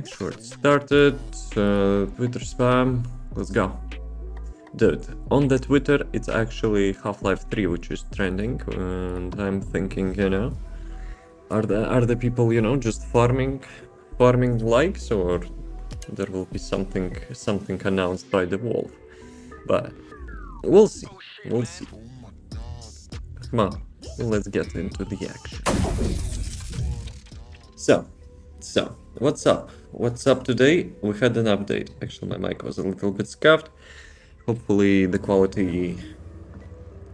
make sure it started. Twitter spam. Let's go. Dude, on the Twitter, it's actually Half-Life 3 which is trending, and I'm thinking, you know, are the people, you know, just farming likes, or there will be something announced by the wolf? But we'll see. Come on, let's get into the action. So, what's up? What's up today? We had an update. Actually, my mic was a little bit scuffed. Hopefully the quality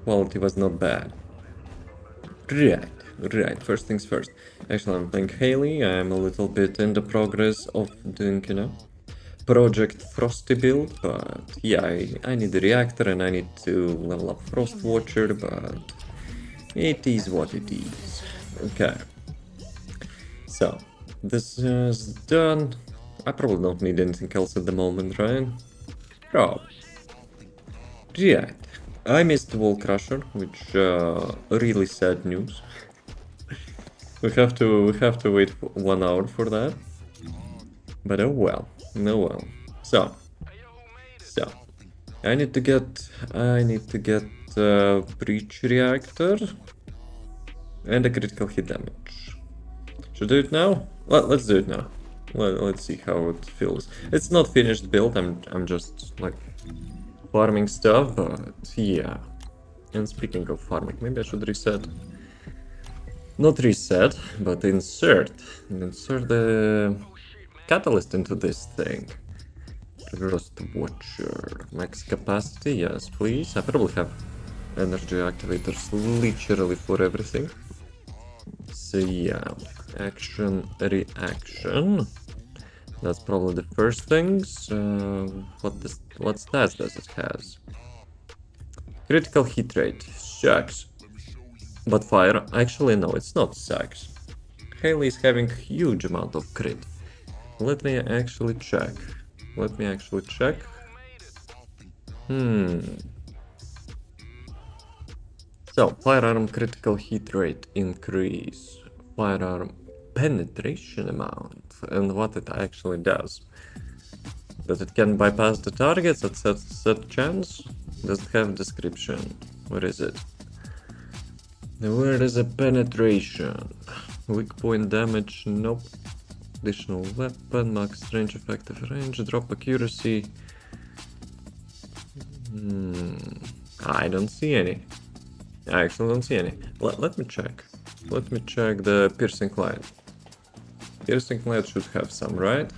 was not bad. Right. First things first. Actually, I'm playing Haley. I'm a little bit in the progress of doing, you know, Project Frosty build, but yeah, I need the reactor and I need to level up Frostwatcher, but it is what it is. Okay. So, this is done. I probably don't need anything else at the moment, right? Probably. Right. I missed the Wall Crusher, which really sad news. we have to wait 1 hour for that. But oh well. So I need to get breach reactor and a critical hit damage. Should I do it now? Well, let's do it now. Let's see how it feels. It's not finished build. I'm just like farming stuff, but yeah. And speaking of farming, maybe I should reset. Not reset, but insert the catalyst into this thing. Frostwatcher. Max capacity, yes, please. I probably have energy activators literally for everything. So yeah, action, reaction. That's probably the first things. What stats does it has? Critical hit rate sucks, but fire. Actually, no, it's not sucks. Haley is having huge amount of crit. Let me actually check. So, firearm critical hit rate increase. Firearm penetration amount. And what it actually does. That it can bypass the targets at set chance? Does it have description? Where is it? Where is a penetration? Weak point damage? Nope. Additional weapon, max range, effective range, drop accuracy. I don't see any. I actually don't see any. Let me check. Let me check the piercing light. Piercing light should have some, right?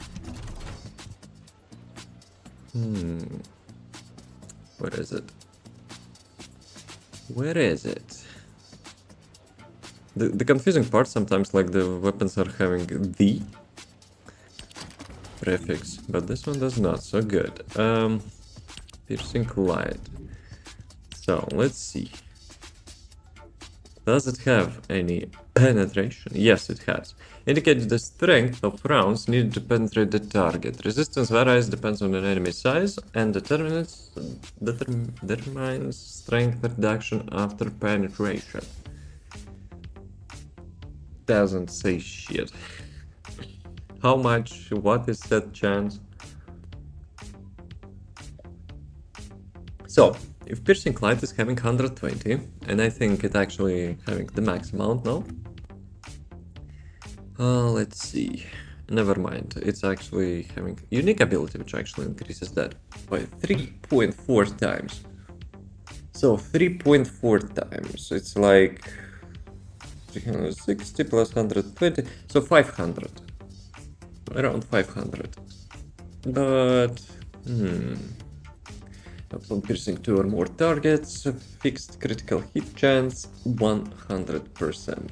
Where is it? The confusing part sometimes, like the weapons are having the prefix, but this one does not, so good. Piercing light. So let's see. Does it have any penetration? Yes, it has. Indicates the strength of rounds needed to penetrate the target. Resistance varies, depends on an enemy size, and determines strength reduction after penetration. Doesn't say shit. How much? What is that chance? So, if piercing light is having 120, and I think it actually having the max amount now. Let's see. Never mind. It's actually having unique ability, which actually increases that by 3.4 times. So 3.4 times. It's like 360 plus 120, so 500. Around 500. But upon piercing 2 or more targets, fixed critical hit chance 100%.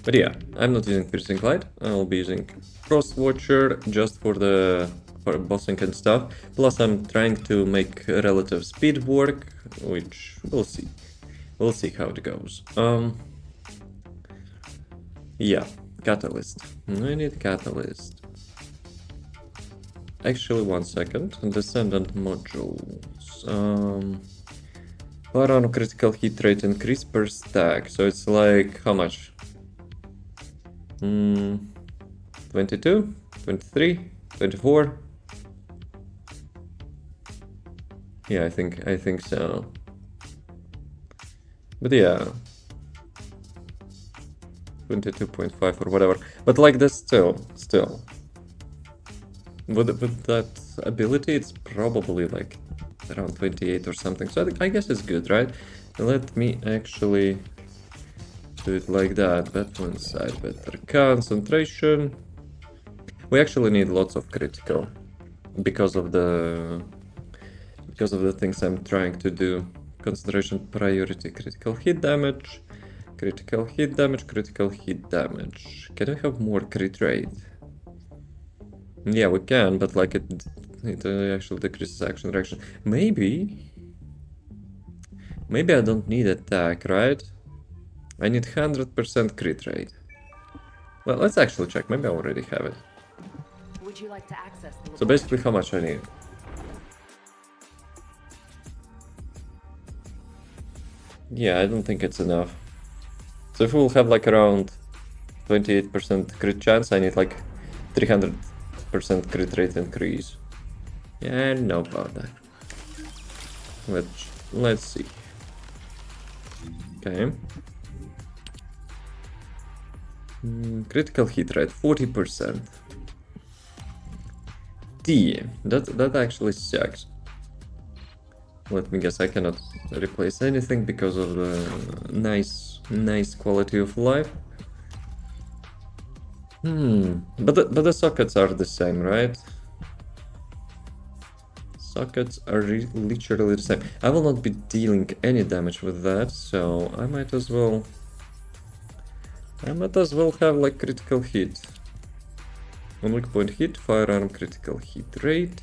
But yeah, I'm not using piercing light. I'll be using Frostwatcher just for bossing and stuff. Plus I'm trying to make relative speed work, which we'll see. We'll see how it goes. Yeah, catalyst. I need catalyst. Actually, 1 second. Descendant modules. Firearm critical hit rate increase per stack. So it's like how much? 22, 23, 24. Yeah, I think so. But yeah, 22.5 or whatever. But like this still. With that ability, it's probably like around 28 or something. So I guess it's good, right? Let me actually do it like that. That one side, better concentration. We actually need lots of critical because of the things I'm trying to do. Concentration, priority, critical hit damage, critical hit damage, critical hit damage. Can I have more crit rate? Yeah, we can, but like it actually decreases action reaction. Maybe I don't need attack, right? I need 100% crit rate. Well, let's actually check. Maybe I already have it. Would you like to access the So basically, how much I need? Yeah, I don't think it's enough. So if we'll have like around 28% crit chance, I need like 300% crit rate increase. Yeah, I know about that. Let's see. Okay. Critical hit rate 40%. That actually sucks. Let me guess, I cannot replace anything because of the nice quality of life. But the sockets are the same, right? Sockets are literally the same. I will not be dealing any damage with that, so I might as well have like critical hit. On weak point hit, firearm critical hit rate.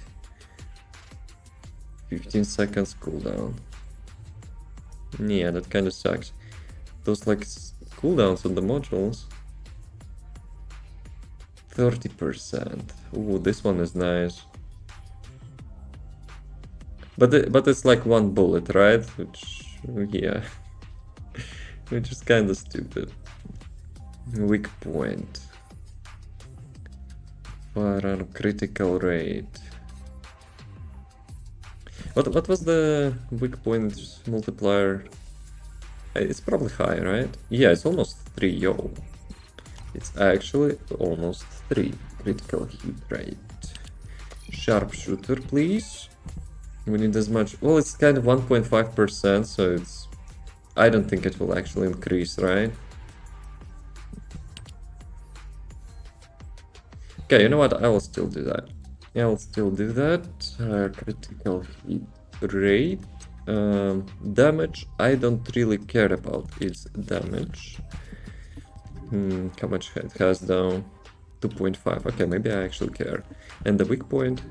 15 seconds cooldown. Yeah, that kind of sucks. Those like cooldowns on the modules. 30%. Ooh, this one is nice. But it's like one bullet, right? Which, yeah, which is kind of stupid. Weak point. Firearm critical rate. What was the weak point multiplier? It's probably high, right? Yeah, it's almost 3, yo. It's actually almost 3 critical hit rate. Sharpshooter, please. We need as much. Well, it's kind of 1.5%, so it's. I don't think it will actually increase, right? Okay, you know what? I will still do that. Yeah, I'll still do that. Critical hit rate. Damage. I don't really care about its damage. How much it has down? 2.5. Okay, maybe I actually care. And the weak point.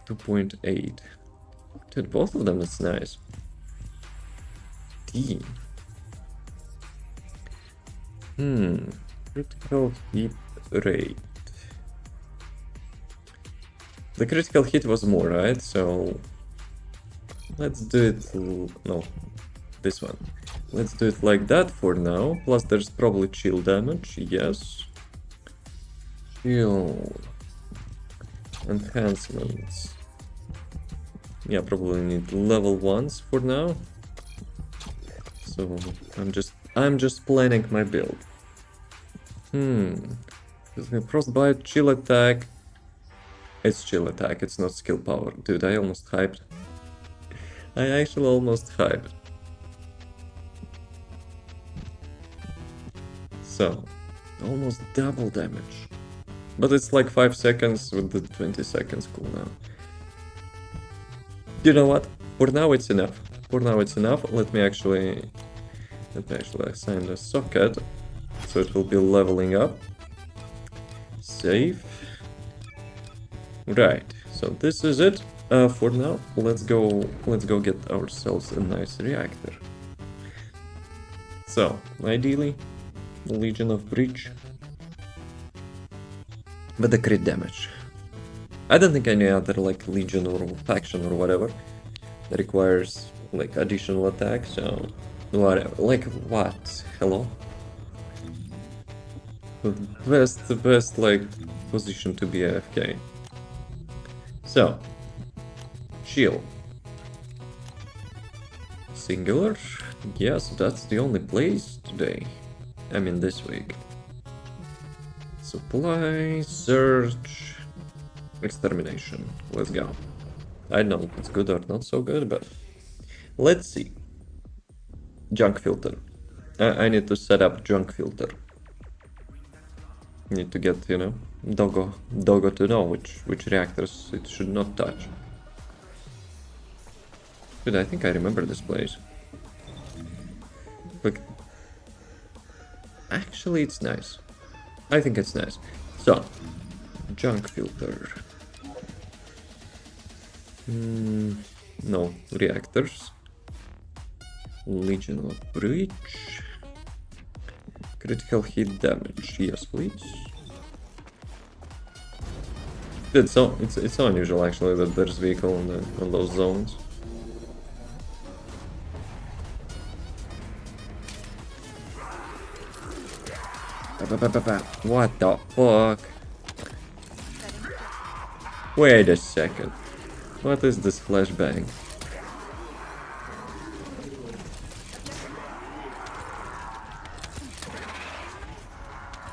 2.8. Dude, both of them is nice. D. Critical hit rate. The critical hit was more, right? So let's do it. No, this one. Let's do it like that for now. Plus, there's probably chill damage. Yes. Chill. Enhancements. Yeah, probably need level 1s for now. So I'm just planning my build. Frostbite, chill attack. It's chill attack, it's not skill power. Dude, I almost hyped. I actually almost hyped. So, almost double damage. But it's like 5 seconds with the 20 seconds cooldown. You know what? For now it's enough. Let me actually assign the socket. So it will be leveling up. Save. Right, so this is it for now. Let's go get ourselves a nice reactor. So, ideally, Legion of Breach. But the crit damage. I don't think any other like Legion or faction or whatever that requires like additional attack, so whatever. Like what? Hello? The best like position to be AFK. So shield. Singular? Yes, that's the only place today. I mean this week. Supply, search, extermination. Let's go. I don't know if it's good or not so good, but let's see. Junk filter. I need to set up junk filter. Need to get, you know, Doggo to know which reactors it should not touch. But I think I remember this place. Look. Actually, it's nice. I think it's nice. So, junk filter. No, reactors. Legion of Breach. Critical hit damage. Yes, please. It's so unusual actually that there's vehicle on those zones. What the fuck? Wait a second. What is this flashbang?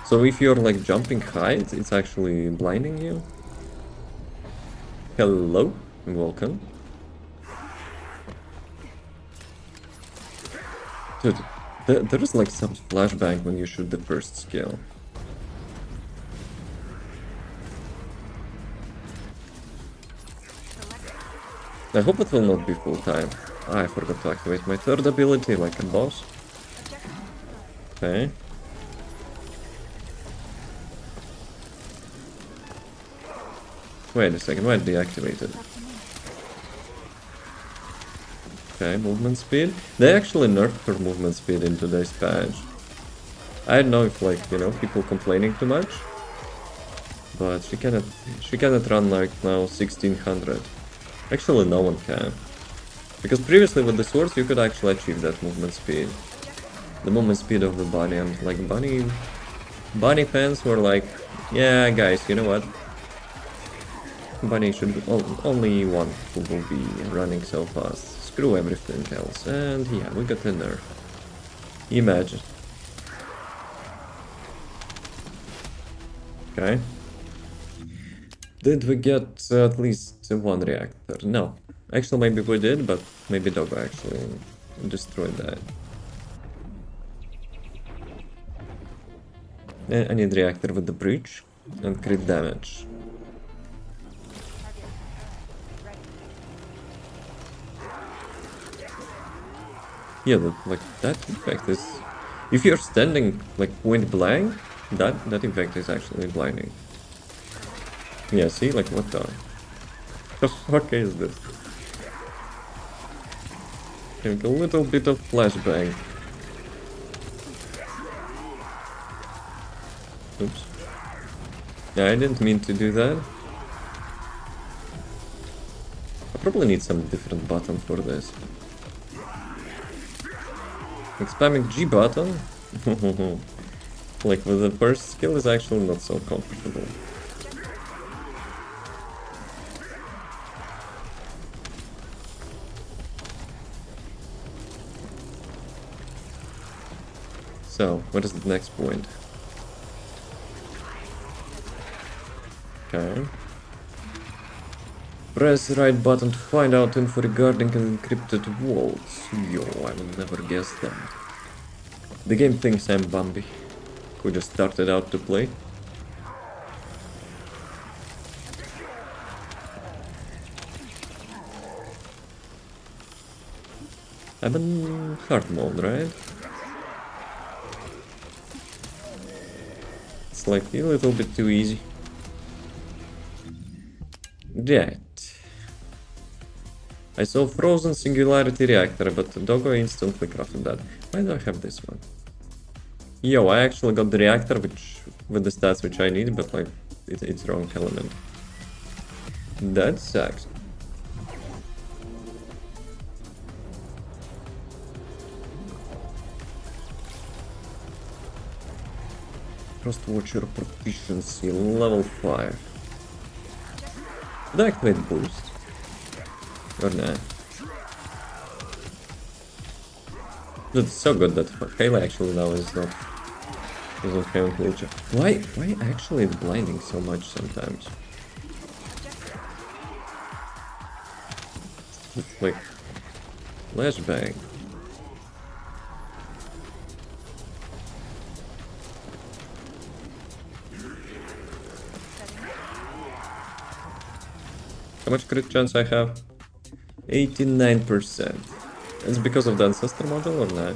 So if you're like jumping high, it's actually blinding you? Hello, welcome. Dude, there is like some flashbang when you shoot the first skill. I hope it will not be full time. I forgot to activate my third ability like a boss. Okay. Wait a second, why deactivated? Okay, movement speed. They actually nerfed her movement speed in today's patch. I don't know if like, you know, people complaining too much. But she cannot run like now 1600. Actually no one can. Because previously with the swords you could actually achieve that movement speed. The movement speed of the bunny, and like bunny fans were like, yeah guys, you know what? Bunny should be only one who will be running so fast. Screw everything else. And yeah, we got a nerf. Imagine. Okay. Did we get at least one reactor? No. Actually, maybe we did, but maybe Doggo actually destroyed that. I need reactor with the breach and crit damage. Yeah, like that effect is... If you're standing like point blank, that effect is actually blinding. Yeah, see, like what the fuck is this? Like a little bit of flashbang. Oops. Yeah, I didn't mean to do that. I probably need some different button for this. Like spamming G button? Like with the first skill is actually not so comfortable. So, what is the next point? Okay. Press right button to find out info regarding encrypted vaults. Yo, I will never guess that. The game thinks I'm Bambi, who just started out to play. I'm in hard mode, right? It's like a little bit too easy. Right. I saw frozen singularity reactor, but Doggo instantly crafted that. Why do I have this one? Yo, I actually got the reactor with the stats which I need, but like it's wrong element. That sucks. Frostwatcher proficiency, level 5. Should I activate boost? Or nah? It's so good that Haley actually now is not doesn't have nature. Why actually it's blinding so much sometimes? It's like flashbang. How much crit chance I have? 89%. It's because of the Ancestor model or not?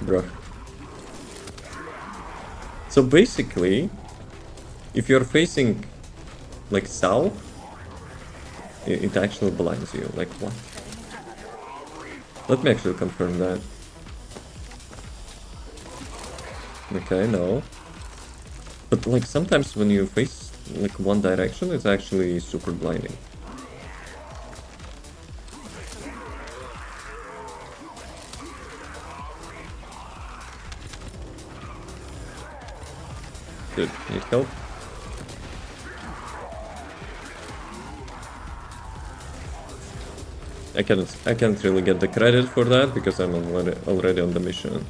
Bruh. So basically, if you're facing like south, it actually blinds you. Like what? Let me actually confirm that. Okay, no. But like sometimes when you face like one direction, it's actually super blinding. Dude, need help? I can't really get the credit for that because I'm already on the mission.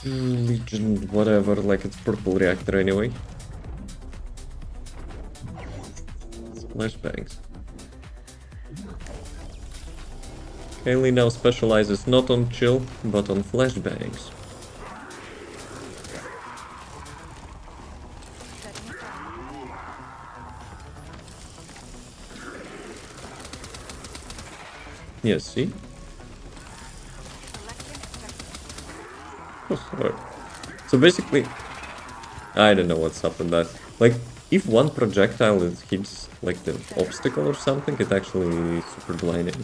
Legion, whatever, like it's purple reactor anyway. Flashbangs. Haley now specializes not on chill, but on flashbangs. Yes, see? Oh, sorry. So basically, I don't know what's up with that. Like, if one projectile hits like the obstacle or something, it actually is super blinding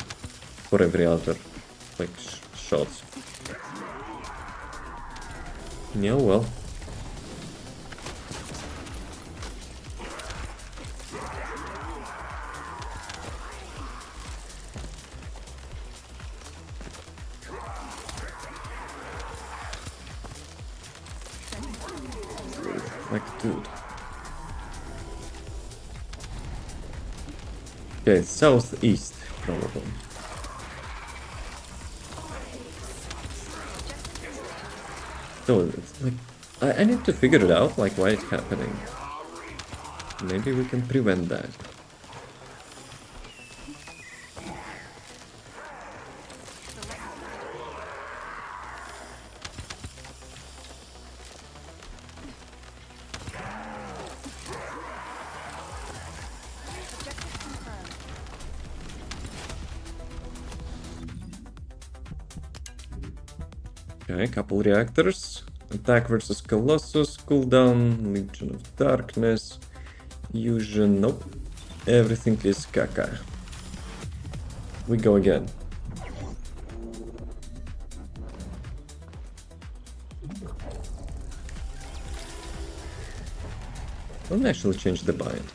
for every other like shots. Yeah, well. Like, dude. Okay, southeast, probably. So it's like I need to figure it out, like why it's happening. Maybe we can prevent that. Okay, couple reactors. Attack versus Colossus, cooldown, Legion of Darkness, Fusion, nope. Everything is caca. We go again. Let me actually change the bind.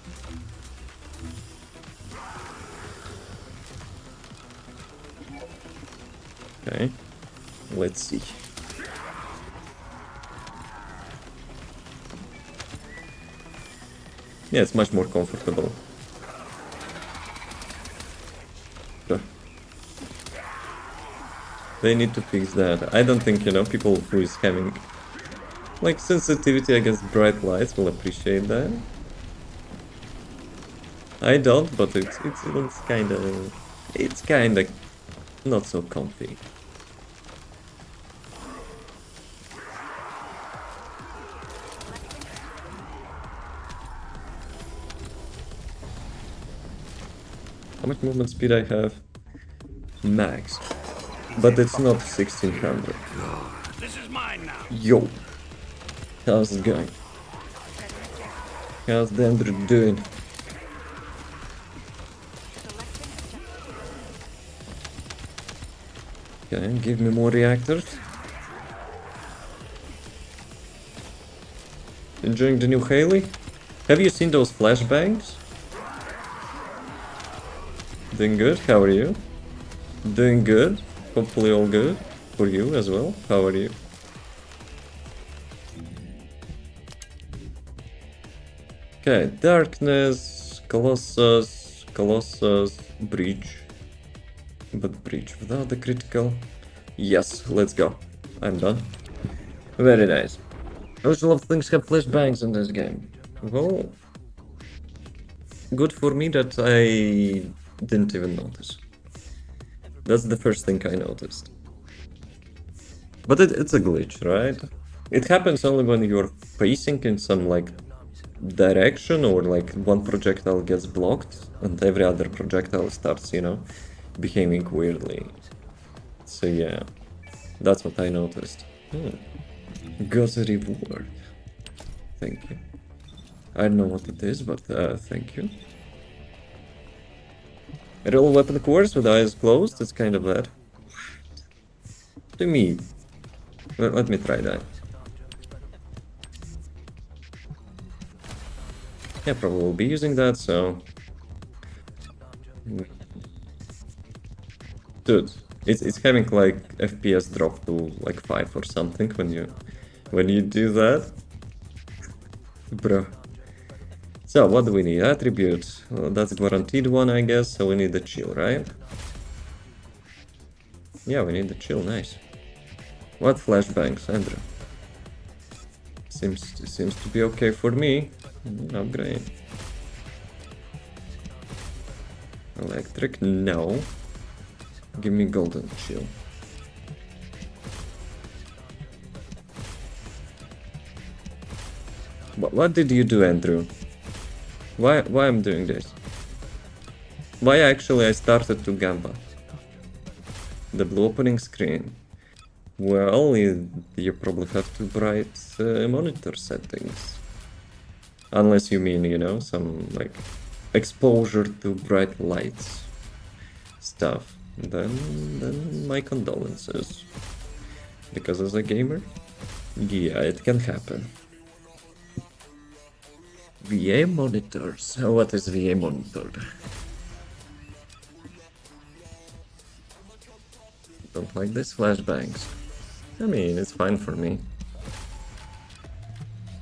Okay, let's see. Yeah, it's much more comfortable. Sure. They need to fix that. I don't think, you know, people who is having like sensitivity against bright lights will appreciate that. I don't, but it's kinda not so comfy. How much movement speed I have? Max. But it's not 1600. This is mine now. Yo! How's it going? How's the Andrew doing? Okay, give me more reactors. Enjoying the new Haley? Have you seen those flashbangs? Doing good, how are you? Doing good, hopefully all good for you as well. How are you? Okay, Darkness, Colossus, Breach. But Breach without the critical. Yes, let's go. I'm done. Very nice. I always love things have flashbangs in this game. Well, good for me that I didn't even notice. That's the first thing I noticed. But it's a glitch, right? It happens only when you're facing in some like direction or like one projectile gets blocked and every other projectile starts, you know, behaving weirdly. So yeah, that's what I noticed. Got a reward. Thank you. I don't know what it is, but thank you. Roll weapon course with eyes closed, it's kind of bad. What do you mean? Let me try that. Yeah, probably will be using that, so... Dude, it's having like FPS drop to like 5 or something when you do that. Bro. So, what do we need? Attribute. Well, that's guaranteed one, I guess, so we need the chill, right? Yeah, we need the chill, nice. What flashbangs, Andrew? Seems to be okay for me. Upgrade. Electric, no. Give me golden chill. What did you do, Andrew? Why I'm doing this? Why actually I started to gamba? The blue opening screen. Well, you probably have to bright monitor settings. Unless you mean, you know, some like exposure to bright lights stuff. Then my condolences. Because as a gamer, yeah, it can happen. VA monitors. What is VA monitor? Don't like this flashbangs. I mean, it's fine for me.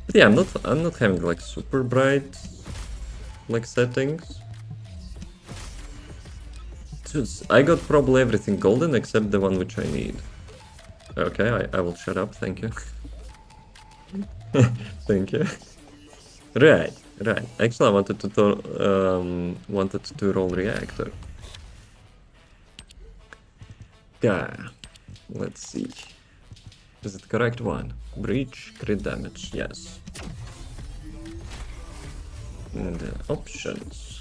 But yeah, I'm not having like super bright like settings. Dude, I got probably everything golden except the one which I need. Okay, I will shut up, thank you. Thank you. Right. Actually, I wanted to roll Reactor. Yeah, let's see. Is it correct one? Breach, crit damage, yes. And the options.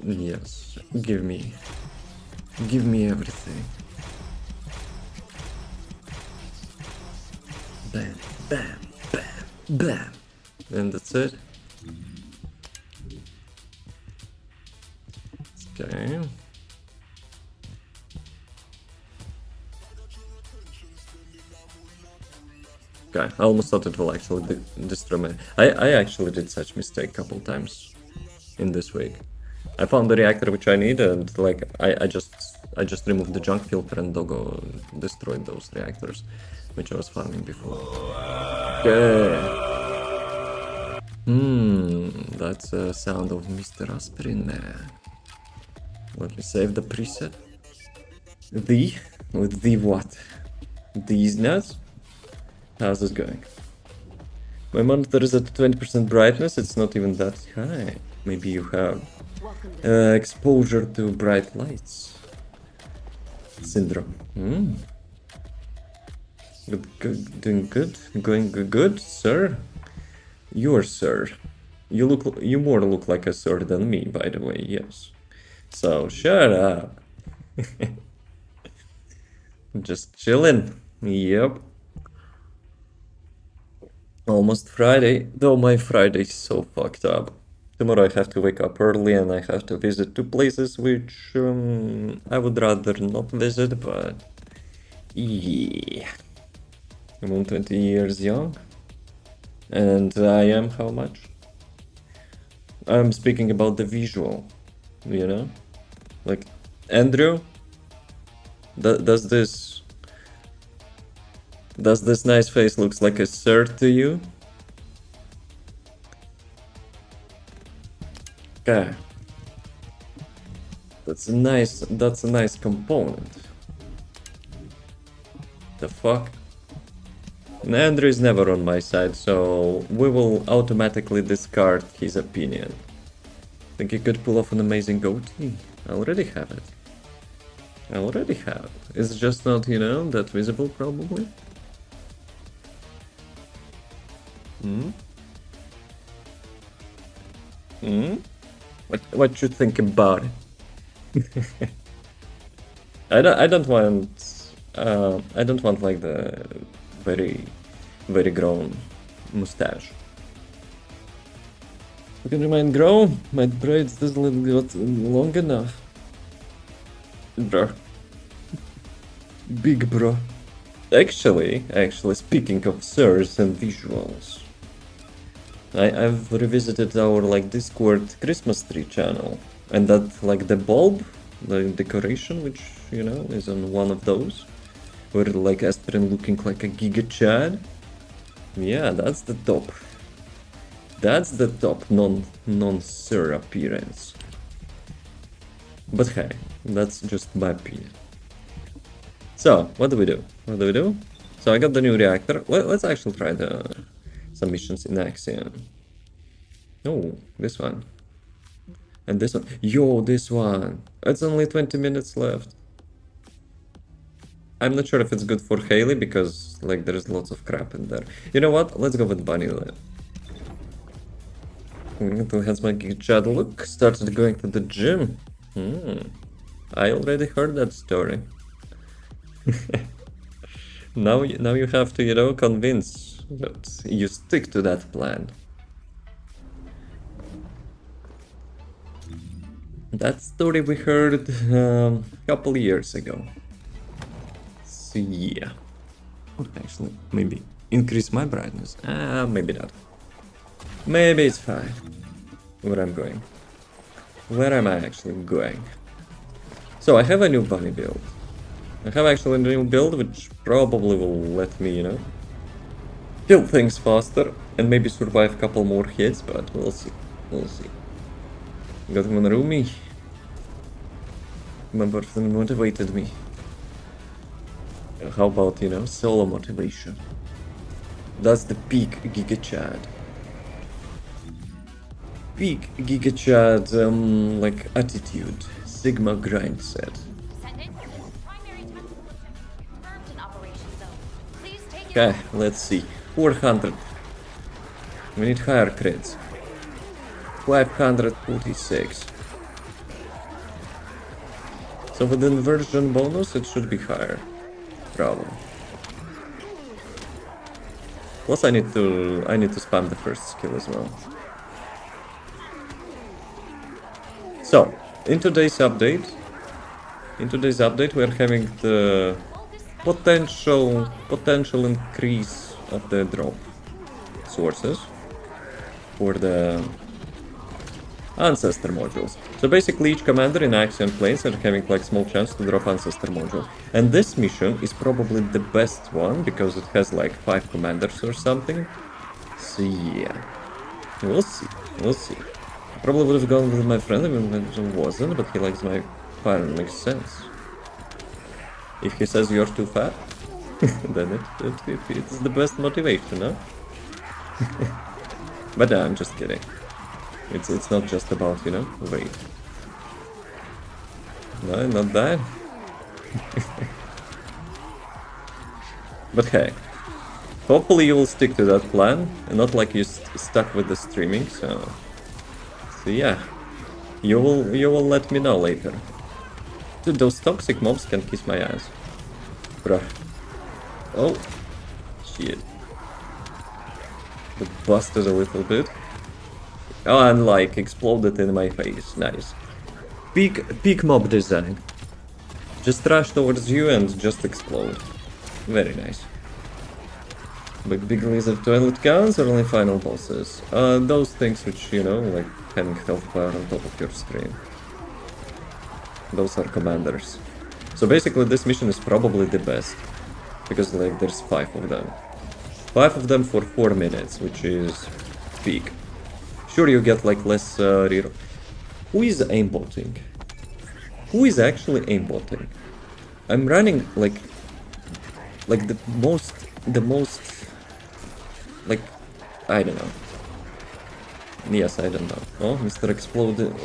Yes, give me everything. Bam, bam, bam, bam. And that's it. Okay. Okay, I almost thought it will actually destroy me. I actually did such mistake a couple times in this week. I found the reactor which I need and like I just removed the junk filter and Doggo destroyed those reactors, which I was farming before. Okay. That's a sound of Mr. Aspirin Man. Let me save the preset. With the what? These nuts? How's this going? My monitor is at 20% brightness, it's not even that high. Maybe you have exposure to bright lights syndrome. Doing good? Going good, sir? You're sir. You more look like a sir than me, by the way, yes. So shut up. Just chilling. Yep. Almost Friday, though my Friday is so fucked up. Tomorrow I have to wake up early and I have to visit 2 places which I would rather not visit, but yeah. I'm on 20 years young. And I am how much? I'm speaking about the visual, you know? Like, Andrew? Does this nice face looks like a sir to you? Okay. That's a nice component. The fuck? Andrew is never on my side, so we will automatically discard his opinion. Think he could pull off an amazing goatee? I already have it. I already have it. It's just not, you know, that visible probably. Hmm? Hmm? What you think about it? I don't want like the very grown mustache. You can remain grown. My braids doesn't got long enough. Bro. Big bro. Actually, speaking of sirs and visuals, I've revisited our like Discord Christmas tree channel, and that like the bulb, the decoration, which you know is on one of those, where like Aspirin looking like a Giga Chad. Yeah, that's the top. That's the top non-sir appearance. But hey, that's just my opinion. So, what do we do? What do we do? So I got the new reactor. Let's actually try the some missions in Axiom. Oh, this one. And this one. Yo, this one. It's only 20 minutes left. I'm not sure if it's good for Haley because like there's lots of crap in there. You know what? Let's go with Bunny then. Has my Chad look started going to the gym. I already heard that story. now you have to, you know, convince that you stick to that plan. That story we heard a couple years ago. So yeah. Actually, maybe increase my brightness. Maybe not. Maybe it's fine. Where I'm going. Where am I actually going? So I have a new bunny build. I have actually a new build which probably will let me, you know, kill things faster and maybe survive a couple more hits, but we'll see. We'll see. Got one roomie. My boyfriend motivated me. How about, you know, solo motivation? That's the peak Giga Chad. Peak Giga Chad, like attitude. Sigma grind set. Descendant, primary tactical objective confirmed in operation zone. Please take it. Okay, let's see. 400. We need higher crits. 546. So with the inversion bonus, it should be higher. Probably. Plus, I need to spam the first skill as well. So, in today's update, we are having the potential increase of the drop sources for the Ancestor modules. So basically each commander in Axiom planes are having like small chance to drop Ancestor module. And this mission is probably the best one because it has like 5 commanders or something. So yeah, we'll see, we'll see. I probably would have gone with my friend even if it wasn't, but he likes my fire and makes sense. If he says you're too fat, then it's the best motivation, huh? But I'm just kidding. It's not just about, you know, weight. No, not that. But hey, hopefully you will stick to that plan and not like you stuck with the streaming. So yeah, you will let me know later. Dude, those toxic mobs can kiss my ass, bruh. Oh, shit. It busted a little bit. Oh, and like exploded in my face. Nice. Peak mob design. Just rush towards you and just explode. Very nice. Big lizard toilet counts or only final bosses? Those things which, you know, like having health bar on top of your screen. Those are commanders. So basically this mission is probably the best. Because like there's 5 of them. 5 of them for 4 minutes, which is peak. Sure, you get like less reroll. Who is aimbotting? Who is actually aimbotting? I'm running like the most, like, I don't know. Yes, I don't know. Oh, Mr.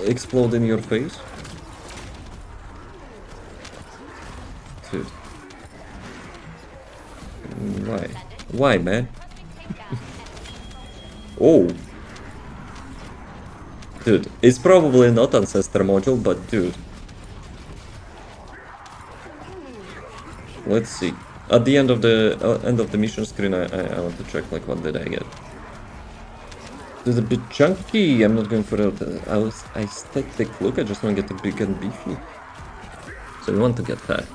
Explode in your face? Dude. Why? Why, man? Oh. Dude, it's probably not Ancestor module, but dude. Let's see. At the end of the mission screen, I want to check like what did I get. It's a bit chunky. I'm not going for a aesthetic look. I just want to get a big and beefy. So you want to get fat.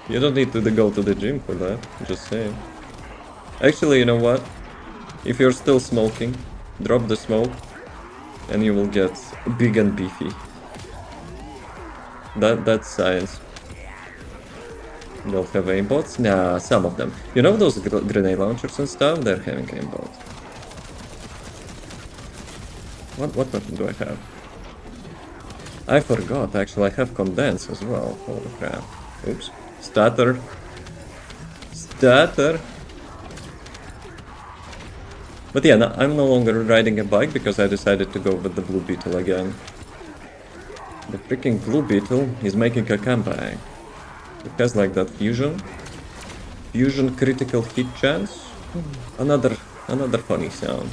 You don't need to go to the gym for that. Just saying. Actually, you know what? If you're still smoking, drop the smoke, and you will get big and beefy. That's science. They'll have aimbots? Nah, some of them. You know those grenade launchers and stuff? They're having aimbot. What weapon do I have? I forgot, actually I have condense as well. Holy crap. Oops. Stutter. Stutter. But yeah, no, I'm no longer riding a bike because I decided to go with the blue beetle again. The freaking blue beetle is making a comeback. It has like that fusion critical hit chance. Another funny sound.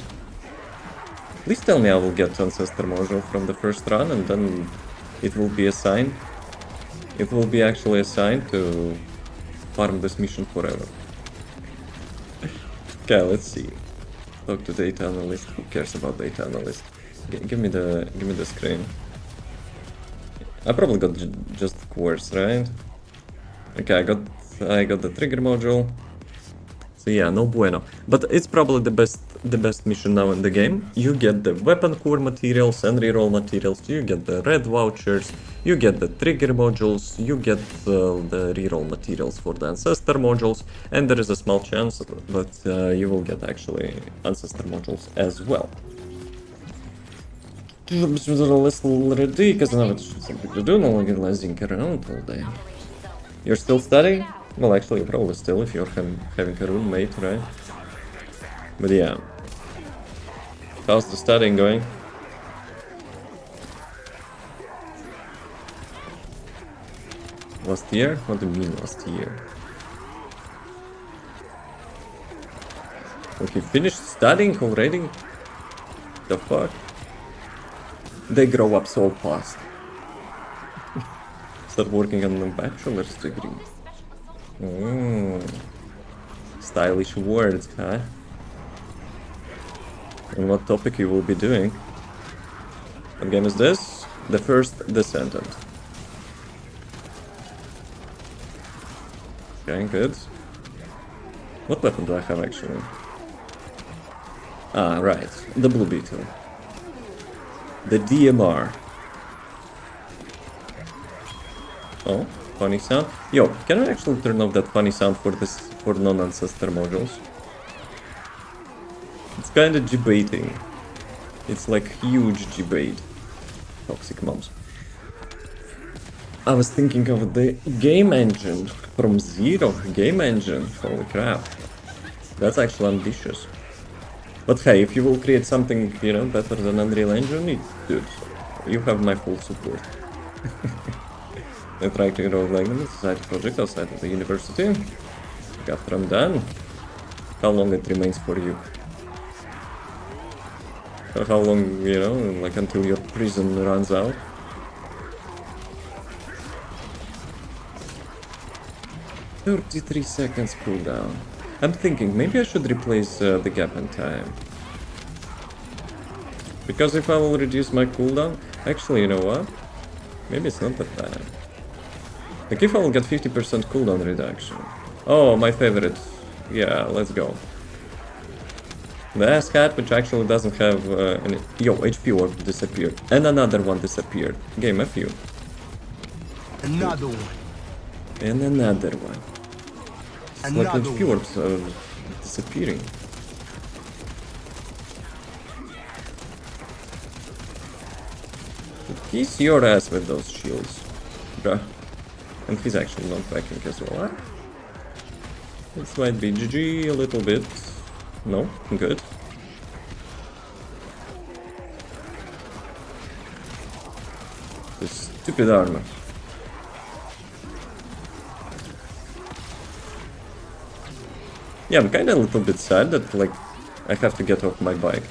Please tell me I will get Ancestor module from the first run and then it will be a sign. It will be actually a sign to farm this mission forever. Okay, let's see. Talk to data analyst. Who cares about data analyst? Give me the screen. I probably got just the course, right? Okay, I got the trigger module. So yeah, no bueno. But it's probably the best mission now in the game. You get the weapon core materials and reroll materials. You get the red vouchers. You get the trigger modules. You get the reroll materials for the Ancestor modules. And there is a small chance that you will get actually Ancestor modules as well. Already, because I have something to do, no longer lazing around all day. You're still studying? Well, actually, you're probably still if you're having a roommate, right? But yeah. How's the studying going? Last year? What do you mean last year? Okay, finished studying already? The fuck? They grow up so fast. Start working on a bachelor's degree. Oh, stylish words, huh? And what topic you will be doing? What game is this? The first Descendant. Okay, good. What weapon do I have actually? Ah, right. The blue beetle. The DMR. Oh, funny sound. Yo, can I actually turn off that funny sound for non-Ancestor modules? It's kinda debating. It's like huge debate. Toxic moms. I was thinking of the game engine from zero. Game engine. Holy crap. That's actually ambitious. But hey, if you will create something, you know, better than Unreal Engine, dude, you have my full support. I try to enroll in a side project outside of the university. After I'm done, how long it remains for you? How long, you know, like until your prison runs out? "33 seconds cooldown." I'm thinking maybe I should replace the gap in time. Because if I will reduce my cooldown, actually, you know what? Maybe it's not that bad. Like if I will get 50% cooldown reduction, Oh, my favorite. Yeah, let's go. The ass hat, which actually doesn't have any... Yo, HP orb disappeared. And another one disappeared. Game F you. Another one. And another one. It's like Another HP orbs are disappearing. He's your ass with those shields, bruh. And he's actually not backing as well, huh? This might be GG a little bit. No, good. This stupid armor. Yeah, I'm kinda a little bit sad that, like, I have to get off my bike.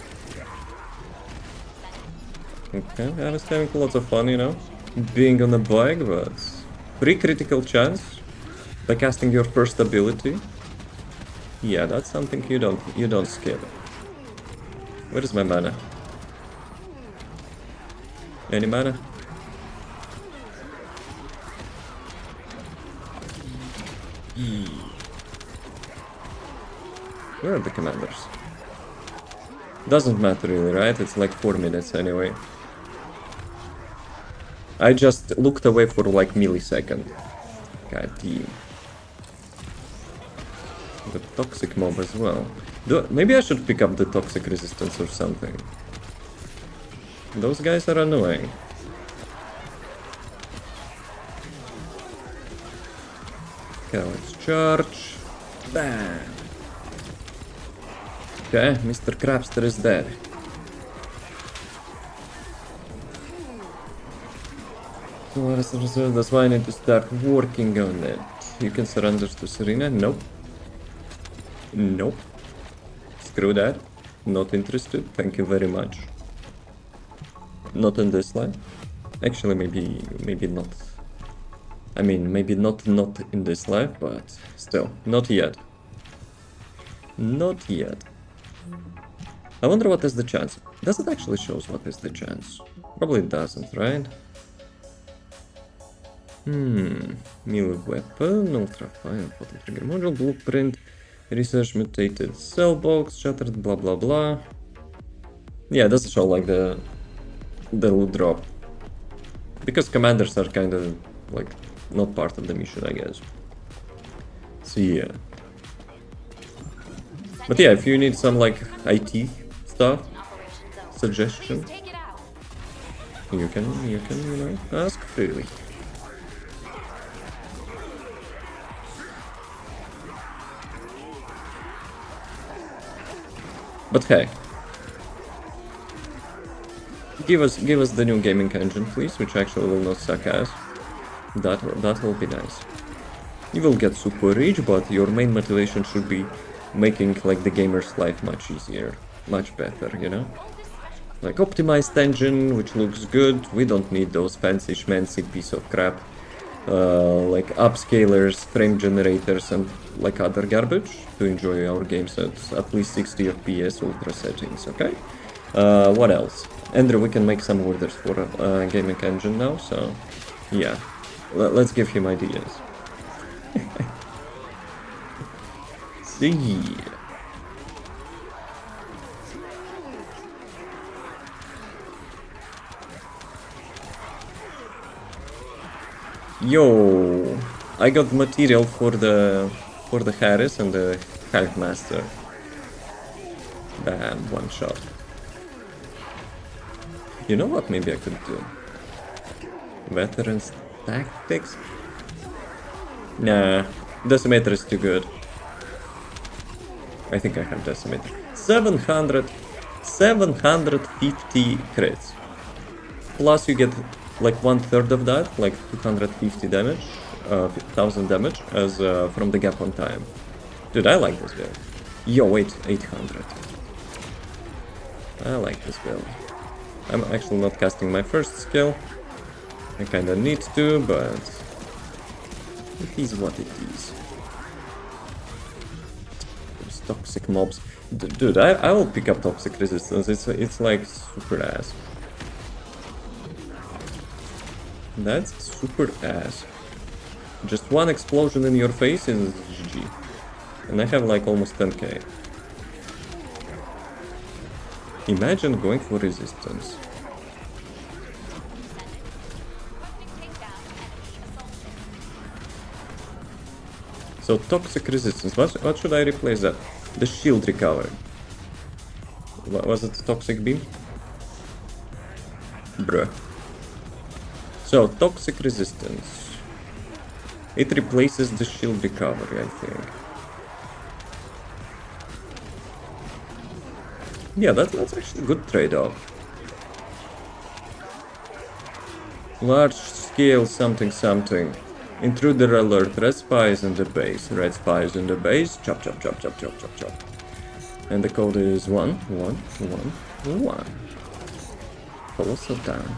Okay, I was having lots of fun, you know, being on a bike, but pre-critical chance by casting your first ability. Yeah, that's something you don't skip. Where is my mana? Any mana? Where are the commanders? Doesn't matter really, right? It's like 4 minutes anyway. I just looked away for like millisecond. God damn. The toxic mob as well. Maybe I should pick up the toxic resistance or something. Those guys are annoying. Okay, let's charge. Bam! Okay, Mr. Crabster is dead. That's why I need to start working on it. You can surrender to Serena? Nope. Nope. Screw that. Not interested. Thank you very much. Not in this life. Actually, maybe not. I mean, maybe not in this life, but still, not yet. Not yet. I wonder what is the chance. Does it actually shows what is the chance? Probably it doesn't, right? Melee weapon, ultra fire, photon trigger module, blueprint, research mutated cell box, shattered, blah blah blah. Yeah, it doesn't show like the loot drop. Because commanders are kind of like not part of the mission, I guess. So yeah. But yeah, if you need some like IT stuff, suggestion, you can, you know, ask freely. But hey, give us the new gaming engine, please, which actually will not suck ass. That will be nice. You will get super rich, but your main motivation should be making like the gamer's life much easier, much better, you know? Like optimized engine, which looks good. We don't need those fancy schmancy piece of crap. Like upscalers, frame generators, and like other garbage to enjoy our games at least 60 FPS ultra settings, okay? What else? Andrew, we can make some orders for a gaming engine now, so yeah. Let's give him ideas. See. Yo, I got material for the Harris and the Hulk Master. Bam, one shot. You know what? Maybe I could do. Veterans tactics. Nah, Decimator is too good. I think I have Decimator. 750 crits. Plus you get like 1/3 of that, like 250 damage, 1000 damage as from the gap on time. Dude, I like this build. Yo, wait, 800. I like this build. I'm actually not casting my first skill. I kinda need to, but it is what it is. Those toxic mobs. Dude, I will pick up toxic resistance. It's like super ass. That's super ass. Just one explosion in your face is GG. And I have like almost 10k. Imagine going for resistance. So toxic resistance. What should I replace that? The shield recovery. Was it toxic beam? Bruh. So toxic resistance. It replaces the shield recovery, I think. Yeah, that's actually a good trade-off. Large scale something something. Intruder alert. Red spies in the base. Red spies in the base. Chop chop chop chop chop chop chop. And the code is 1111. Colossal down.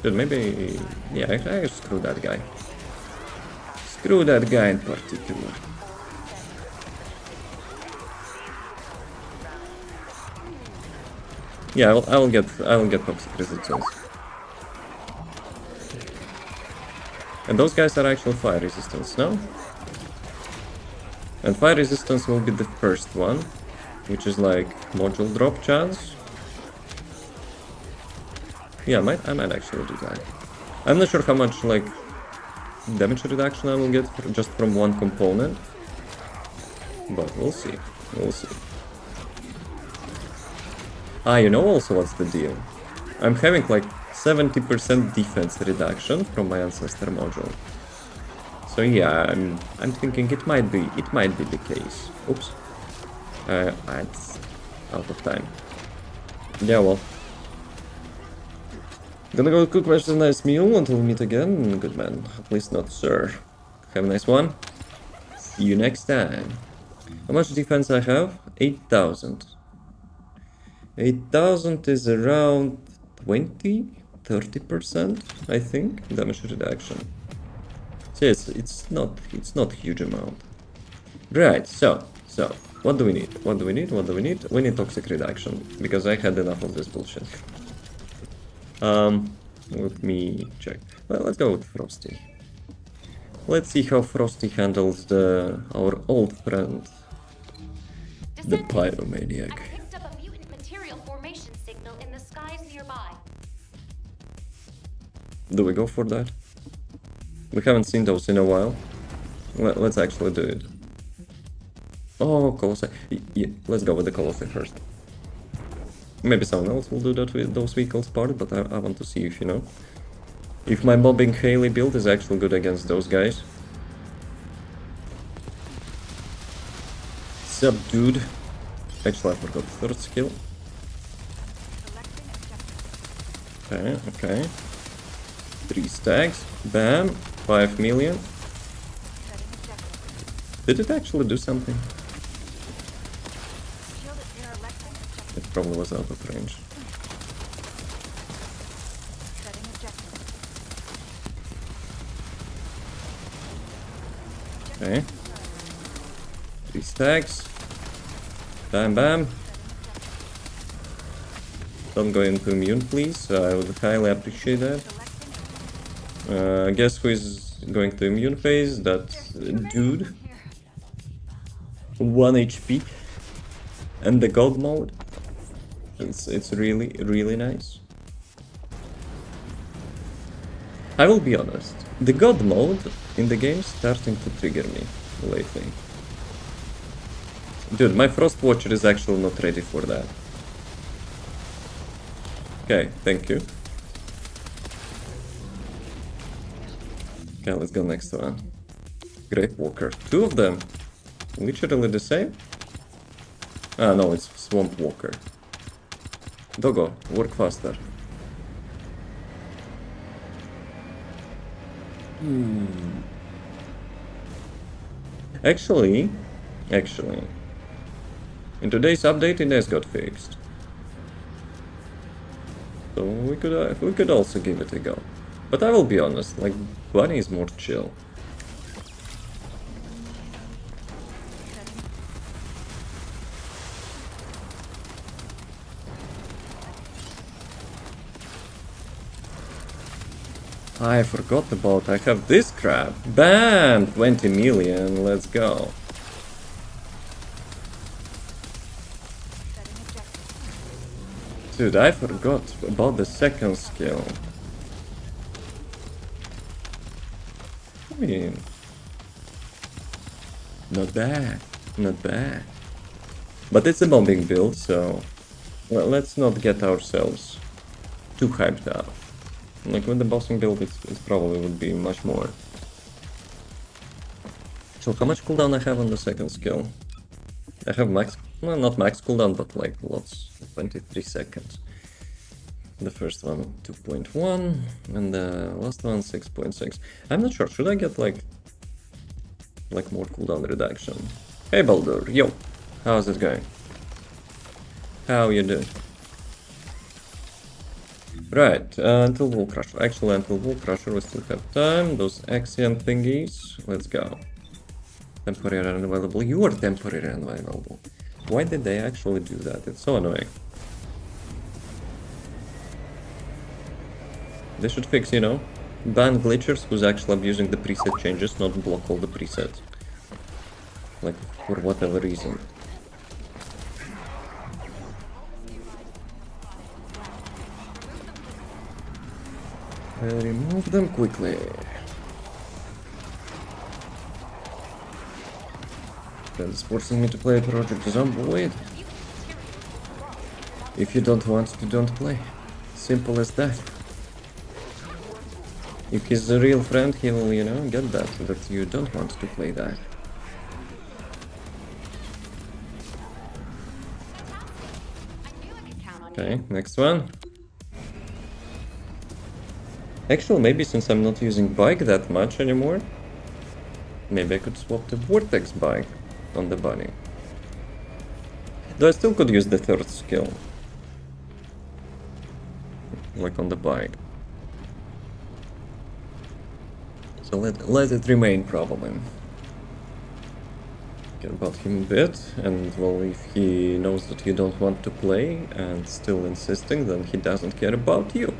Dude, maybe... Yeah, I screw that guy. Screw that guy in particular. Yeah, I will get toxic resistance. And those guys are actual fire resistance, no? And fire resistance will be the first one, which is like module drop chance. Yeah, I might actually do that. I'm not sure how much like damage reduction I will get just from one component, but we'll see. We'll see. Ah, you know also what's the deal? I'm having like 70% defense reduction from my Ancestor module. So yeah, I'm thinking it might be the case. Oops. It's out of time. Yeah, well. Gonna go cook myself a nice meal until we meet again. Good man. At least not sir. Have a nice one. See you next time. How much defense I have? 8,000. 8,000 is around 20-30%, I think, damage reduction. So it's not huge amount. Right, so what do we need? What do we need? We need toxic reduction, because I had enough of this bullshit. Let me check. Well, let's go with Frosty. Let's see how Frosty handles our old friend, the Pyromaniac. Do we go for that? We haven't seen those in a while. Let's actually do it. Oh, Colossus. Yeah, let's go with the Colossus first. Maybe someone else will do that with those vehicles part, but I want to see if, you know, if my mobbing Haley build is actually good against those guys. Subdued. Actually, I forgot the third skill. Okay. 3 stacks. Bam. 5 million. Did it actually do something? It probably was out of range. Okay. 3 stacks. Bam bam. Don't go into immune, please. I would highly appreciate that. Guess who is going to immune phase? That dude. 1 HP. And the god mode. It's really nice. I will be honest. The god mode in the game is starting to trigger me lately. Dude, my Frost Watcher is actually not ready for that. Okay, thank you. Okay, let's go next one. Grape Walker. 2 of them. Literally the same? Ah, no, it's Swamp Walker. Doggo, work faster. Actually, in today's update, Inez got fixed. So we could also give it a go. But I will be honest, like, Bunny is more chill. I forgot about I have this crap. Bam! 20 million, let's go. Dude, I forgot about the second skill. I mean, not bad, not bad. But it's a bombing build, so well, let's not get ourselves too hyped up. Like with the bossing build, it probably would be much more. So how much cooldown I have on the second skill? I have max, well, not max cooldown, but like lots, 23 seconds. The first one 2.1 and the last one 6.6. I'm not sure, should I get like more cooldown reduction? Hey Baldur, yo, how's it going? How you doing? Right, until Wall Crusher. Actually, until Wall Crusher we still have time. Those axiom thingies, let's go. Temporary unavailable. You are temporary unavailable. Why did they actually do that? It's so annoying. They should fix, you know, ban glitchers who's actually abusing the preset changes, not block all the presets. Like, for whatever reason. Remove them quickly. It's forcing me to play Project Zomboid. If you don't want to, don't play. Simple as that. If he's a real friend, he will, you know, get that you don't want to play that. Okay, next one. Actually, maybe since I'm not using bike that much anymore, maybe I could swap the vortex bike on the bunny. Though I still could use the third skill. Like on the bike. So let it remain probably. Care about him a bit, and well, if he knows that you don't want to play and still insisting, then he doesn't care about you.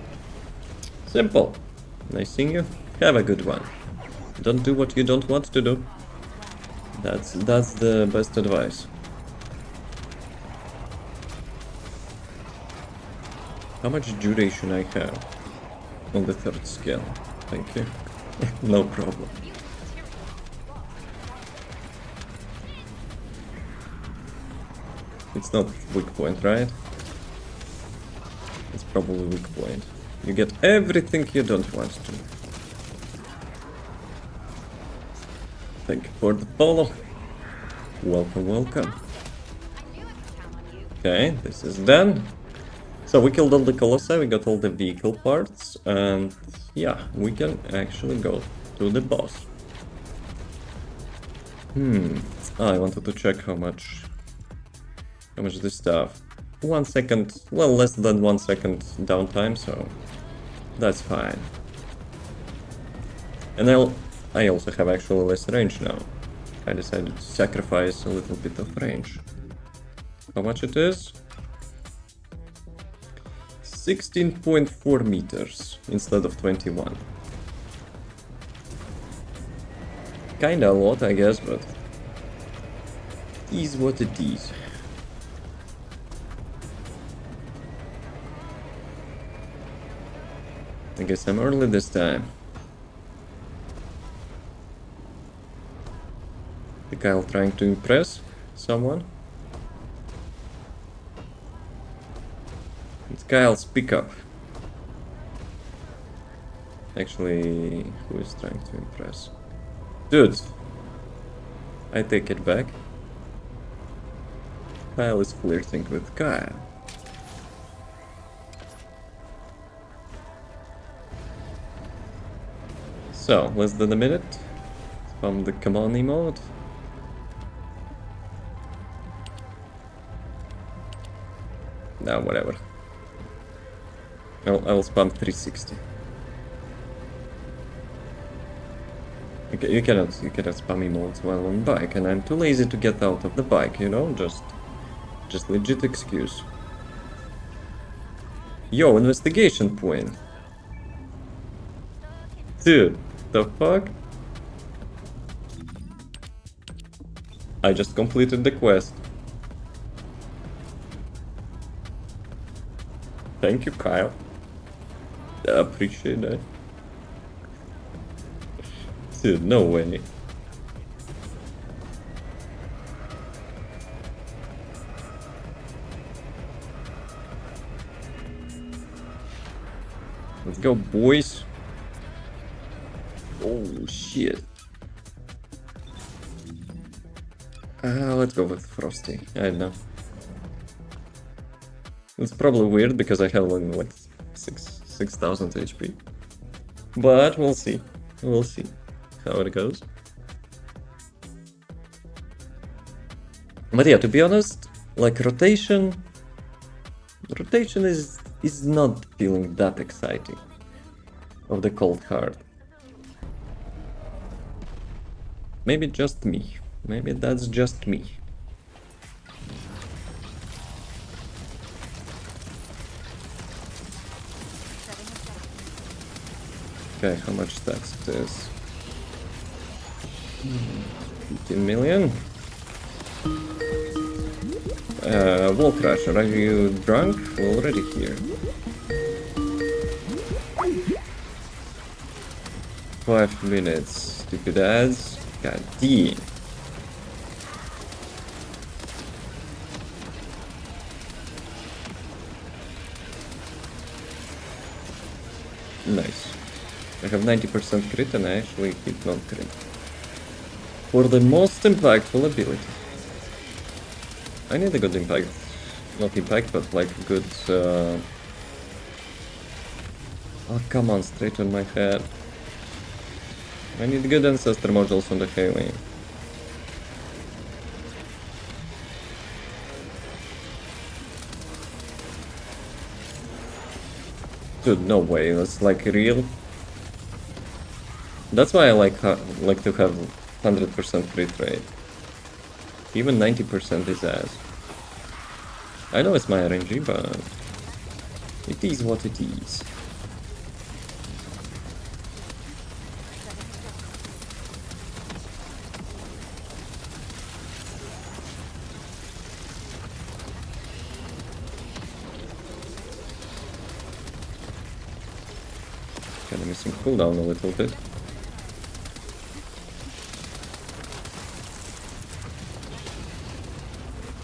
Simple. Nice seeing you. Have a good one. Don't do what you don't want to do. That's the best advice. How much duration I have on the third skill? Thank you. No problem. It's not weak point, right? It's probably weak point. You get everything you don't want to. Thank you for the follow. Welcome, welcome. Okay, this is done. So we killed all the Colossi, we got all the vehicle parts, and yeah, we can actually go to the boss. I wanted to check how much this stuff. 1 second, well, less than 1 second downtime, so that's fine. And I also have actually less range now. I decided to sacrifice a little bit of range. How much it is? 16.4 meters instead of 21. Kinda a lot, I guess, but is what it is. I guess I'm early this time. The Kyle trying to impress someone. It's Kyle's pickup. Actually, who is trying to impress? Dude, I take it back. Kyle is flirting with Kyle. So, less than a minute from the command mode. No, whatever. I'll spam 360. Okay, you cannot spam emotes while on bike, and I'm too lazy to get out of the bike, you know, just legit excuse. Yo, investigation point. Dude, the fuck? I just completed the quest. Thank you, Kyle. I appreciate that. Dude, no way. Let's go, boys. Oh, shit. Let's go with Frosty. I don't know. It's probably weird because I have only like 6,000 HP. But we'll see. We'll see how it goes. But yeah, to be honest, like rotation is not feeling that exciting of the cold card. Maybe just me. Maybe that's just me. Okay, how much tax it is? 15 million. Wall Crusher, are you drunk? We're already here. 5 minutes. Stupid ads. God damn. Nice. I have 90% crit and I actually hit non-crit. For the most impactful ability. I need a good impact. Not impact, but like good... Oh, come on, straight on my head. I need good Ancestor modules on the Haley. Dude, no way, that's like real. That's why I like to have 100% crit rate. Even 90% is ass. I know it's my RNG, but it is what it is. Kinda missing cooldown a little bit.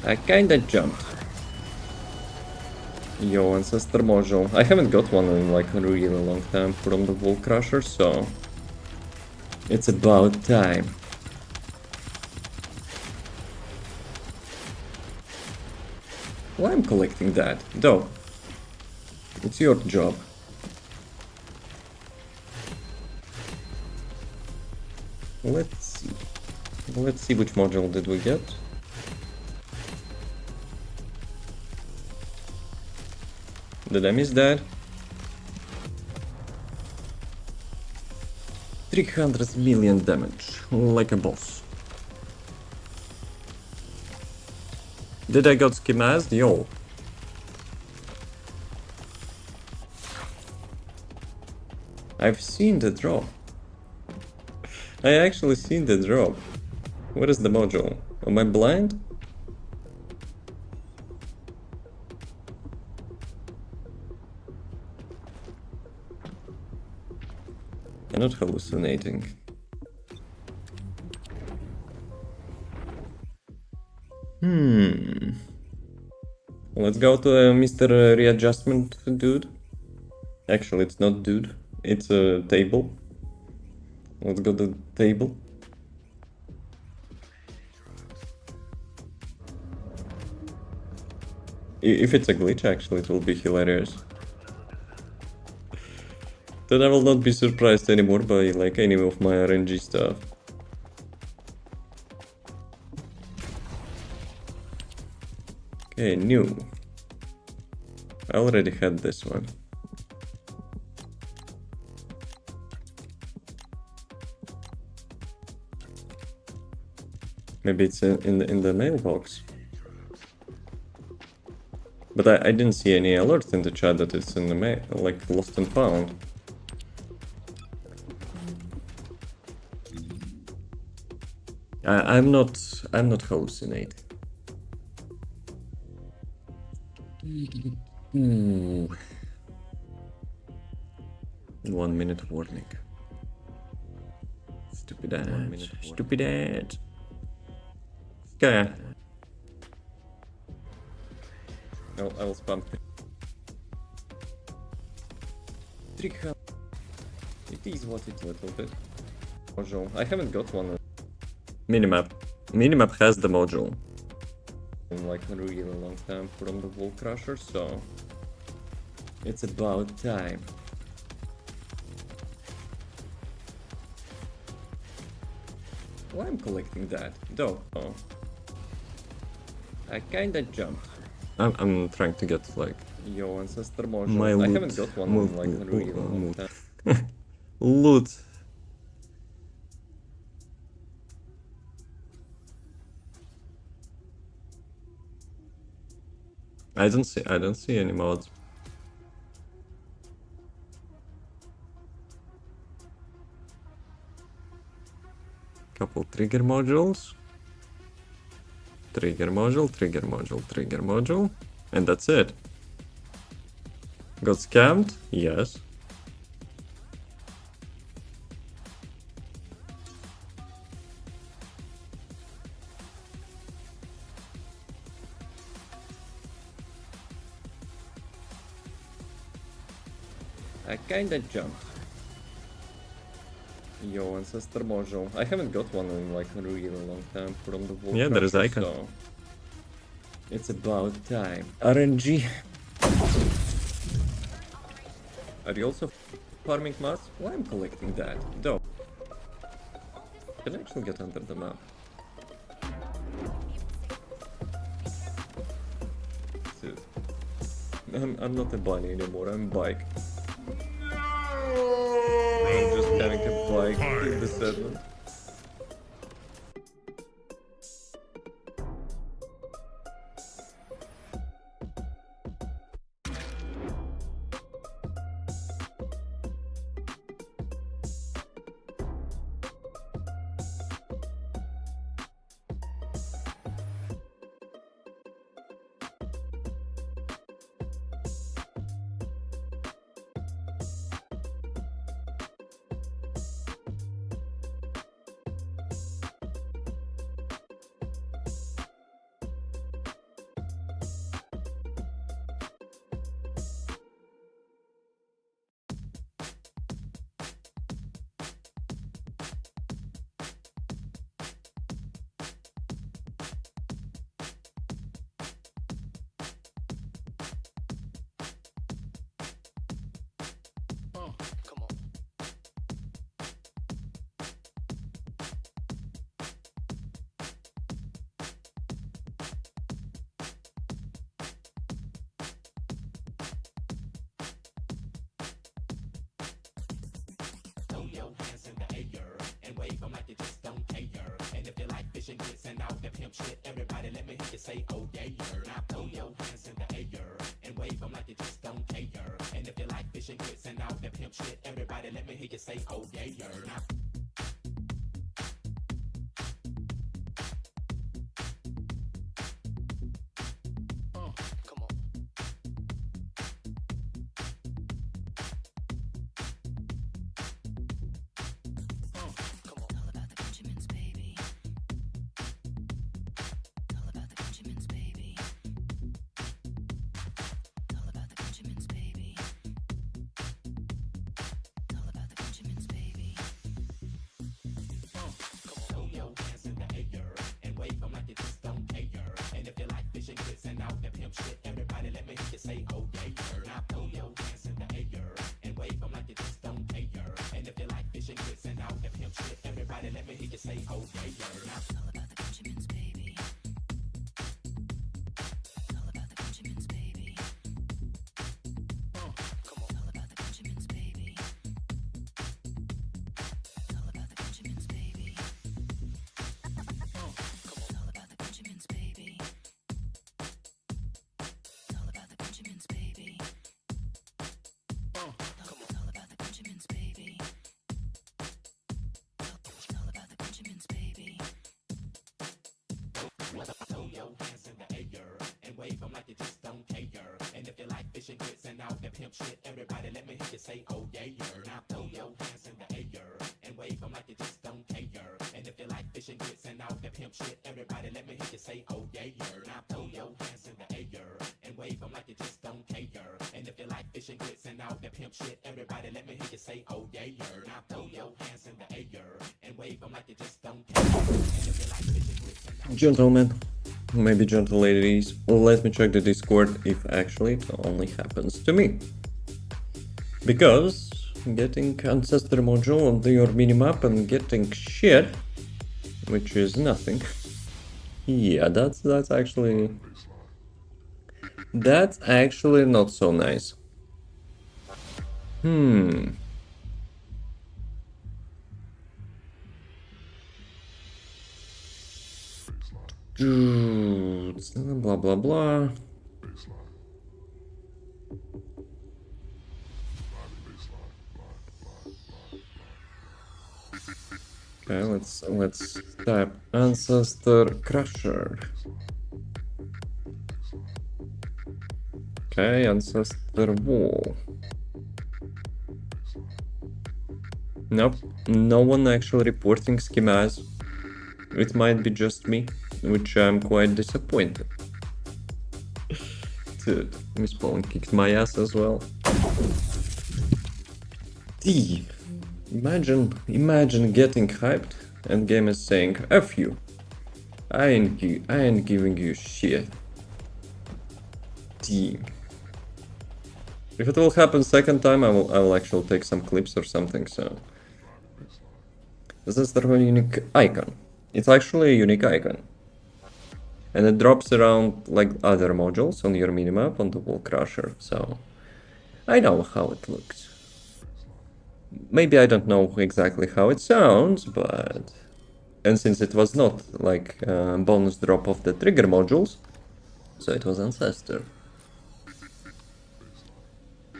I kinda jumped. Yo, Ancestor module. I haven't got one in like a really long time from the Wall Crusher, so it's about time. Why I'm collecting that? Though, it's your job. Let's see. Let's see which module did we get. Did I miss that? 300 million damage, like a boss. Did I got schemazed? Yo. I've seen the drop. I actually seen the drop. What is the module? Am I blind? I'm not hallucinating. Let's go to Mr. Readjustment dude. Actually, it's not dude. It's a table. Let's go to the table. If it's a glitch, actually, it will be hilarious. Then I will not be surprised anymore by like any of my RNG stuff. Okay, new. I already had this one. Maybe it's in the mailbox. But I didn't see any alert in the chat that it's in the mail, like lost and found. I'm not hallucinating. Ooh. 1 minute warning. Stupid ad. Stupid ad. Okay. I'll spam. It is what it is a little bit. Module. I haven't got one. Minimap. Minimap has the module. In like a really long time from the Wall Crusher, so it's about time. Why I'm collecting that? Though. Oh. I kinda jumped. I'm trying to get like Yo Ancestor module. My I loot. haven't got one in like a really long time. Loot. I don't see any mods. Couple trigger modules. Trigger module, trigger module, trigger module. And that's it. Got scammed? Yes. I kinda jumped. Yo Ancestor module. I haven't got one in like a really long time from the Wall Yeah, there is Crusher, icon. so it's about time. RNG. Are you also farming Mars? Why I'm collecting that? Though. Can I actually get under the map? Dude. I'm not a bunny anymore, I'm bike. I'm just having a bike in Descendant. fishing grits and all that pimp shit. Everybody let me hear you say, oh yeah, yeah. Now throw your hands in the air and wave them like you just don't care. And if you like fishing grits and all that pimp shit, everybody let me hear you say, oh yeah, yeah. Now throw your hands in the air and wave them like you just don't care. And if you like fishing grits and all Gentlemen, maybe gentle ladies, let me check the Discord if actually it only happens to me. Because getting Ancestor module onto your minimap and getting shit, which is nothing. Yeah, that's actually not so nice. Blah blah blah. Okay, let's type Ancestor Crusher. Okay, Ancestor Wall. Nope, no one actually reporting schemas. It might be just me, which I'm quite disappointed. Dude, Miss Pawn kicked my ass as well. D. Imagine getting hyped and game is saying, F you. I ain't giving you shit. D. If it will happen second time, I will actually take some clips or something, so. This is the unique icon. It's actually a unique icon. And it drops around like other modules on your minimap on the Wall Crusher, so I know how it looks. Maybe I don't know exactly how it sounds, but... And since it was not like a bonus drop of the trigger modules, so it was Ancestor.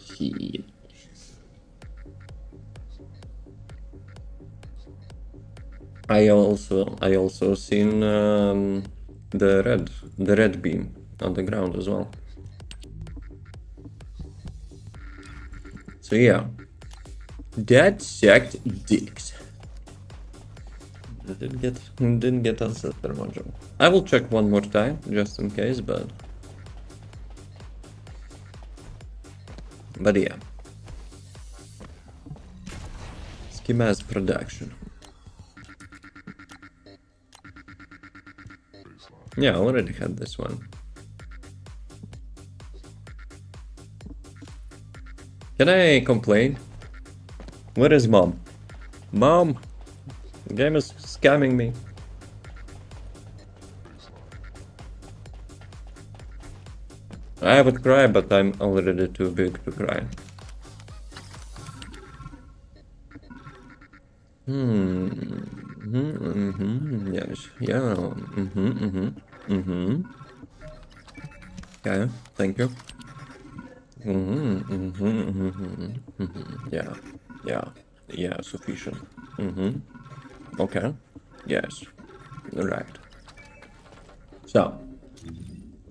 Shit. I also seen the red beam on the ground as well. So yeah, that sucked dicks. I didn't get Ancestor module. I will check one more time just in case, but yeah. Schemas production. Yeah, I already had this one. Can I complain? Where is mom? Mom! The game is scamming me. I would cry, but I'm already too big to cry. Yes, yeah, Okay, thank you. Yeah, sufficient. Okay, yes, right. So,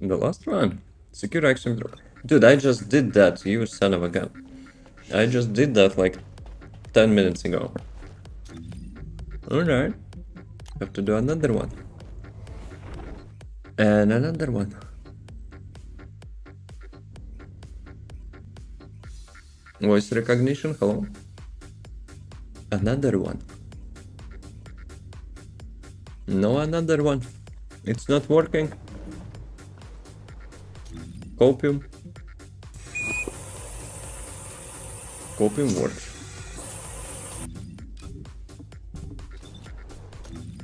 the last one, secure action. Dude, I just did that, you son of a gun. I just did that like 10 minutes ago. Alright, have to do another one. And another one. Voice recognition, hello? Another one. No, another one. It's not working. Copium. Copium works.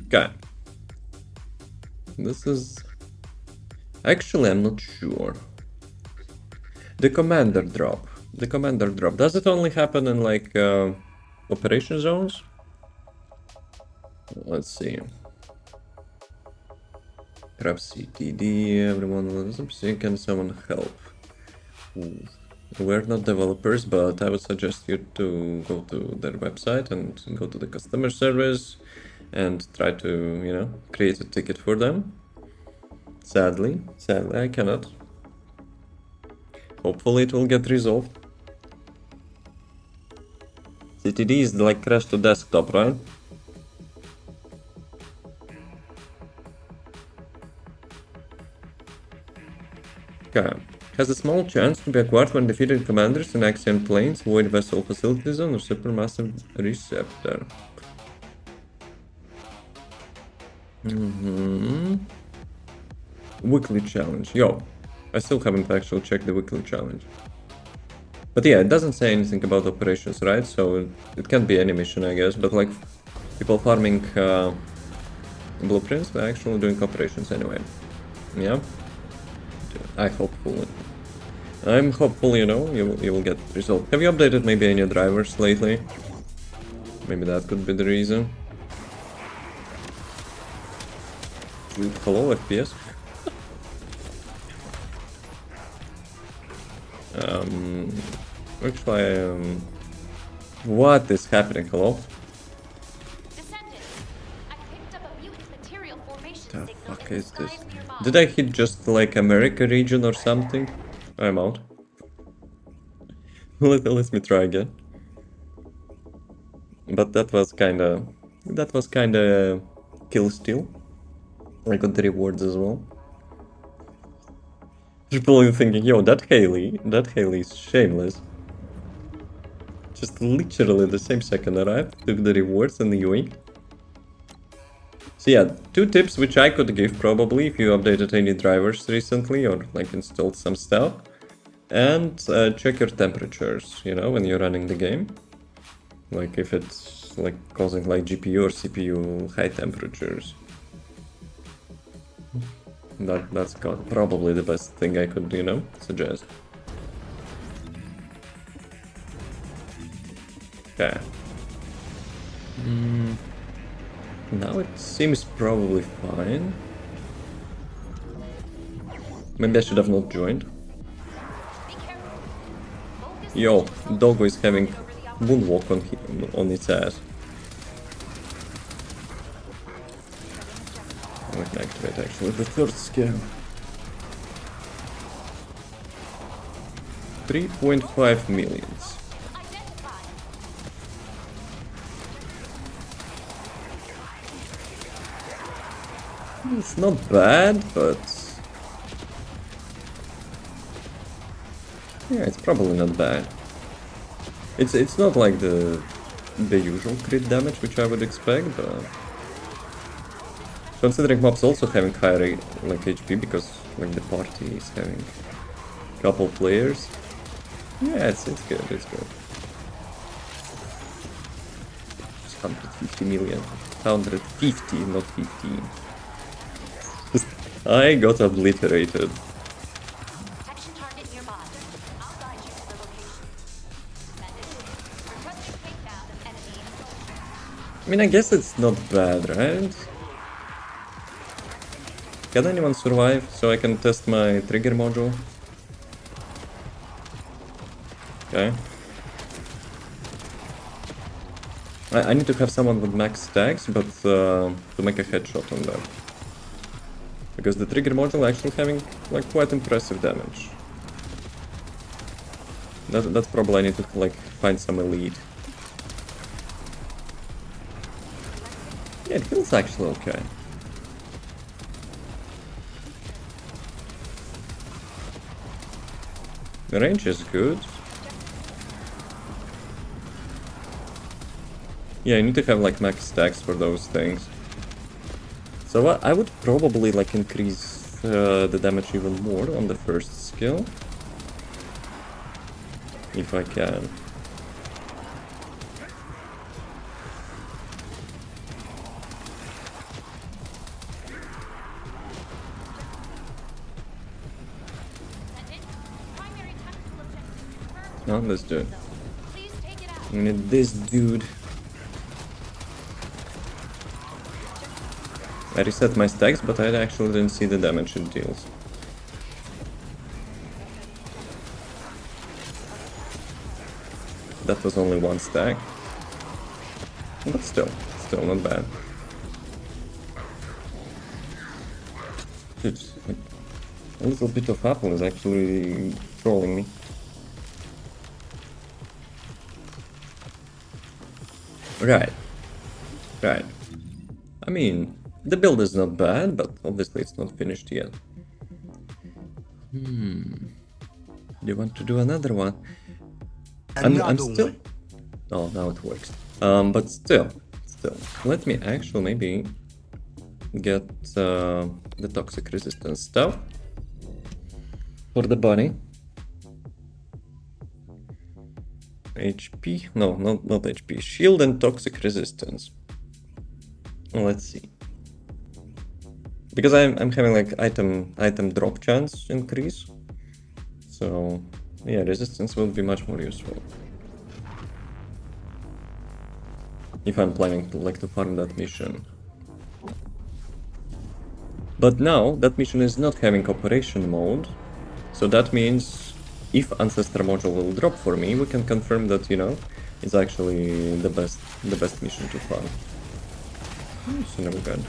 Okay. This is... Actually, I'm not sure. The commander drop. The commander drop. Does it only happen in like operation zones? Let's see. Grab CTD, everyone loses. Can someone help? Ooh. We're not developers, but I would suggest you to go to their website and go to the customer service and try to, you know, create a ticket for them. Sadly, I cannot. Hopefully it will get resolved. CTD is like crash to desktop, right? Okay. Has a small chance to be acquired when defeating commanders in Axian Plains, Void Vessel Facility Zone, or Supermassive Receptor. Weekly challenge. Yo, I still haven't actually checked the weekly challenge. But yeah, it doesn't say anything about operations, right? So it can be any mission, I guess. But like, people farming blueprints, they're actually doing operations anyway. Yeah? I'm hopeful, you know, you will get the result. Have you updated maybe any drivers lately? Maybe that could be the reason. Dude, hello, FPS. Actually, what is happening? Hello? Descendant, I picked up a mutant material formation The signal fuck in the is this? skies nearby. Did I hit just like America region or something? I'm out. Let me try again. But that was kinda kill steal. I got the rewards as well. People are thinking, yo, that Haley is shameless. Just literally the same second arrived, took the rewards and yoinked. So yeah, 2 tips which I could give probably if you updated any drivers recently or like installed some stuff. And check your temperatures, you know, when you're running the game. Like if it's like causing like GPU or CPU high temperatures. That's probably the best thing I could, you know, suggest. Okay. Now it seems probably fine. Maybe I should have not joined. Be careful. Focus Yo, control Doggo is having over the operation. moonwalk on its ass. I can activate actually the 3rd skill. 3.5 millions. Identify. It's not bad, but yeah, it's probably not bad. It's not like the usual crit damage which I would expect, but considering mobs also having higher like HP because like the party is having a couple players. Yeah, it's good, it's good. Just 150 million. 150, not 15. I got obliterated. Detection target nearby. I'll guide you to the location. Bandit, requesting takedown of enemy. I mean, I guess it's not bad, right? Can anyone survive so I can test my trigger module? Okay. I need to have someone with max stacks, but to make a headshot on that. Because the trigger module actually having like quite impressive damage. That's probably I need to like find some elite. Yeah, it feels actually okay. The range is good. Yeah, you need to have like max stacks for those things. So I would probably like increase the damage even more on the 1st skill. If I can. Bandit, primary tactical objective confirmed. No, let's do it. Please take it out. We need this dude. I reset my stacks, but I actually didn't see the damage it deals. That was only 1 stack. But still not bad. Dude, a little bit of apple is actually trolling me. Right. I mean, the build is not bad, but obviously it's not finished yet. Do you want to do another one? I'm Another still... one. Oh, now it works. But still. Let me actually maybe get the toxic resistance stuff for the bunny. HP? No, not HP. Shield and toxic resistance. Let's see. Because I'm having like item drop chance increase. So yeah, resistance will be much more useful. If I'm planning to farm that mission. But now that mission is not having operation mode. So that means if Ancestor module will drop for me, we can confirm that, you know, it's actually the best mission to farm. So now we got to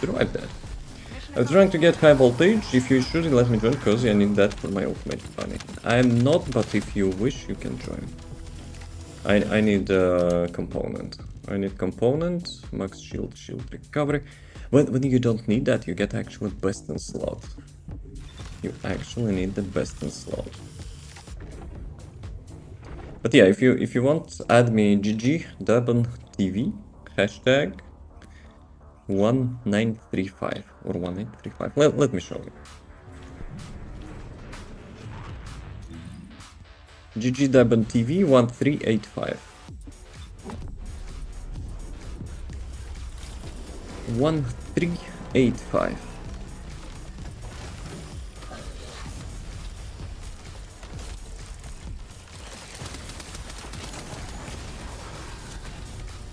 survive that. I'm trying to get high voltage. If you should, let me join, cause I need that for my ultimate bunny. I'm not, but if you wish, you can join. I need a component. I need component, max shield recovery. When you don't need that, you get actually best in slot. You actually need the best in slot. But yeah, if you want, add me 𝑗𝑗 hashtag 1935 or 1835. Let me show you. 𝑗𝑗 1385. 1385.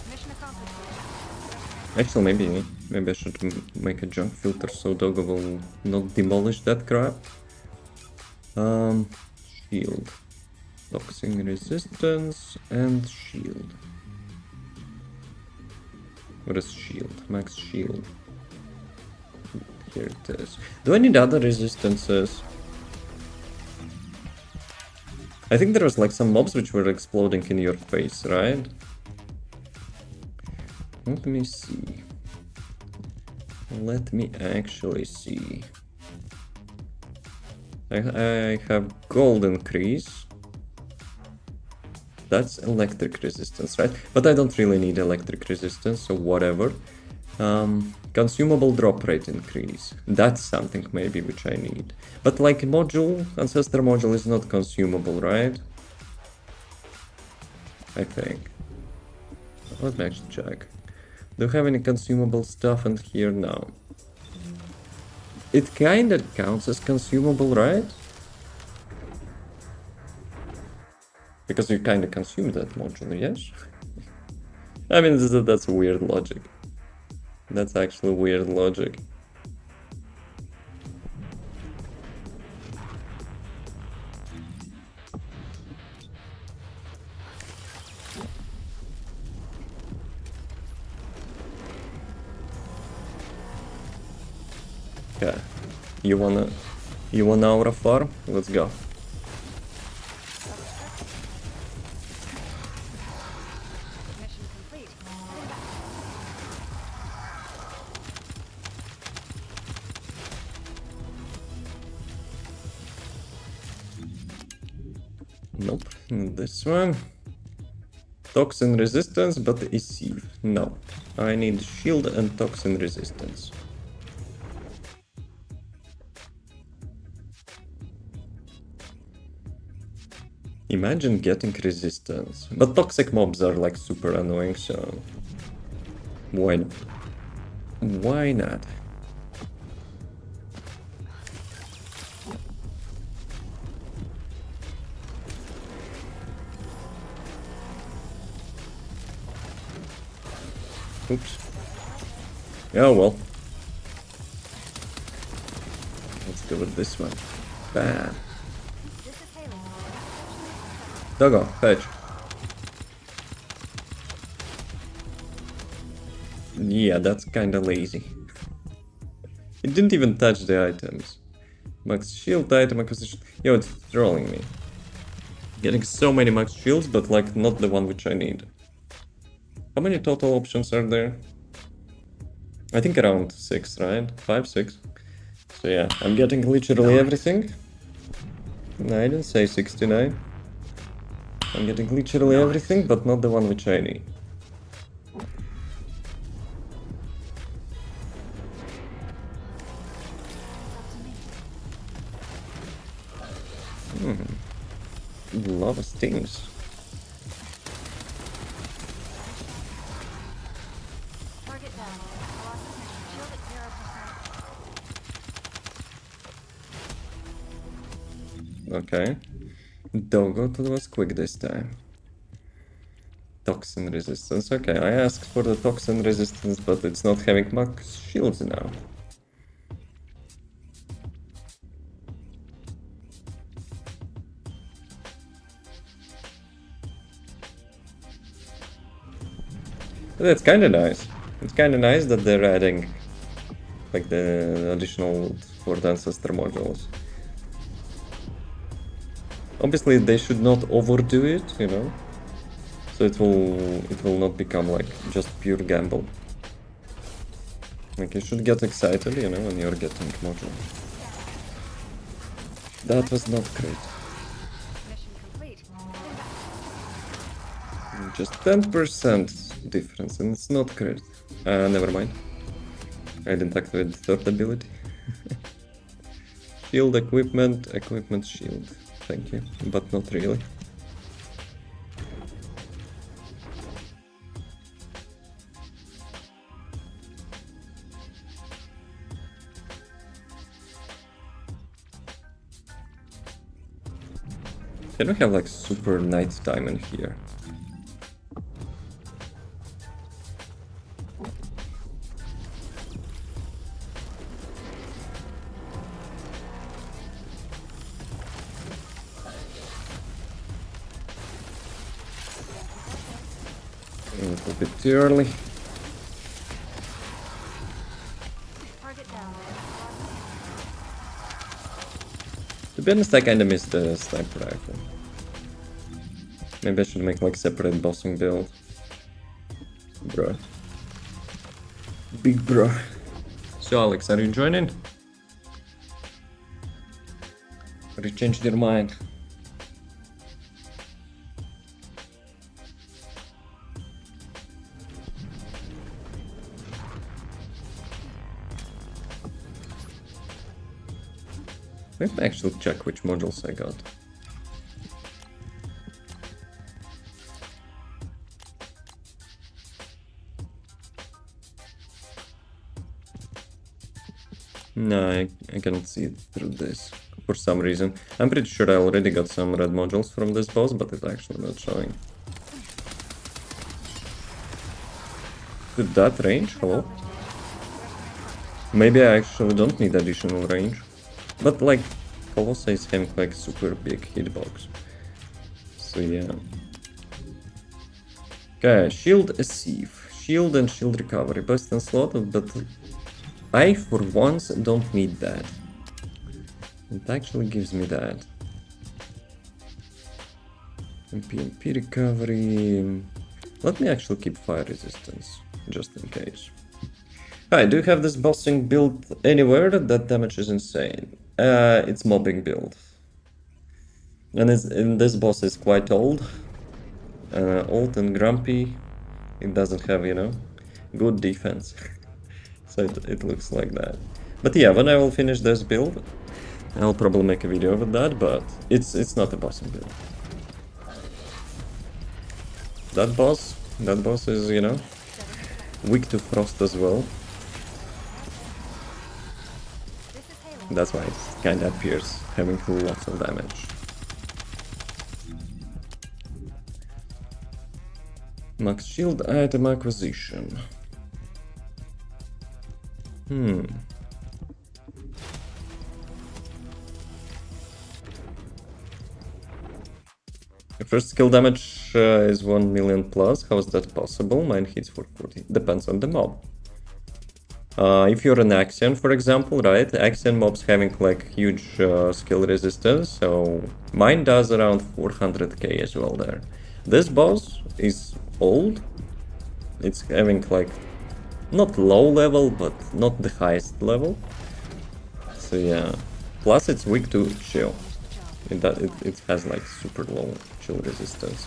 Mission accomplished. Actually, maybe I should make a junk filter so Doggo will not demolish that crap. Shield. Toxic resistance and shield. What is shield? Max shield. Here it is. Do I need other resistances? I think there was like some mobs which were exploding in your face, right? Let me see. Let me actually see. I have gold increase. That's electric resistance, right? But I don't really need electric resistance, so whatever. Consumable drop rate increase. That's something maybe which I need. But like module, Ancestor module is not consumable, right? I think. Let me actually check. Do you have any consumable stuff in here now? It kinda counts as consumable, right? Because you kinda consume that module, yes? I mean, that's weird logic. That's actually weird logic. Okay. You wanna aura farm? Let's go. Mission complete. Nope. This one. Toxin resistance, but EC. No. I need shield and toxin resistance. Imagine getting resistance. But toxic mobs are like super annoying, so why not? Why not? Oops. Oh well. Let's go with this one. Bam. This is Haley. Doggo, fetch. Yeah, that's kinda lazy. It didn't even touch the items. Max shield item acquisition. Yo, it's trolling me. Getting so many max shields, but like not the one which I need. How many total options are there? I think around 6, right? 5, 6. So yeah, I'm getting literally everything. No, I didn't say 69. I'm getting literally everything, but not the one which I need. Lot of things. Target down. Colossus mission shield at 0%. Okay. Doggo was quick this time. Toxin resistance. Okay, I asked for the toxin resistance, but it's not having max shields now. But that's kinda nice. It's kinda nice that they're adding like the additional for the Ancestor modules. Obviously they should not overdo it, you know. So it will not become like just pure gamble. Like you should get excited, you know, when you're getting module. That was not great. Mission complete. Just 10% difference, and it's not great. Never mind. I didn't activate the third ability. Shield, equipment, shield. Thank you, but not really. Can we have like super night time in here? A little bit too early. Target down. To be honest, I kinda missed the sniper rifle. Maybe I should make like separate bossing build. Bruh. Big bruh. So Alex, are you joining? Or you changed your mind? Maybe I actually check which modules I got. No, I cannot see it through this for some reason. I'm pretty sure I already got some red modules from this boss, but it's actually not showing. With that range? Hello? Maybe I actually don't need additional range. But like, Colossus is having like super big hitbox. So yeah. Okay, shield a sieve. Shield and shield recovery. Best in slot, but I for once don't need that. It actually gives me that. MP recovery. Let me actually keep fire resistance, just in case. I do have this bossing build anywhere. That damage is insane. It's mobbing build. And this boss is quite old. Old and grumpy. It doesn't have, you know, good defense. So it looks like that. But yeah, when I will finish this build, I'll probably make a video with that, but it's not a bossing build. That boss is, you know, weak to frost as well. That's why it's kinda appears having lots of damage. Max shield item acquisition. The first skill damage is 1 million plus. How is that possible? Mine hits for 40. Depends on the mob. If you're an Axion, for example, right? Axion mobs having like huge skill resistance, so mine does around 400k as well there. This boss is old. It's having like not low level, but not the highest level. So yeah. Plus it's weak to chill. It has like super low chill resistance.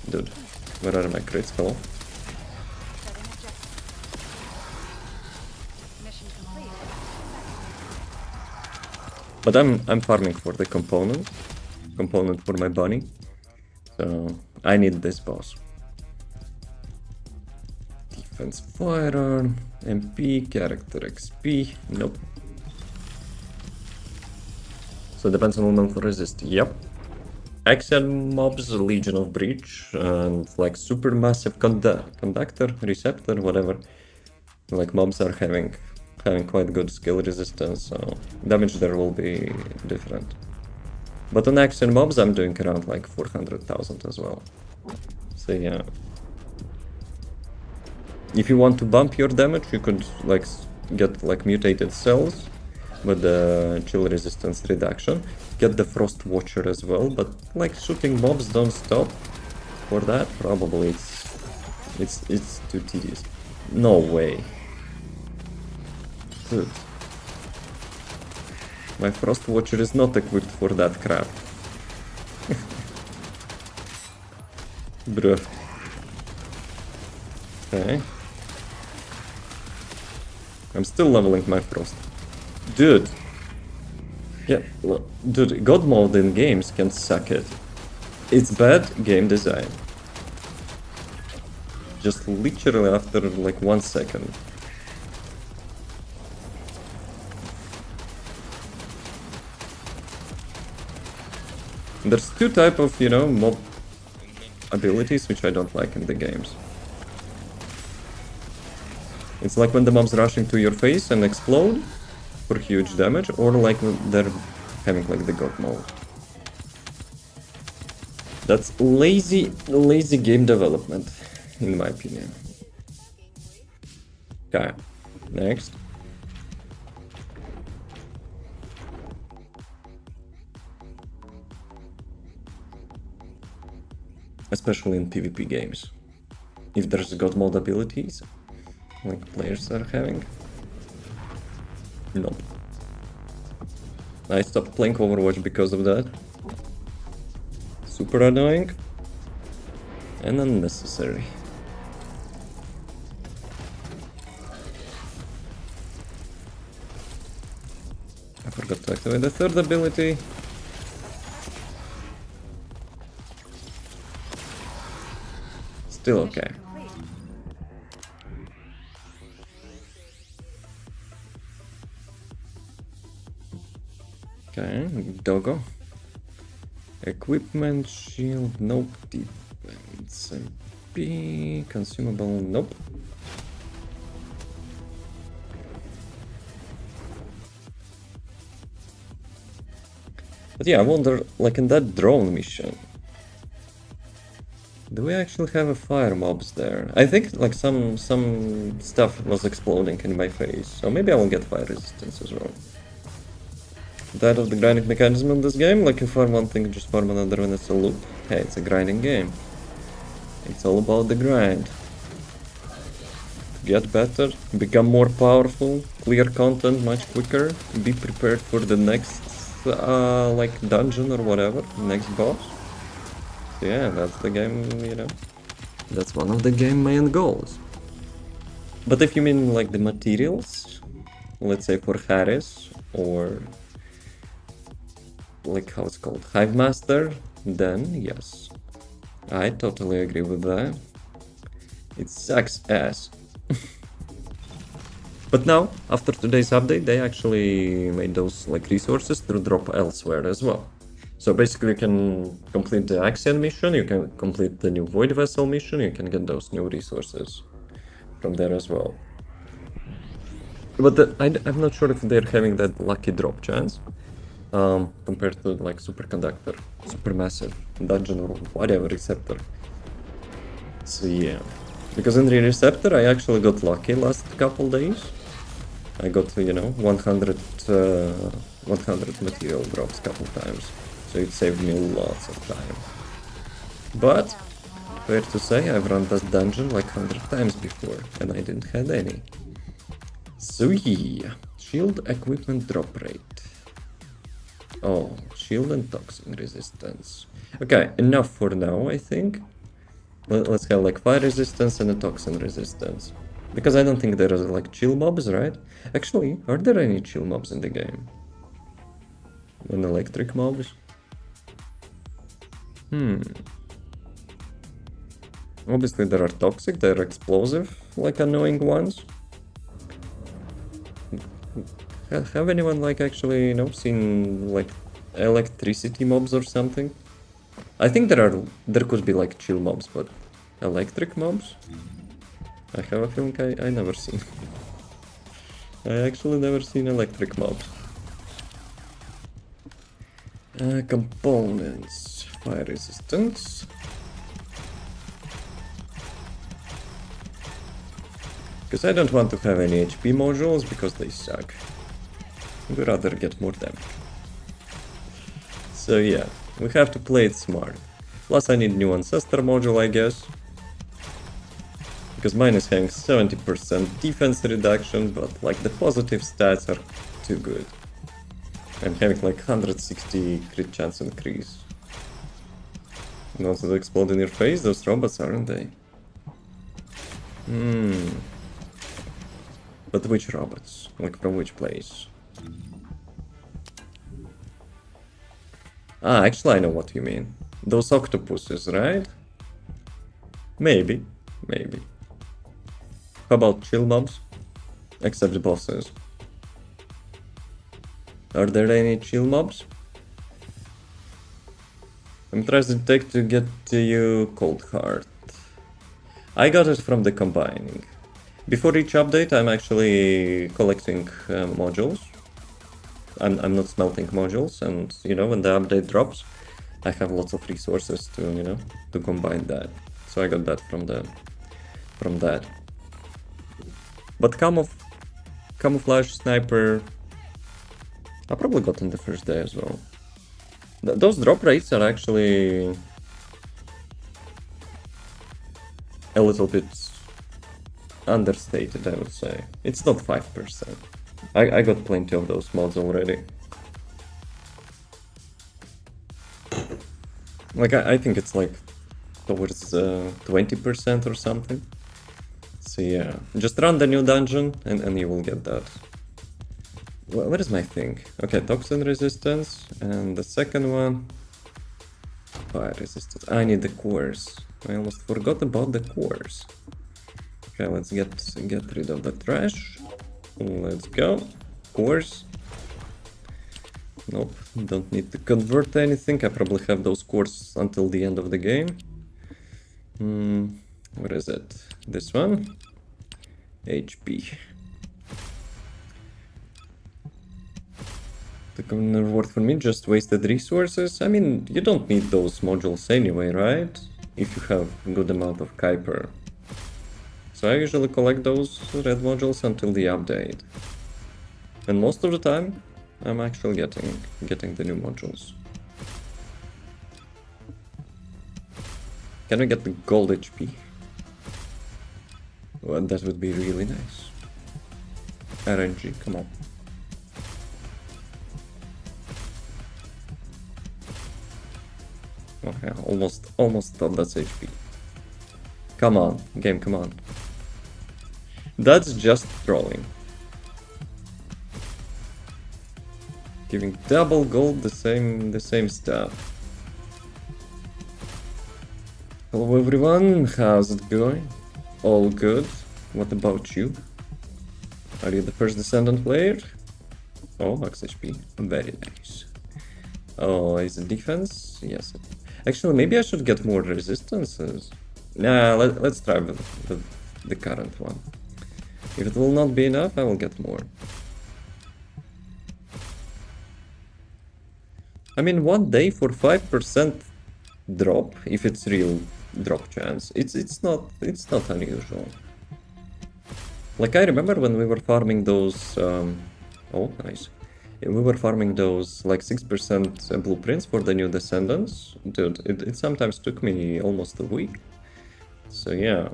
Dude, where are my crits? Hello? Setting objective. Mission complete. But I'm farming for the component for my bunny. So I need this boss. Defense firearm, MP, character XP. Nope. So it depends on movement for resist. Yep. Axion mobs, Legion of Breach, and like supermassive conductor, receptor, whatever. Like mobs are having quite good skill resistance, so damage there will be different. But on action mobs I'm doing around like 400,000 as well. So yeah. If you want to bump your damage, you could like get like mutated cells with the chill resistance reduction. Get the Frost Watcher as well, but like shooting mobs don't stop for that. Probably it's too tedious. No way. Dude. My Frost Watcher is not equipped for that crap. Bruh. Okay. I'm still leveling my Frost. Dude. Yeah, well, dude, God mode in games can suck it. It's bad game design. Just literally after like 1 second. There's two type of, you know, mob abilities which I don't like in the games. It's like when the mobs rushing to your face and explode for huge damage, or like when they're having like the God mode. That's lazy game development, in my opinion. Okay, next. Especially in PvP games. If there's God mode abilities, like players are having. Nope. I stopped playing Overwatch because of that. Super annoying. And unnecessary. I forgot to activate the third ability. Still okay. Complete. Okay, doggo. Equipment, shield, nope. Defense, MP, consumable, nope. But yeah, I wonder, like in that drone mission, do we actually have a fire mobs there? I think like some stuff was exploding in my face, so maybe I will get fire resistance as well. That of the grinding mechanism in this game, like if farm one thing, just farm another when it's a loop. Hey, it's a grinding game. It's all about the grind. To get better, become more powerful, clear content much quicker, be prepared for the next like dungeon or whatever, next boss. So yeah, that's the game, you know. That's one of the game main goals. But if you mean like the materials, let's say for Harris or like how it's called, Hive Master, then yes, I totally agree with that. It sucks ass. But now, after today's update, they actually made those like resources to drop elsewhere as well. So basically you can complete the Axion mission, you can complete the new Void Vessel mission, you can get those new resources from there as well. But I'm not sure if they're having that lucky drop chance. Compared to like superconductor, supermassive, dungeon or whatever receptor. So yeah, because in the receptor I actually got lucky last couple days. I got, you know, 100 material drops couple times, so it saved me lots of time. But fair to say, I've run this dungeon like 100 times before and I didn't have any. So yeah, shield equipment drop rate. Oh, shield and toxin resistance. Okay, enough for now, I think. Let's have like fire resistance and a toxin resistance. Because I don't think there are like chill mobs, right? Actually, are there any chill mobs in the game? And electric mobs? Obviously there are toxic, there are explosive, like annoying ones. Have anyone like actually, you know, seen like electricity mobs or something? I think there could be like chill mobs, but electric mobs? I have a feeling I never seen. I actually never seen electric mobs. Components. Fire resistance. Because I don't want to have any HP modules because they suck. I'd rather get more damage. So yeah, we have to play it smart. Plus I need new Ancestor module, I guess. Because mine is having 70% defense reduction, but like the positive stats are too good. I'm having like 160 crit chance increase. And also to explode in your face, those robots, aren't they? But which robots? Like from which place? Ah, actually I know what you mean. Those octopuses, right? Maybe. Maybe. How about chill mobs? Except bosses. Are there any chill mobs? I'm trying to take to get to you Cold Heart. I got it from the combining. Before each update I'm actually collecting modules. I'm not smelting modules, and you know, when the update drops I have lots of resources to, you know, to combine that. So I got that from that. But camouflage sniper I probably got in the first day as well. Those drop rates are actually a little bit understated, I would say. It's not 5%. I got plenty of those mods already. Like, I think it's like towards 20% or something. So yeah, just run the new dungeon and you will get that. Where is my thing? Okay, toxin resistance, and the second one, fire resistance. I need the cores. I almost forgot about the cores. Okay, let's get rid of the trash. Let's go. Cores. Nope, don't need to convert anything. I probably have those cores until the end of the game. What is it? This one? HP. The reward for me just wasted resources. I mean, you don't need those modules anyway, right? If you have a good amount of Kuiper. So I usually collect those red modules until the update. And most of the time, I'm actually getting the new modules. Can we get the gold HP? Well, that would be really nice. RNG, come on. Okay, almost thought that's HP. Come on, game, come on. That's just trolling. Giving double gold the same stuff. Hello everyone, how's it going? All good. What about you? Are you the first Descendant player? Oh, max HP. Very nice. Oh, is it defense? Yes. Actually, maybe I should get more resistances. Nah, let's try with the current one. If it will not be enough, I will get more. I mean, one day for 5% drop, if it's real drop chance, it's not unusual. Like, I remember when we were farming those oh, nice. We were farming those like 6% blueprints for the new Descendants. Dude, it sometimes took me almost a week. So yeah,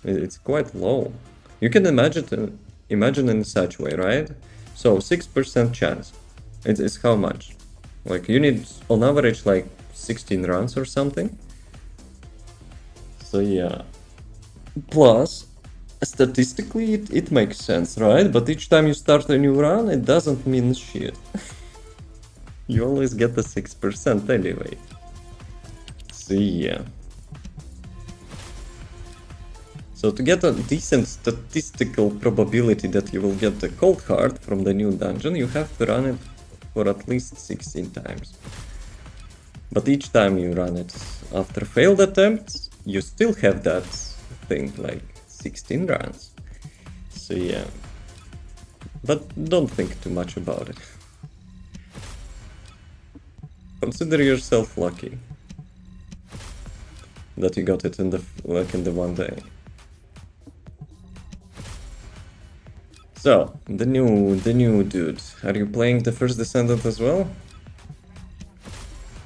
it's quite low. You can imagine in such way, right? So 6% chance. It's how much? Like, you need, on average, like 16 runs or something. So yeah. Plus, statistically, it makes sense, right? But each time you start a new run, it doesn't mean shit. You always get the 6% anyway. So yeah. So to get a decent statistical probability that you will get the cold heart from the new dungeon, you have to run it for at least 16 times. But each time you run it after failed attempts, you still have that thing, like 16 runs. So yeah. But don't think too much about it. Consider yourself lucky that you got it in the one day. So, the new dude. Are you playing the first Descendant as well?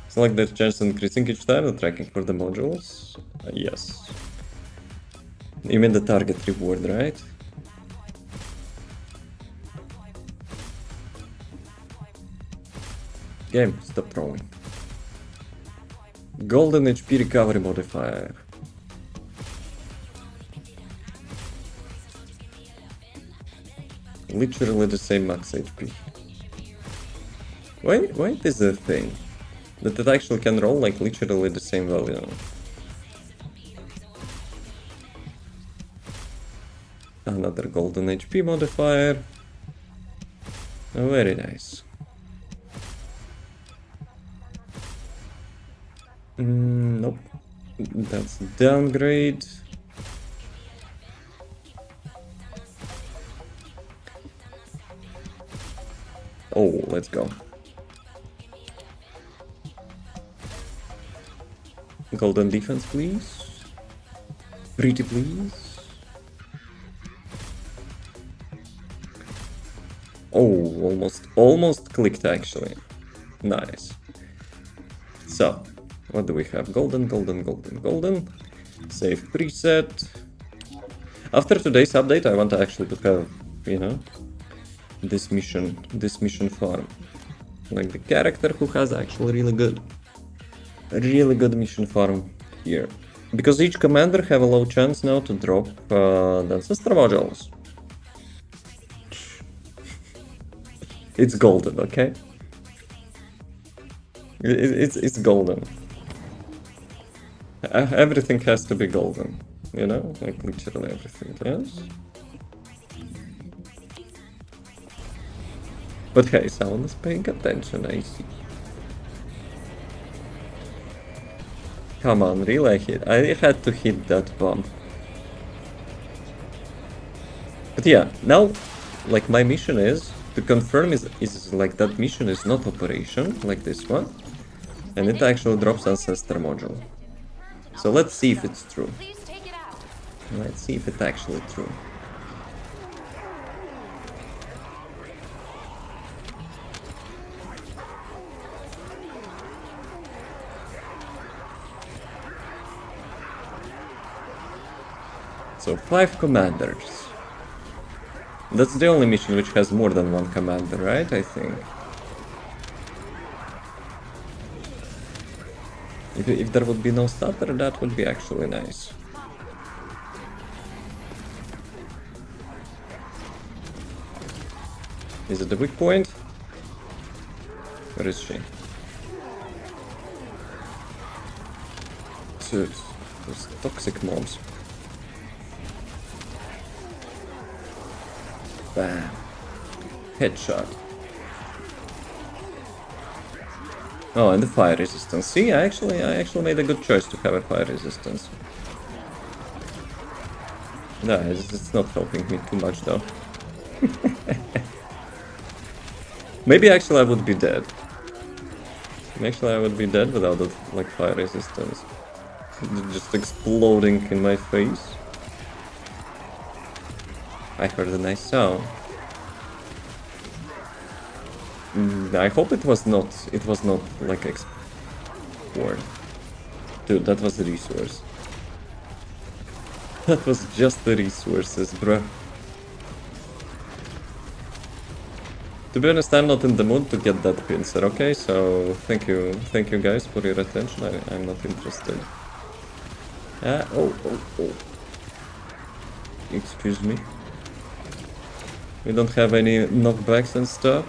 Select the chance and increasing each time, the tracking for the modules. Yes. You mean the target reward, right? Game, stop throwing. Golden HP recovery modifier. Literally the same max HP. Why it is a thing? That it actually can roll like literally the same value. Another golden HP modifier. Oh, very nice. Nope. That's downgrade. Oh, let's go. Golden defense, please. Pretty please. Oh, almost clicked actually. Nice. So, what do we have? Golden. Save preset. After today's update, I want to actually to have, you know, this mission farm. Like the character who has actually really good mission farm here. Because each commander have a low chance now to drop the Ancestor modules. It's golden, okay? It's golden. Everything has to be golden, you know? Like literally everything, yes? But hey, someone is paying attention, I see. Come on, really? I had to hit that bomb. But yeah, now, like my mission is to confirm is like that mission is not operation, like this one. And it actually drops Ancestor module. So let's see if it's true. Please take it out. Let's see if it's actually true. So 5 commanders. That's the only mission which has more than one commander, right? I think. If there would be no starter, that would be actually nice. Is it the weak point? Where is she? Dude, those toxic mobs. Bam. Headshot. Oh, and the fire resistance. See, I actually made a good choice to have a fire resistance. No, it's not helping me too much though. Maybe actually I would be dead. Actually I would be dead without the like fire resistance. Just exploding in my face. I heard a nice sound. I hope it was not like export. Dude, that was the resource. That was just the resources, bruh. To be honest, I'm not in the mood to get that pincer, okay? So thank you guys for your attention. I'm not interested. Oh. Excuse me. We don't have any knockbacks and stuff.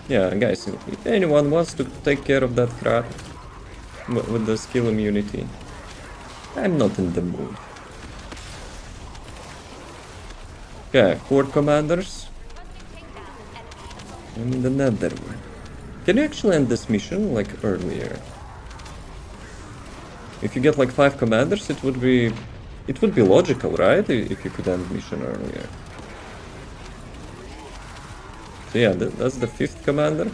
Yeah, guys, if anyone wants to take care of that crap with the skill immunity, I'm not in the mood. Okay, Horde Commanders. I need another one. Can you actually end this mission like earlier? If you get like 5 commanders, it would be logical, right? If you could end mission earlier. So yeah, that's the 5th commander.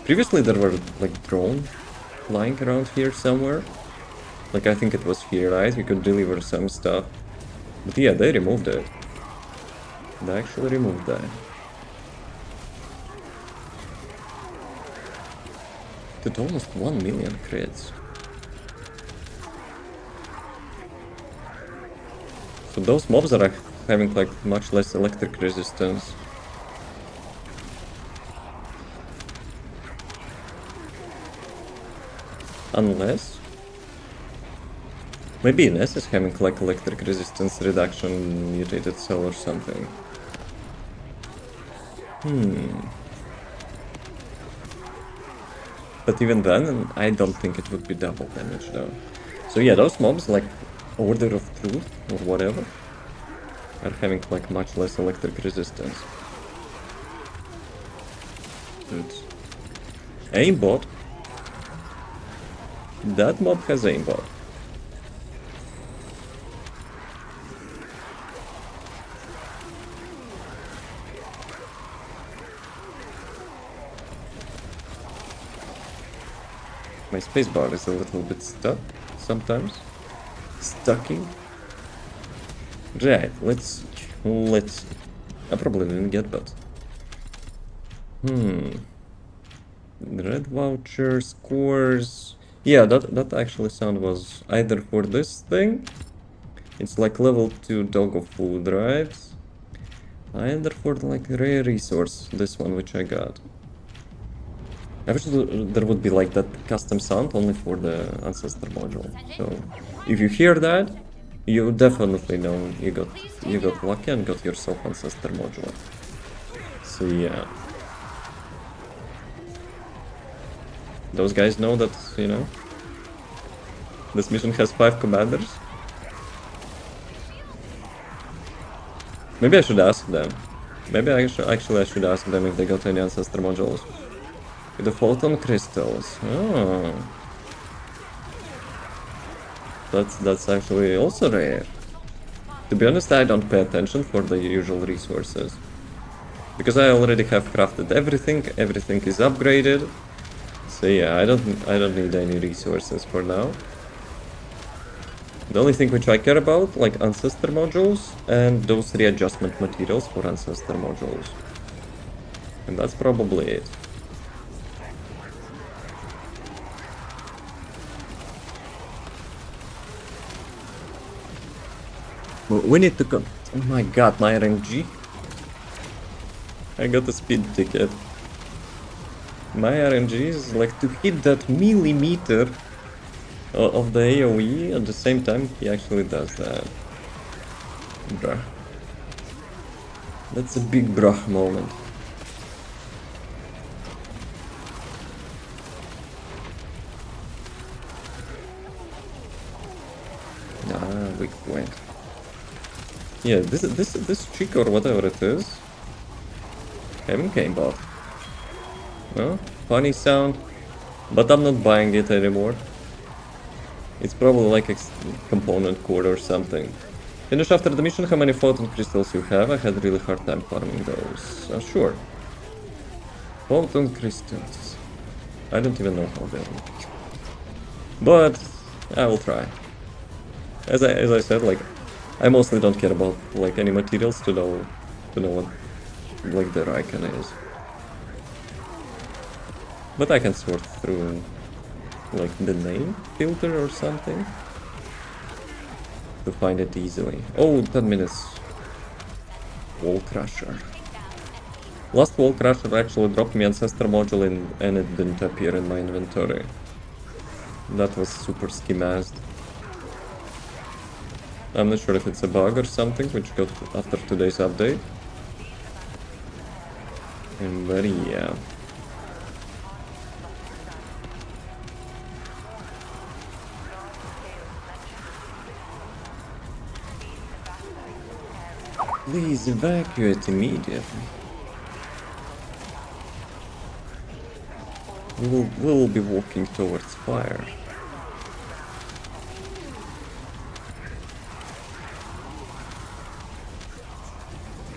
Previously there were like drones flying around here somewhere. Like I think it was here, right? You could deliver some stuff. But yeah, they removed it. They actually removed that. Did almost 1 million crits. So those mobs are having like much less electric resistance. Unless... maybe Ness is having like electric resistance reduction mutated cell or something. But even then, I don't think it would be double damage though. So yeah, those mobs like Order of Truth or whatever are having like much less electric resistance. Good. Aimbot. That mob has aimbot. My spacebar is a little bit stuck sometimes. Stucking. Right, let's I probably didn't get that. Red voucher scores. Yeah, that actually sound was either for this thing. It's like level 2 dog of food, right? Either for like rare resource, this one which I got. I wish there would be like that custom sound only for the Ancestor module. So if you hear that, you definitely know you got lucky and got yourself Ancestor module. So yeah. Those guys know that, you know, this mission has 5 commanders. Maybe I should ask them. Maybe I should ask them if they got any Ancestor modules. The photon crystals. Oh. That's actually also rare. To be honest, I don't pay attention for the usual resources. Because I already have crafted everything is upgraded. So yeah, I don't need any resources for now. The only thing which I care about, like Ancestor modules and those readjustment materials for Ancestor modules. And that's probably it. We need to go. Oh my god, my RNG. I got a speed ticket. My RNG is like to hit that millimeter of the AoE at the same time he actually does that. Bruh. That's a big bruh moment. Ah, weak point. Yeah, this chick or whatever it is, having aimbot. Oh, funny sound, but I'm not buying it anymore. It's probably like a component core or something. Finish after the mission, how many photon crystals you have? I had a really hard time farming those. Sure. Photon crystals. I don't even know how they work. But I will try. As I said, like, I mostly don't care about like any materials to know what like their icon is. But I can sort through, like, the name filter or something to find it easily. Oh, 10 minutes. Wall Crusher. Last Wall Crusher actually dropped me Ancestor module in, and it didn't appear in my inventory. That was super schemased. I'm not sure if it's a bug or something, which got after today's update. But yeah. Please evacuate immediately. We'll be walking towards fire.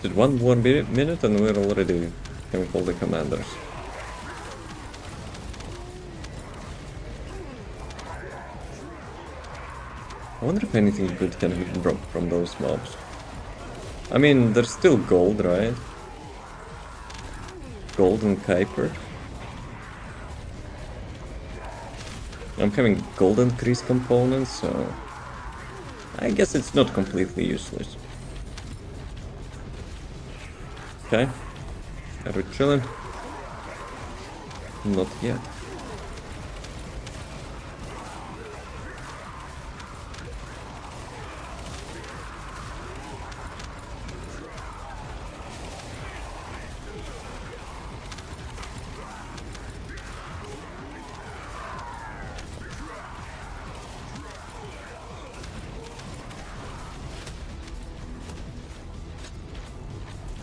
Just one more minute and we're already having all the commanders. I wonder if anything good can be dropped from those mobs. I mean, there's still gold, right? Gold and Kuiper. I'm having golden crease components, so I guess it's not completely useless. Okay, are we chilling? Not yet.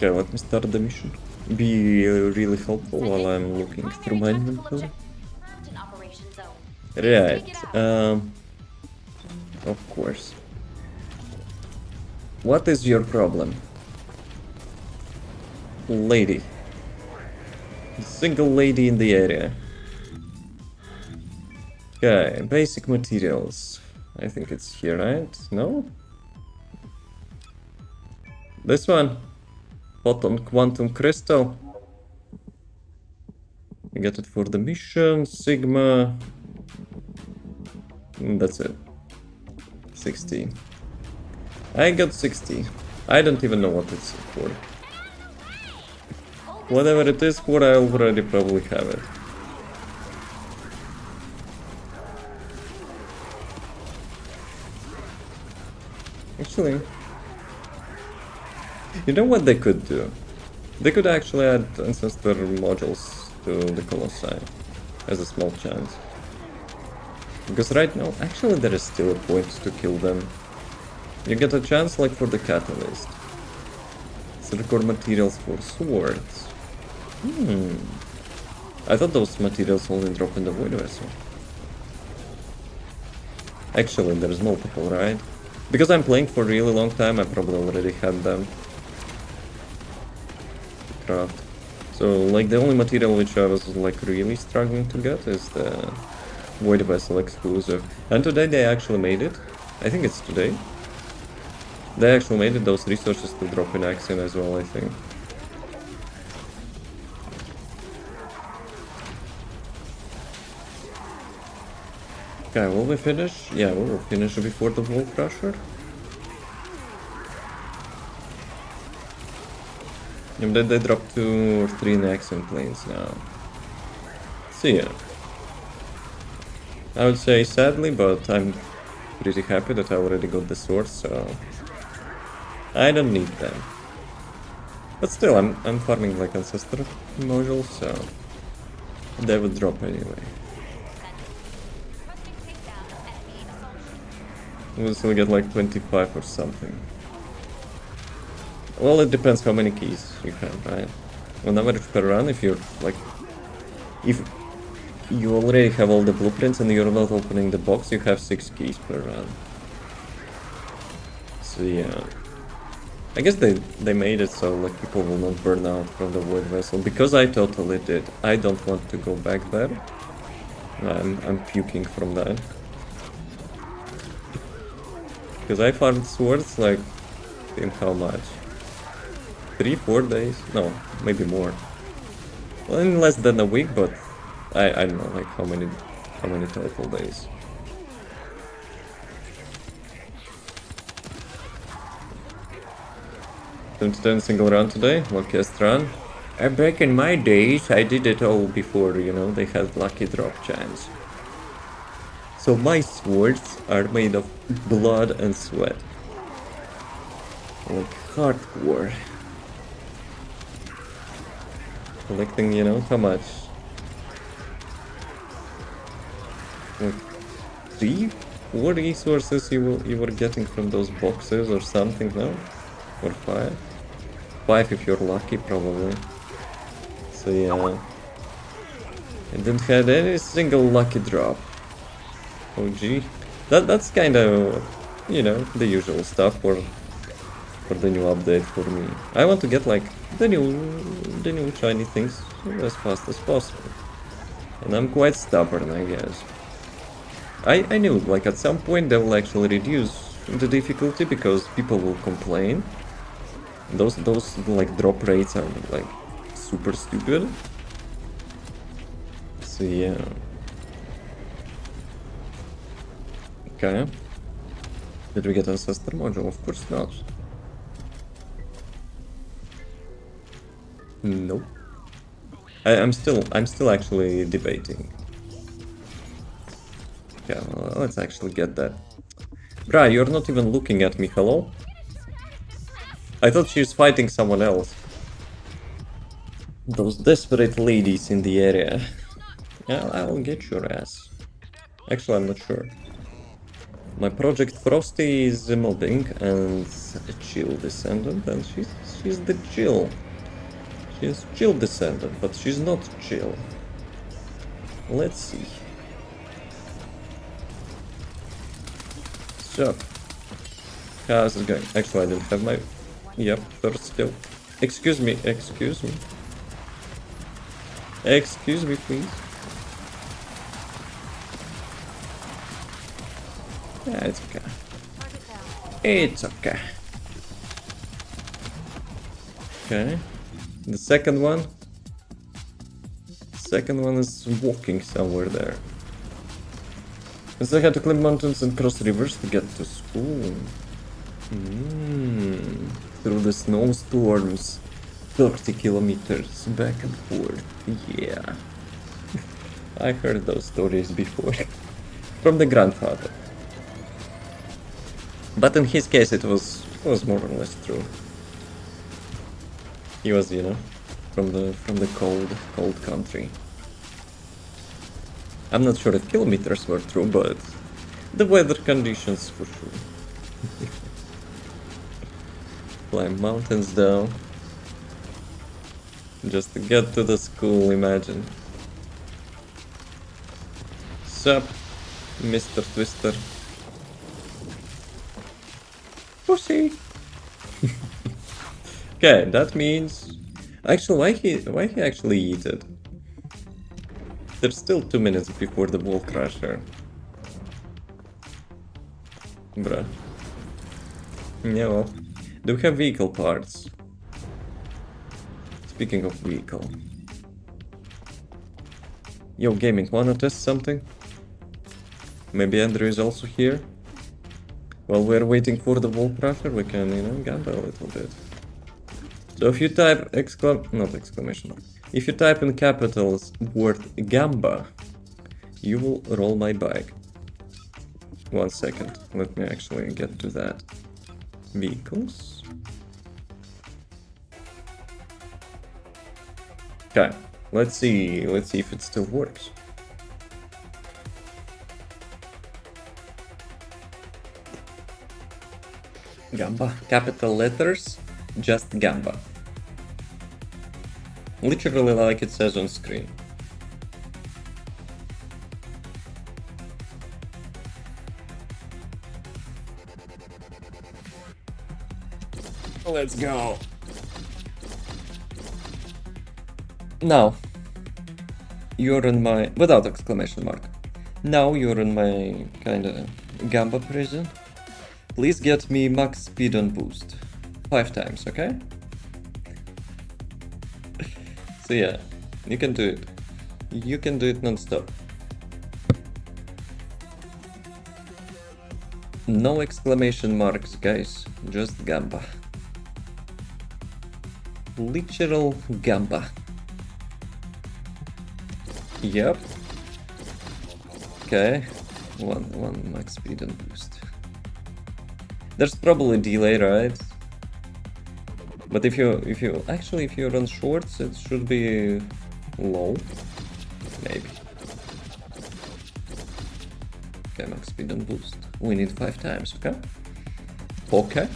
Okay, let me start the mission. Be really helpful while I'm looking through my inventory. Mountain operation zone. Right, Check it out. of course. What is your problem? Lady. Single lady in the area. Okay, basic materials. I think it's here, right? No? This one. Photon quantum crystal. I get it for the mission. Sigma. That's it. 60. I got 60. I don't even know what it's for. Whatever it is for, I already probably have it. Actually, you know what they could do? They could actually add Ancestor modules to the Colossi as a small chance. Because right now, actually there is still a point to kill them. You get a chance like for the Catalyst. It's record materials for swords. I thought those materials only drop in the Void Vessel. Actually, there's multiple, right? Because I'm playing for a really long time, I probably already had them. Craft. So, like, the only material which I was, like, really struggling to get is the Void Vessel exclusive. And today they actually made it. I think it's today. They actually made it, those resources to drop in Axion as well, I think. Okay, will we finish? Yeah, we will finish before the Wall Crusher. And then they drop 2 or 3 Axion planes now. See ya. I would say sadly, but I'm pretty happy that I already got the swords, so I don't need them. But still, I'm farming like Ancestor modules, so they would drop anyway. We'll still get like 25 or something. Well, it depends how many keys you have, right? On average per run, if you're like... If you already have all the blueprints and you're not opening the box, you have 6 keys per run. So yeah. I guess they made it so like people will not burn out from the Void Vessel. Because I totally did. I don't want to go back there. I'm puking from that. Because I farmed swords like... in how much? 3-4 days? No, maybe more. Well, in less than a week, but I don't know, like how many total days. Don't do a single round today, luckiest run. Back in my days, I did it all before, you know, they had lucky drop chance. So my swords are made of blood and sweat. Like hardcore. Collecting, you know, how much? Like 3, 4 resources you were getting from those boxes or something, no? Or 5? 5 if you're lucky, probably. So yeah. I didn't have any single lucky drop. Oh gee. That's kind of, you know, the usual stuff for the new update for me. I want to get like the new shiny things as fast as possible. And I'm quite stubborn, I guess. I knew like at some point they will actually reduce the difficulty because people will complain. Those like drop rates are like super stupid. So yeah. Okay. Did we get Ancestor module? Of course not. Nope. I'm still actually debating. Okay, well, let's actually get that. Bruh, you're not even looking at me, hello? I thought she was fighting someone else. Those desperate ladies in the area. Yeah, I'll get your ass. Actually, I'm not sure. My Project Frosty is mobbing and a chill Descendant, and she's the chill. She's chill Descendant, but she's not chill. Let's see. So, how's it going? Actually, I didn't have my... Yep, first skill. Excuse me, excuse me. Excuse me, please. Yeah, it's okay. It's okay. Okay. The second one. Second one is walking somewhere there. Because I had to climb mountains and cross rivers to get to school. Through the snowstorms. 30 kilometers back and forth. Yeah. I heard those stories before. From the grandfather. But in his case it was more or less true. He was, you know, from the cold country. I'm not sure if kilometers were true, but the weather conditions for sure. Climb mountains down. Just to get to the school, imagine. Sup, Mr. Twister. Pussy! Okay, that means... Actually, why he actually eat it? There's still 2 minutes before the wall crusher. Bruh. Yeah, well. Do we have vehicle parts? Speaking of vehicle. Yo, gaming, wanna test something? Maybe Andrew is also here? While we're waiting for the wall crusher, we can, you know, gamba a little bit. So if you type not exclamation mark. If you type in capitals word gamba, you will roll my bike. 1 second, let me actually get to that. Vehicles. Okay, let's see if it still works. Gamba, capital letters, just gamba. Literally like it says on screen. Let's go. Now, you're in my... without exclamation mark. Now you're in my kinda gamba prison. Please get me max speed and boost. 5 times, okay? So yeah, you can do it. You can do it non-stop. No exclamation marks, guys. Just gamba. Literal gamba. Yep. Okay. One max speed and boost. There's probably delay, right? But if you run shorts, it should be low. Maybe. Okay, max speed and boost. We need 5 times, okay? Okay.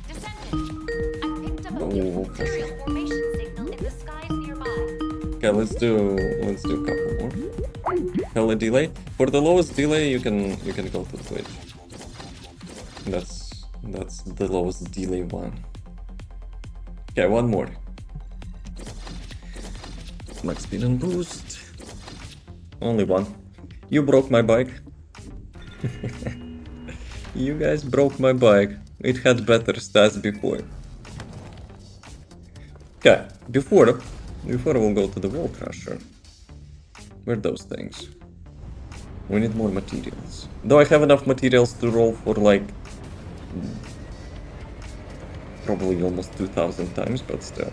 Descendant, I picked up a Oh, new okay. aerial formation signal in the skies nearby. Okay, let's do a couple more. Hella delay. For the lowest delay, you can go to Twitch. That's the lowest delay one. Okay, one more. Max speed and boost. Only one. You broke my bike. You guys broke my bike. It had better stats before. Okay, before we'll go to the wall crusher. Where are those things? We need more materials. Though I have enough materials to roll for like probably almost 2000 times, but still.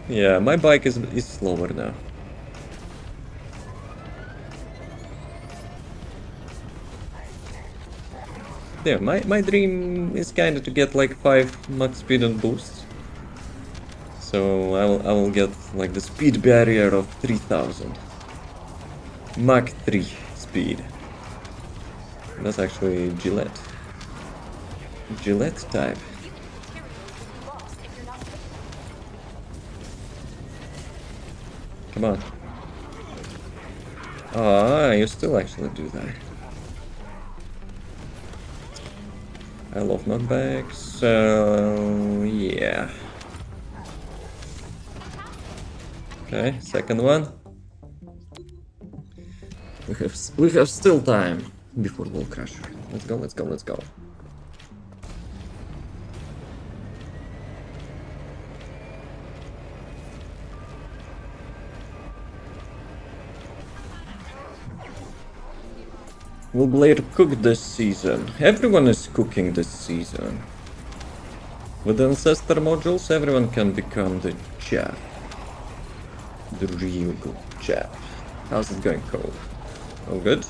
Yeah, my bike is slower now. Yeah, my dream is kinda to get like 5 max speed and boosts. So I will get like the speed barrier of 3000. Mach 3 speed. That's actually Gillette. Gillette type. Come on. Ah, you still actually do that. I love knockbacks, so yeah. Okay, second one. We have still time before wall crusher. Let's go. Will Blair cook this season? Everyone is cooking this season. With the Ancestor modules, everyone can become the chef. The real good chef. How's it going, Cole? All good?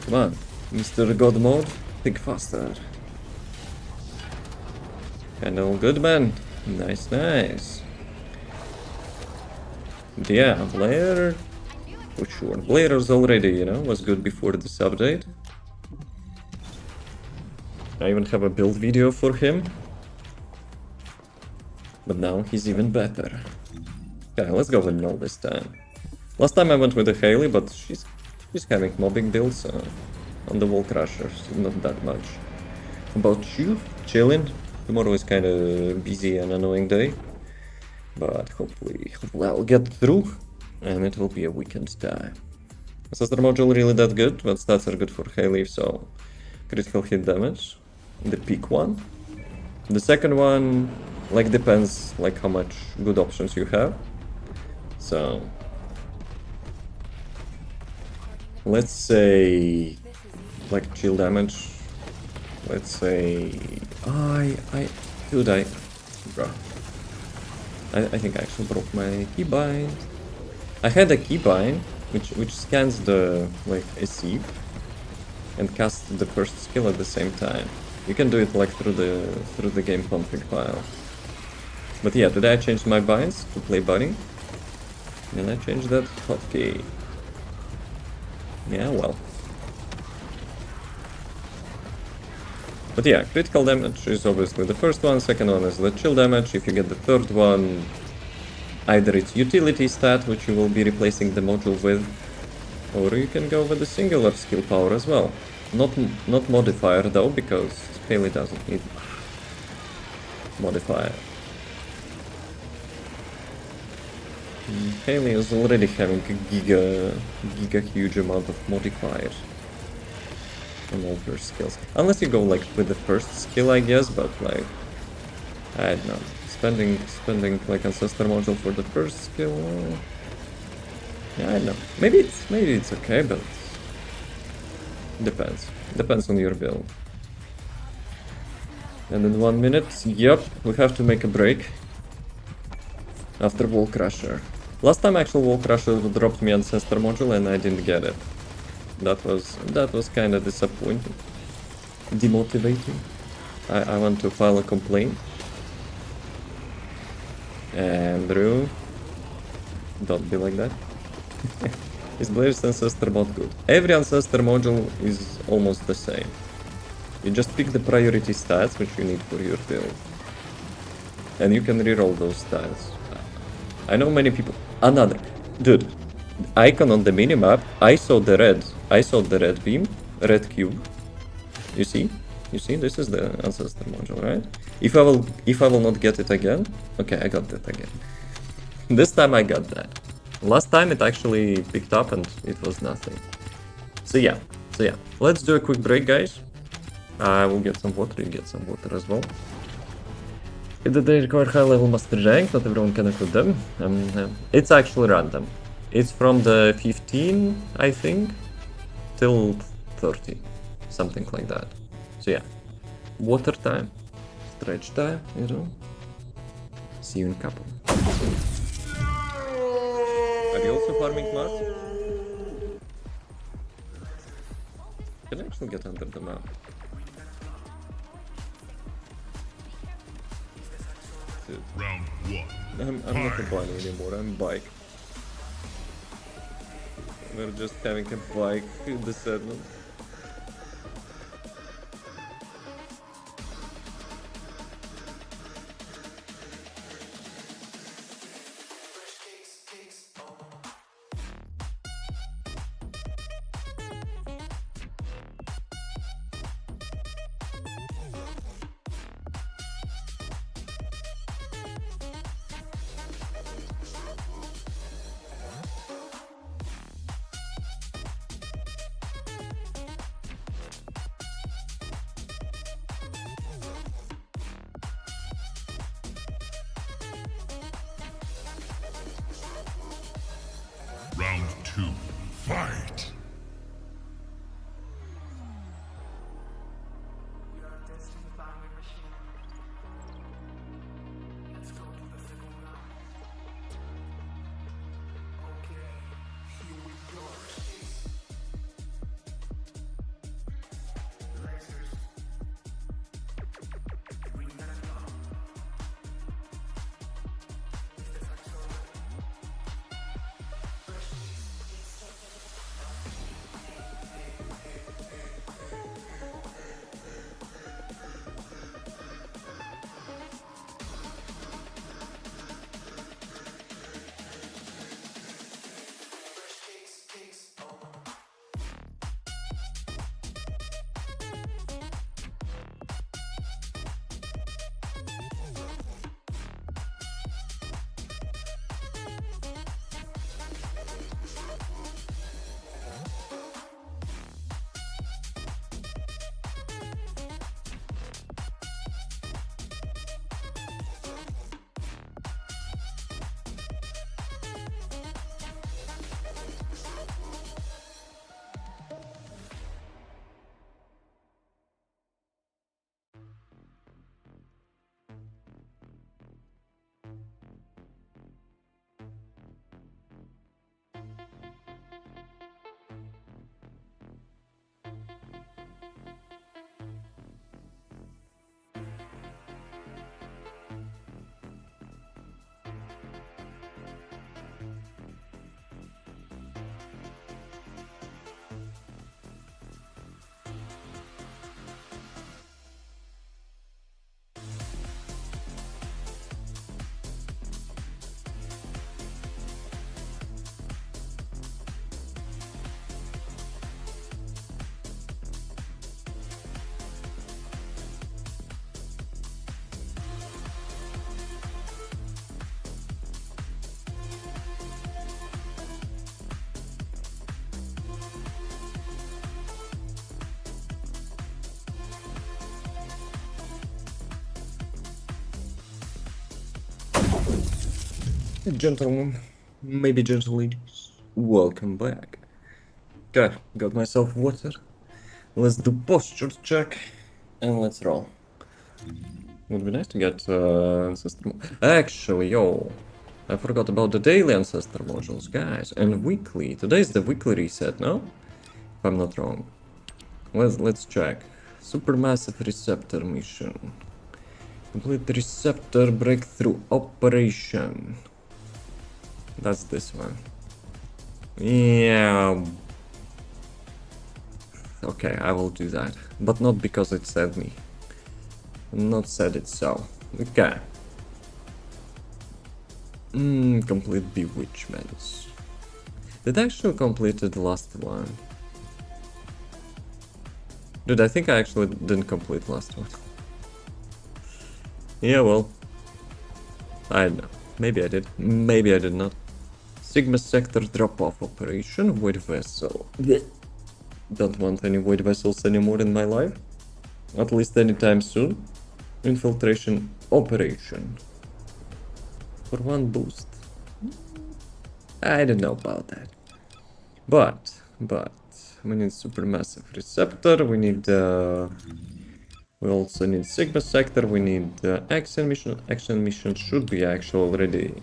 Come on, Mr. God Mode, think faster. And all good, man. Nice. Yeah, Blair, for sure. Blair's already, was good before this update. I even have a build video for him. But now he's even better. Okay, let's go with Null this time. Last time I went with a Haley, but she's having mobbing builds on the wall crushers, not that much. About you? Chilling? Tomorrow is kind of busy and annoying day. But hopefully I'll get through. And it will be a weekend time. Ancestor module really that good, but stats are good for Haley, so critical hit damage. The peak one. The second one, like, depends like how much good options you have. So let's say like chill damage. Let's say bro. I think I actually broke my keybind. I had a keybind which scans the like a sieve and casts the first skill at the same time. You can do it like through the game config file. But yeah, today I changed my binds to play buddy. And I changed that hotkey. Yeah, well. But yeah, critical damage is obviously the first one, second one is the chill damage. If you get the third one, either it's utility stat, which you will be replacing the module with, or you can go with the singular skill power as well. Not modifier though, because Haley doesn't need modifier. Haley is already having a giga huge amount of modifiers on all her skills. Unless you go like with the first skill, I guess, but like I don't know. Spending like Ancestor module for the first skill. Yeah, I don't know. Maybe it's okay, but depends on your build. And in 1 minute, yep, we have to make a break after Wall Crusher. Last time actual Wall Crusher dropped me Ancestor module and I didn't get it. That was kind of disappointing, demotivating. I want to file a complaint. Andrew, don't be like that. Is Blair's Ancestor mod good? Every Ancestor module is almost the same. You just pick the priority stats which you need for your build. And you can reroll those stats. I know many people... Another... Dude, icon on the minimap, I saw the red beam, red cube. You see? You see, this is the Ancestor module, right? If I will not get it again... Okay, I got that again. This time I got that. Last time it actually picked up and it was nothing. So yeah. Let's do a quick break, guys. I will get some water, you get some water as well. If they require high level master rank, not everyone can equip them. It's actually random. It's from the 15, I think, till 30. Something like that. So yeah. Water time. Stretch time, you know. See you in a couple. Are you also farming Mars? Can I actually get under the map? Dude. Round one. I'm not a bunny anymore, I'm bike. We're just having a bike Descendant. Round two. Fight! Gentlemen, maybe gentle ladies, welcome back. Okay, got myself water. Let's do posture check and let's roll. Would be nice to get Ancestor. Actually, yo, I forgot about the daily Ancestor modules, guys, and weekly. Today's the weekly reset, no? If I'm not wrong. Let's check. Supermassive receptor mission. Complete the receptor breakthrough operation. That's this one. Yeah. Okay, I will do that. But not because it said me. Not said it so. Okay. Complete bewitchments. Did I actually complete the last one? Dude, I think I actually didn't complete last one. Yeah, well. I don't know. Maybe I did. Maybe I did not. Sigma sector drop-off operation. Void vessel. Don't want any void vessels anymore in my life. At least anytime soon. Infiltration operation. For one boost. I don't know about that. But we need supermassive receptor. We need we also need Sigma sector. We need action mission. Action mission should be actually already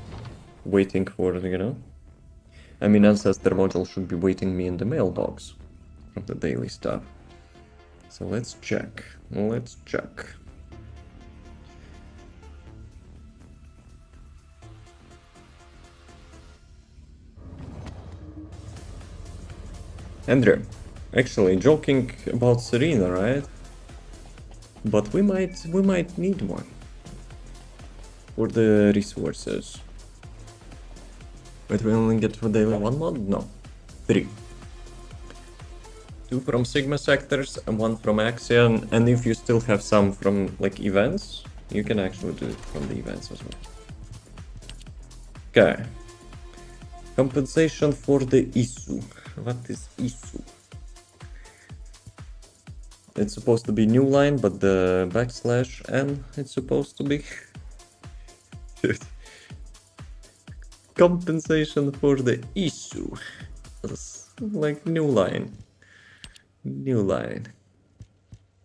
waiting for, you know. I mean, Ancestor module should be waiting me in the mailbox from the daily stuff. So let's check. Let's check. Andrew, actually joking about Serena, right? But we might need one for the resources. Wait, we only get for daily one mod? No, 3. 2 from Sigma sectors and 1 from Axion, and if you still have some from like events, you can actually do it from the events as well. Okay. Compensation for the issue. What is issue? It's supposed to be new line, but the backslash n it's supposed to be. Compensation for the issue. It's like new line. New line.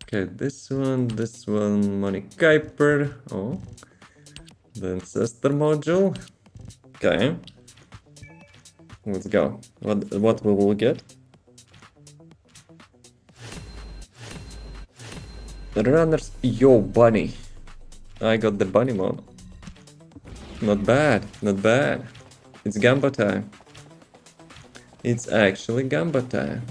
Okay, this one, Money Kuiper. Oh. The Ancestor module. Okay. Let's go. What we will get? Runners. Yo, bunny. I got the bunny mod. Not bad, not bad. It's gamba time. It's actually gamba time.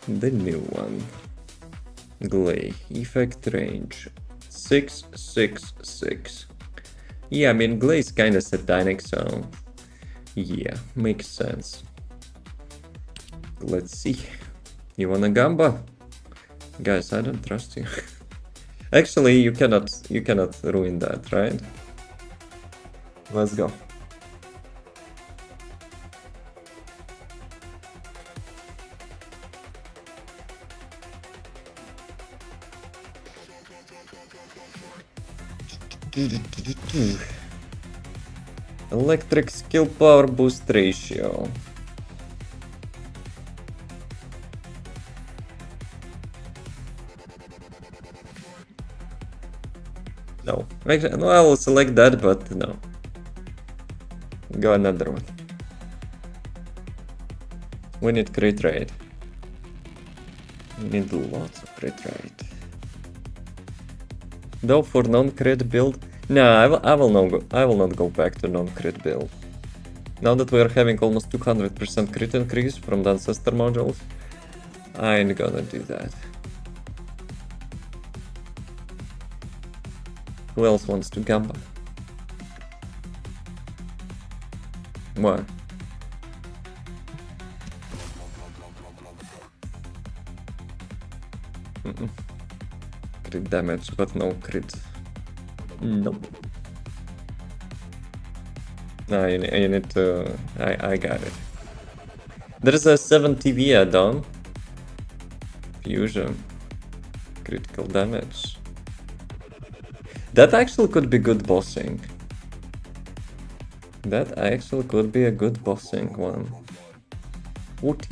The new one. Glay. Effect range. 666. Yeah, I mean, Glay is kinda satanic, so... yeah, makes sense. Let's see. You want a gamba? Guys, I don't trust you. Actually, you cannot ruin that, right? Let's go. Electric skill power boost ratio. No. Actually, no, I will select that, but no. Go another one. We need crit rate. We need lots of crit rate. Though for non-crit build, no, I will not go back to non-crit build. Now that we are having almost 200% crit increase from the Ancestor modules, I ain't gonna do that. Who else wants to gamba? What? Crit damage, but no crit. Nope. No, you need to... I got it. There's a 7 TV add-on. Fusion. Critical damage. That actually could be good bossing. That actually could be a good bossing one. What?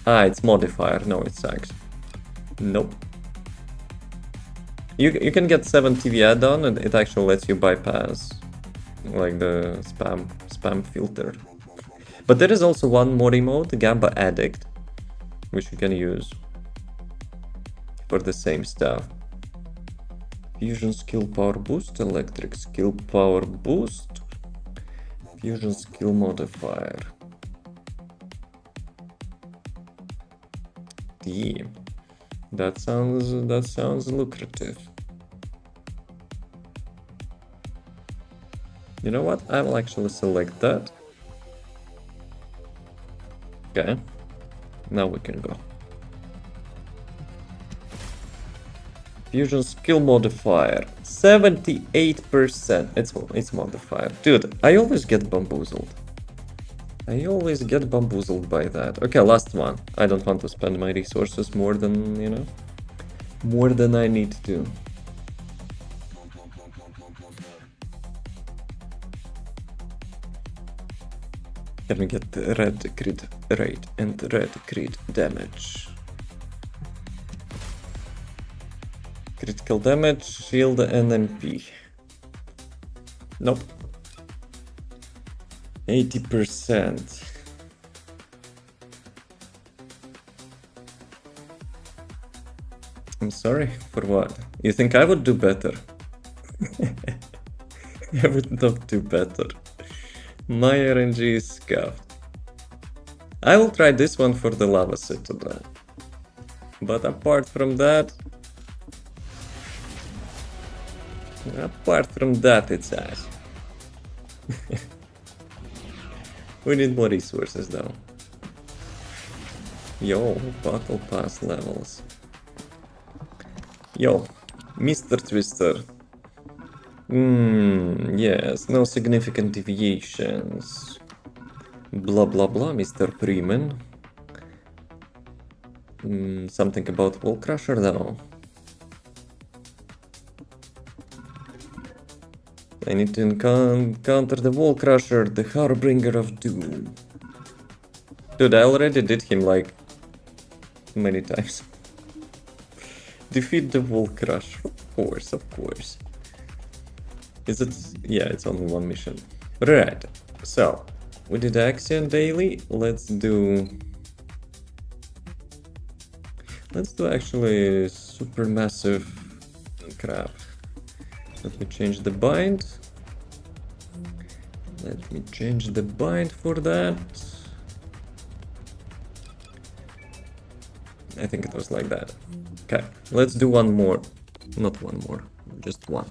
Ah, it's modifier. No, it sucks. Nope. You can get 7 TV add-on and it actually lets you bypass like the spam filter. But there is also one more emote, Gamba Addict, which you can use for the same stuff. Fusion skill power boost, electric skill power boost, fusion skill modifier. Damn. That sounds lucrative. You know what? I will actually select that. Okay. Now we can go. Fusion skill modifier 78%. It's modifier. Dude, I always get bamboozled. I always get bamboozled by that. Okay, last one. I don't want to spend my resources more than, you know, more than I need to. Can we get the red crit rate and red crit damage? Critical damage, shield, and MP. Nope. 80%. I'm sorry, for what? You think I would do better? I would not do better. My RNG is scuffed. I will try this one for the lava citadel. But apart from that, it's ass. We need more resources though. Yo, battle pass levels. Yo, Mr. Twister. Yes, no significant deviations. Blah blah blah, Mr. Freeman. Something about Wall Crusher though. I need to encounter the Wall Crusher, the Harbinger of Doom. Dude, I already did him like many times. Defeat the Wall Crusher, of course. Is it? Yeah, it's only one mission. Right, so we did Axion daily. Let's do actually supermassive crap. Let me change the bind. Let me change the bind for that. I think it was like that. Okay, let's do one more. Not one more, just one.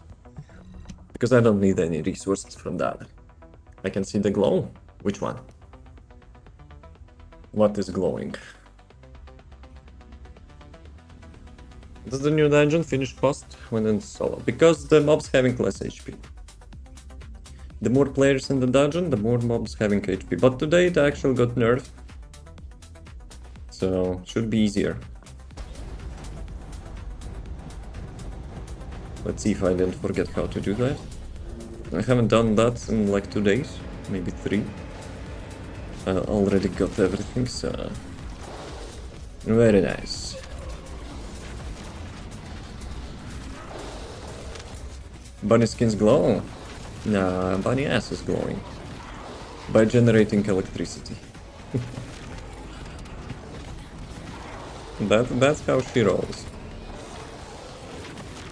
Because I don't need any resources from that. I can see the glow. Which one? What is glowing? Does the new dungeon finish fast when in solo? Because the mobs having less HP. The more players in the dungeon, the more mobs having HP. But today it actually got nerfed. So, should be easier. Let's see if I didn't forget how to do that. I haven't done that in like 2 days, maybe 3. I already got everything, so... Very nice. Bunny skins glow? Nah, bunny ass is glowing. By generating electricity. That's how she rolls.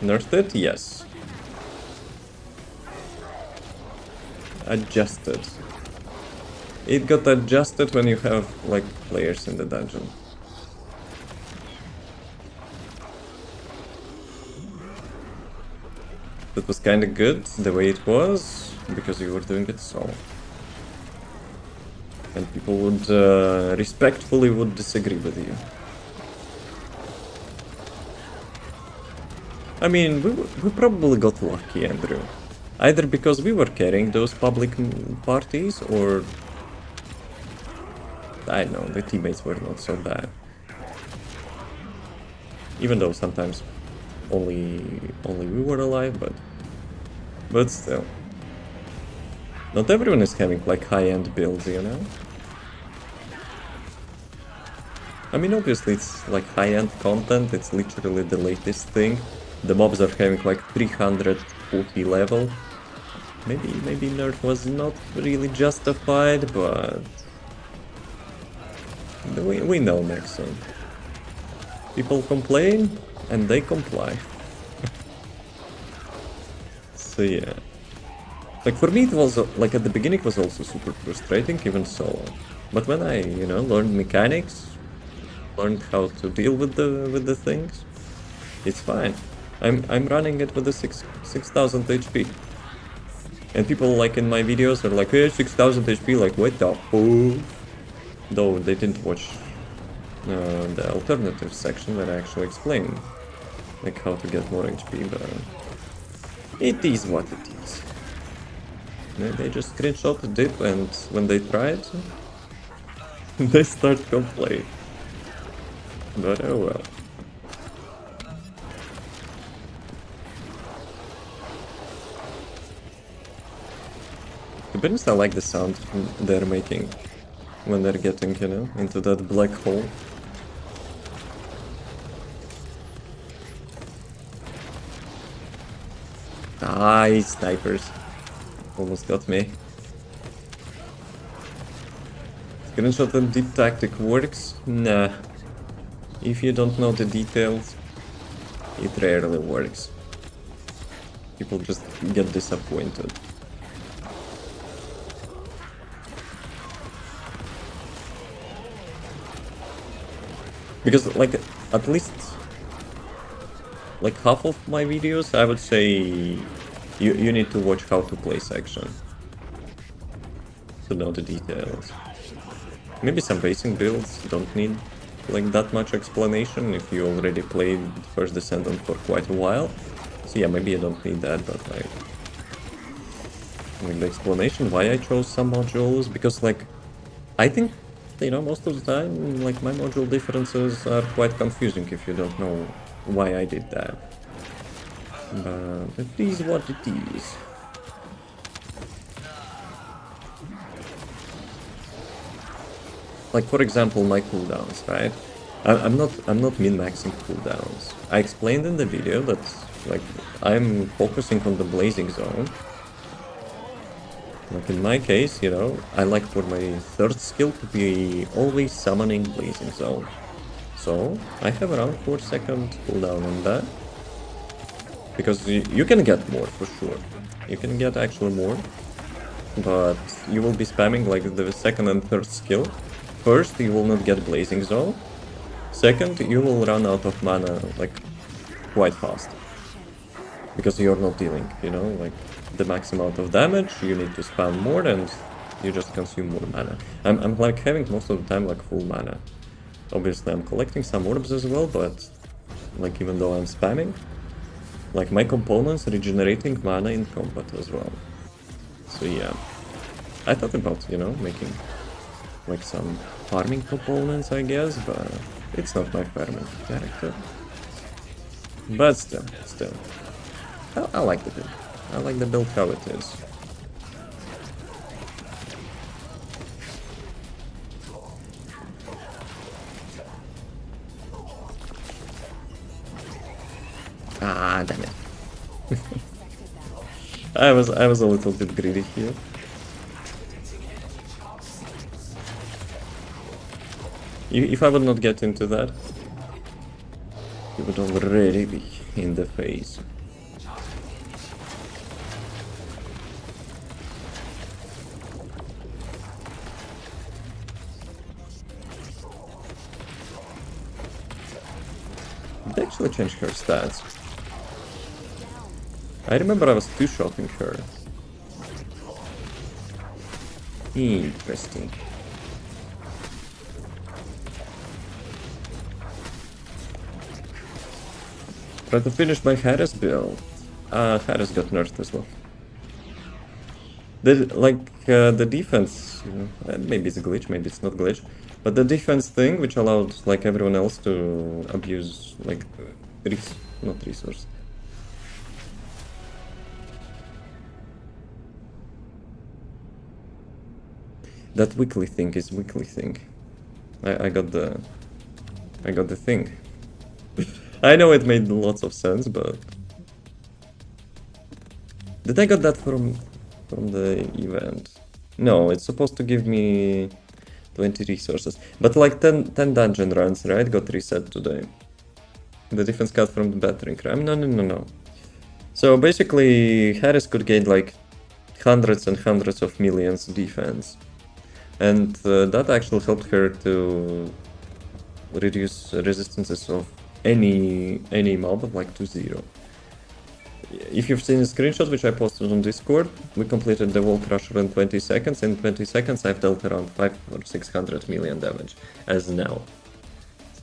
Nerfed it? Yes. Adjusted. It got adjusted when you have like players in the dungeon. That was kinda good the way it was, because you were doing it solo. And people would respectfully would disagree with you. I mean, we probably got lucky, Andrew. Either because we were carrying those public parties, or... I don't know, the teammates were not so bad. Even though sometimes only we were alive, but... But still. Not everyone is having like high-end builds, you know? I mean, obviously it's like high-end content, it's literally the latest thing. The mobs are having like 340 level. Maybe nerf was not really justified, but we know Nexon. People complain, and they comply. So yeah. Like for me it was, like at the beginning it was also super frustrating, even solo. But when I, you know, learned mechanics, learned how to deal with the things, it's fine. I'm running it with a 6000 HP. And people like in my videos are like, hey, 6000 HP, like what the fuck? Though they didn't watch the alternative section where I actually explain like how to get more HP, but it is what it is. They just screenshot the dip, and when they try it, they start complaining. But oh well. To be honest, I like the sound they're making when they're getting, you know, into that black hole. Ah, snipers. Almost got me. Screenshot and deep tactic works? Nah. If you don't know the details, it rarely works. People just get disappointed. Because, like, at least, like, half of my videos, I would say you need to watch how to play section to know the details. Maybe some basic builds don't need, like, that much explanation if you already played first Descendant for quite a while. So yeah, maybe you don't need that, but, like the explanation why I chose some modules, because, like, I think, you know, most of the time, like, my module differences are quite confusing if you don't know why I did that. But it is what it is. Like, for example, my cooldowns, right? I'm not min-maxing cooldowns. I explained in the video that, like, I'm focusing on the blazing zone. Like in my case, you know, I like for my third skill to be always summoning blazing zone. So I have around 4-second cooldown on that. Because you can get more for sure. You can get actually more. But you will be spamming like the second and third skill. First, you will not get blazing zone. Second, you will run out of mana like quite fast. Because you're not dealing, you know, like the max amount of damage, you need to spam more and you just consume more mana. I'm like having most of the time like full mana. Obviously I'm collecting some orbs as well, but like even though I'm spamming, like my components regenerating mana in combat as well. So yeah, I thought about, you know, making like some farming components, I guess, but it's not my farming character. But still, I like the build. I like the build how it is. Ah, damn it. I was a little bit greedy here. If I would not get into that, you would already be in the face. They actually changed her stats. I remember I was two-shotting her. Interesting. Try to finish my Harris build. Harris got nerfed as well. The defense, you know, maybe it's a glitch, maybe it's not glitch, but the defense thing, which allowed like everyone else to abuse like, not resource. That weekly thing is weekly thing. I got the thing. I know it made lots of sense, but did I got that from the event? No, it's supposed to give me 20 resources, but like 10 dungeon runs, right? Got reset today. The defense cut from the battering ram. No. So basically, Harris could gain like hundreds and hundreds of millions defense, and that actually helped her to reduce resistances of any mob like to 0. If you've seen the screenshot which I posted on Discord, we completed the wall crusher in 20 seconds. In 20 seconds I've dealt around 500 or 600 million damage as now.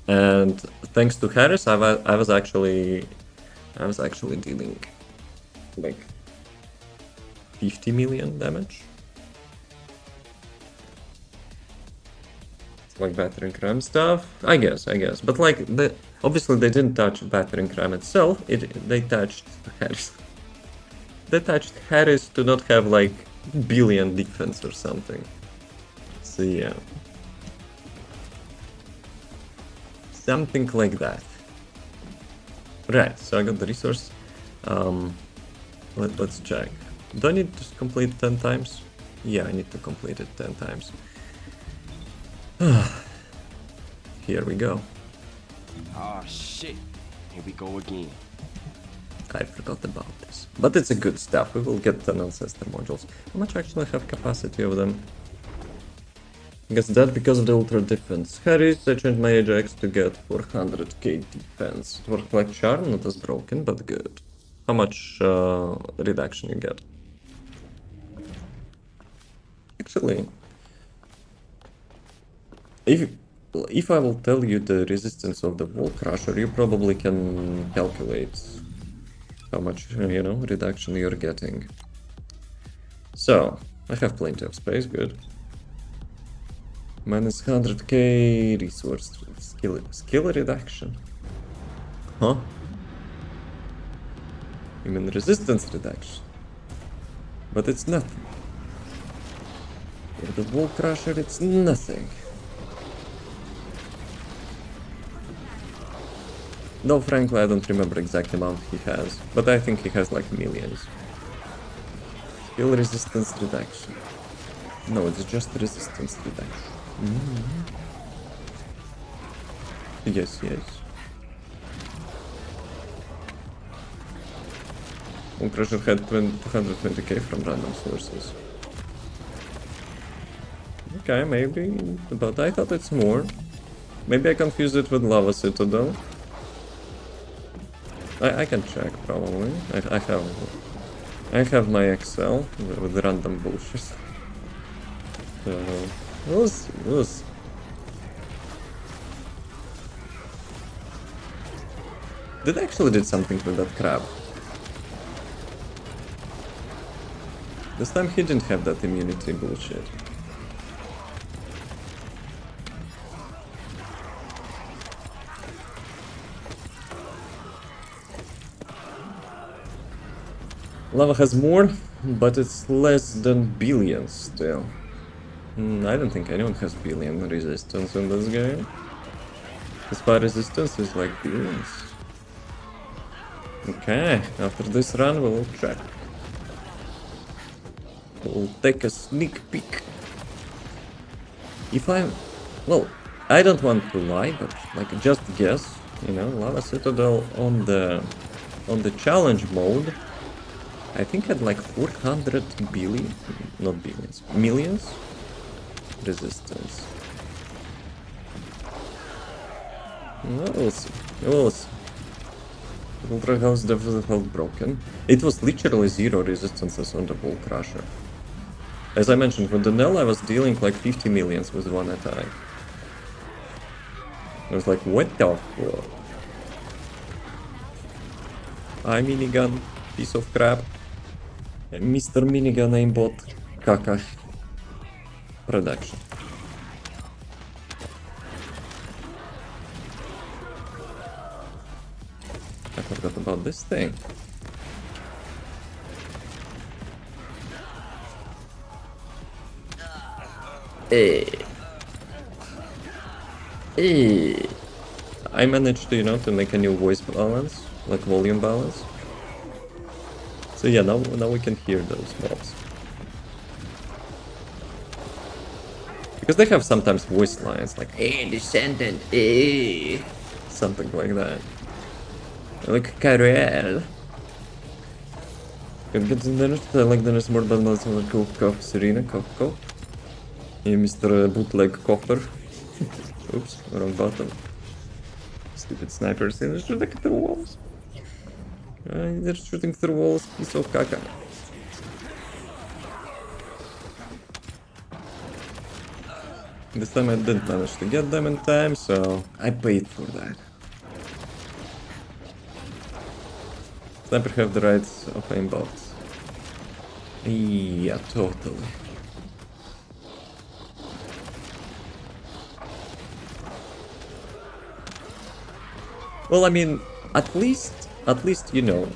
And thanks to Harris, I was actually dealing like 50 million damage. It's like battering ram stuff, I guess. But like obviously they didn't touch battering ram itself. They touched Harris. They touched Harris to not have like billion defense or something. So yeah. Something like that. Right, so I got the resource. Let's check. Do I need to complete 10 times? Yeah, I need to complete it 10 times. Here we go. Oh shit. Here we go again. I forgot about this. But it's a good stuff. We will get 10 Ancestor modules. How much actually have capacity of them? I guess that because of the ultra defense. Harris, I changed my Ajax to get 400k defense. It worked like charm, not as broken, but good. How much reduction you get? Actually, if I will tell you the resistance of the wall crusher, you probably can calculate how much, you know, reduction you're getting. So, I have plenty of space, good. Minus 100k resource skill reduction. Huh? You mean resistance reduction? But it's nothing. For the wall crusher, it's nothing. Though frankly, I don't remember exact amount he has, but I think he has like millions. Skill resistance reduction. No, it's just resistance reduction. Yes. Wall crusher had 220k from random sources. Okay, maybe, but I thought it's more. Maybe I confused it with Lava Citadel. I can check probably. I have my Excel with random bullshit. So we'll see. Did actually did something with that crab. This time he didn't have that immunity bullshit. Lava has more, but it's less than billions still. I don't think anyone has billion resistance in this game. Spy resistance is like billions. Okay, after this run we'll check. We'll take a sneak peek. If I'm... well, I don't want to lie, but like just guess, you know, Lava Citadel on the challenge mode, I think had like 400 billion, not billions, millions resistance. We'll see. Ultra House definitely felt broken. It was literally 0 resistances on the Wall Crusher. As I mentioned, with the Nell I was dealing like 50 millions with one attack. I was like, what the fuck? I minigun, piece of crap. Mr. Minigun aimbot, caca. Production. I forgot about this thing. I managed to, you know, to make a new voice balance, like volume balance. So yeah, now we can hear those mobs. Because they have sometimes voice lines like "Hey, Descendant, hey," something like that. Like Karel. Like there is more than cough, Serena, cough. Yeah, Mr. Bootleg Coffer. Oops, wrong button. Stupid snipers, they're shooting through walls. They're shooting through walls, piece of caca. This time I didn't manage to get them in time, so I paid for that. Sniper have the rights of aimbot. Yeah, totally. Well, I mean, at least you know.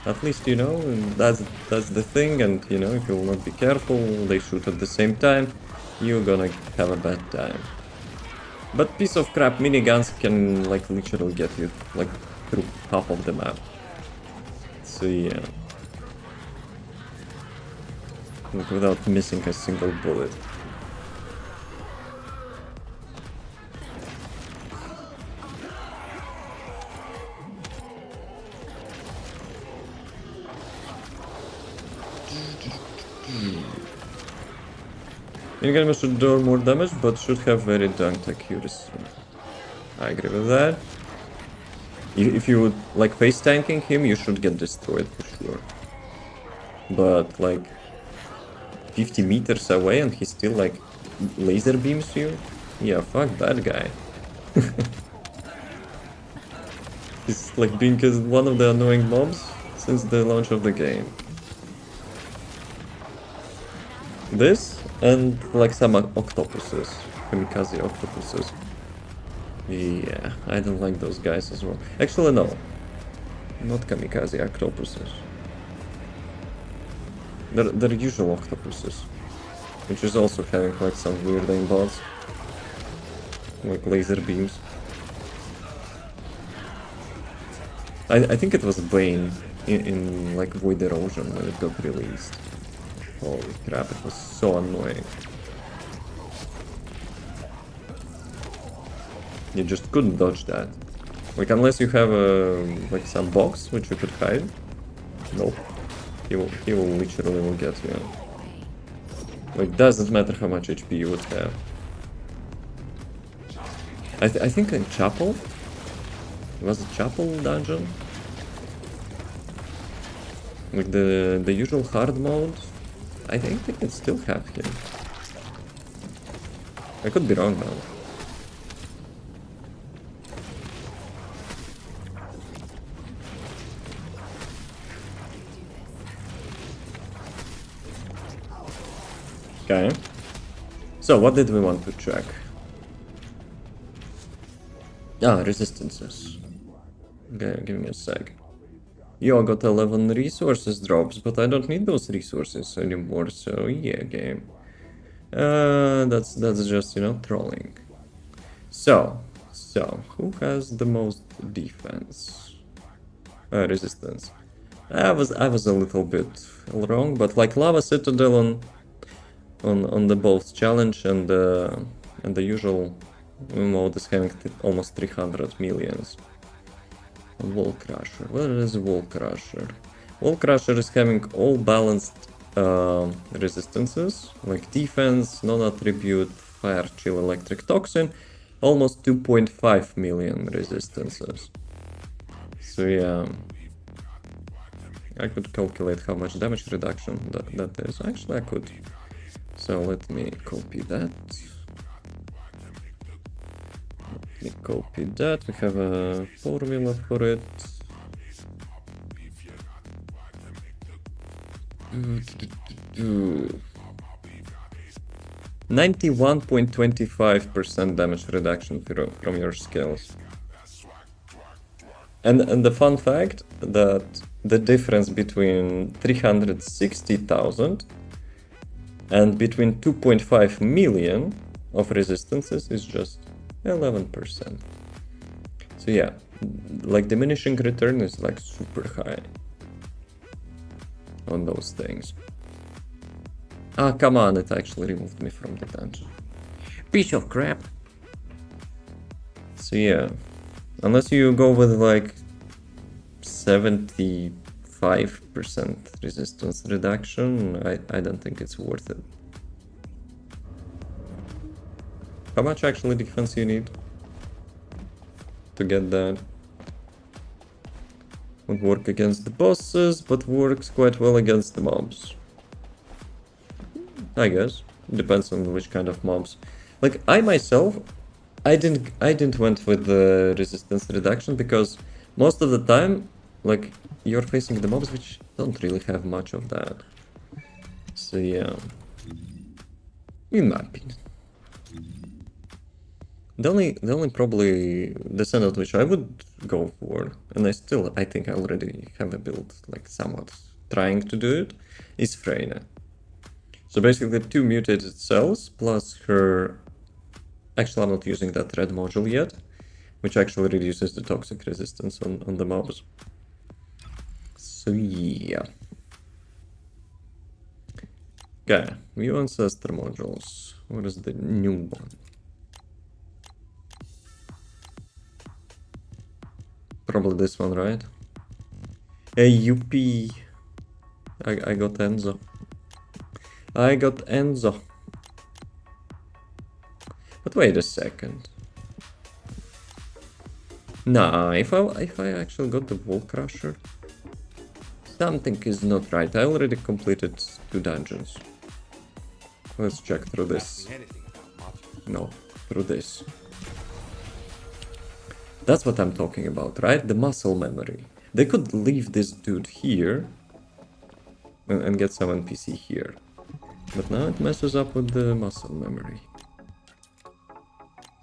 At least you know, and that's the thing, and you know, if you will not be careful, they shoot at the same time, you're gonna have a bad time. But piece of crap miniguns can, like, literally get you, like, through half of the map. So yeah. Like, without missing a single bullet. Minigun should do more damage, but should have very dunked accuracy. I agree with that. If you would, like, face tanking him, you should get destroyed for sure. But, like, 50 meters away and he still, like, laser beams you? Yeah, fuck that guy. He's, like, being one of the annoying mobs since the launch of the game. This, and, like, some octopuses. Kamikaze octopuses. Yeah, I don't like those guys as well. Actually, no. Not kamikaze octopuses. They're usual octopuses. Which is also having, like, some weird aimbots. Like laser beams. I think it was Bane in like Void Erosion when it got released. Holy crap, it was so annoying. You just couldn't dodge that. Like, unless you have like some box which you could hide. Nope. He will literally get you. Like, doesn't matter how much HP you would have. I think in Chapel? Was it Chapel dungeon? Like the usual hard mode? I think they can still have him. I could be wrong now. Okay. So what did we want to check? Ah, resistances. Okay, give me a sec. Yo, I got 11 resources drops, but I don't need those resources anymore, so yeah, game. That's just, you know, trolling. So, who has the most defense? Resistance. I was a little bit wrong, but like Lava Citadel on the both challenge and the usual mode is having almost 300 millions. Wall Crusher. What is Wall Crusher? Wall Crusher is having all balanced resistances, like defense, non-attribute, fire, chill, electric, toxin, almost 2.5 million resistances. So yeah, I could calculate how much damage reduction that is. Actually, I could. So let me copy that. Let me copy that. We have a formula for it. 91.25% damage reduction from your skills. And the fun fact that the difference between 360,000 and between 2.5 million of resistances is just 11%. So yeah, like diminishing return is like super high on those things. Ah, come on, it actually removed me from the dungeon. Piece of crap. So yeah, unless you go with like 75% resistance reduction, I don't think it's worth it. How much actually defense you need to get that? Won't work against the bosses, but works quite well against the mobs. I guess. Depends on which kind of mobs. Like I myself, I didn't went with the resistance reduction because most of the time, like you're facing the mobs which don't really have much of that. So yeah, in my opinion. The only probably Descendant which I would go for, and I think I already have a build like somewhat trying to do it, is Freyna. So basically 2 mutated cells plus her... Actually I'm not using that red module yet, which actually reduces the toxic resistance on the mobs. So yeah. Okay, new Ancestor modules. What is the new one? Probably this one, right? Hey, UP. I got Enzo. I got Enzo. But wait a second. Nah, if I actually got the Wall Crusher, something is not right. I already completed 2 dungeons. Let's check through this. No, through this. That's what I'm talking about, right? The muscle memory. They could leave this dude here and get some NPC here. But now it messes up with the muscle memory.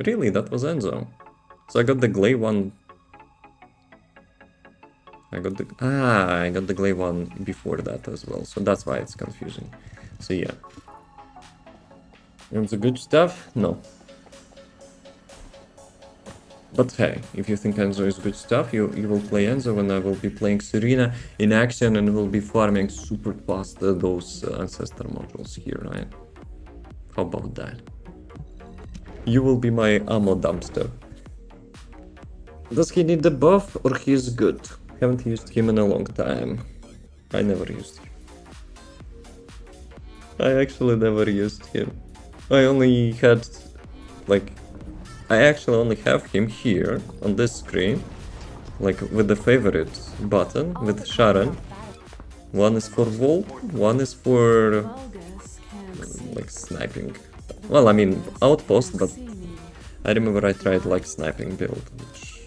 Really, that was Enzo. So I got the Glay one. I got the Glay one before that as well. So that's why it's confusing. So yeah. Enzo good stuff? No. But hey, if you think Enzo is good stuff, you will play Enzo and I will be playing Serena in action and will be farming super fast those Ancestor modules here, right? How about that? You will be my ammo dumpster. Does he need the buff or he's good? Haven't used him in a long time. I never used him. I actually never used him. I only had like... I actually only have him here on this screen, like with the favorite button with Sharon. One is for Vault, one is for like sniping. Well, I mean Outpost, but I remember I tried like sniping build, which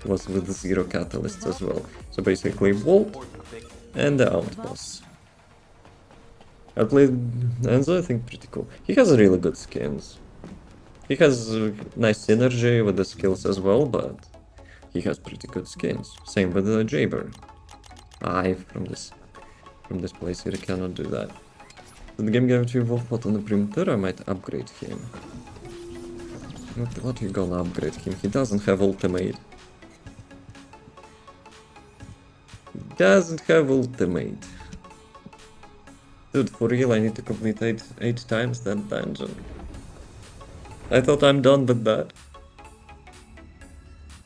was with 0 catalysts as well. So basically Vault and the Outpost. I played Enzo, I think pretty cool. He has really good skins. He has nice synergy with the skills as well, but he has pretty good skins. Same with the 𝑗. From this place here, I cannot do that. The game gave to Wolfbot on the perimeter, I might upgrade him. What you gonna upgrade him? He doesn't have ultimate. He doesn't have ultimate. Dude, for real, I need to complete 8 times that dungeon. I thought I'm done with that.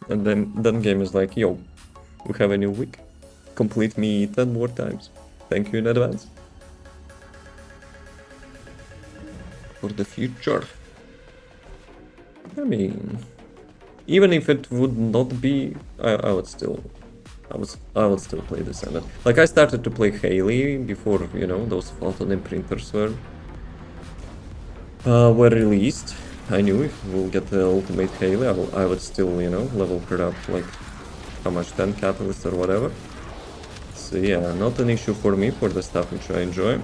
And then game is like, yo, we have a new week. Complete me 10 more times. Thank you in advance. For the future. I mean, even if it would not be, I would still play Descendant. Like I started to play Haley before, you know, those photon imprinters were released. I knew if we'll get the ultimate Haley, I would still, you know, level her up like how much, 10 catalysts or whatever. So yeah, not an issue for me for the stuff which I enjoy.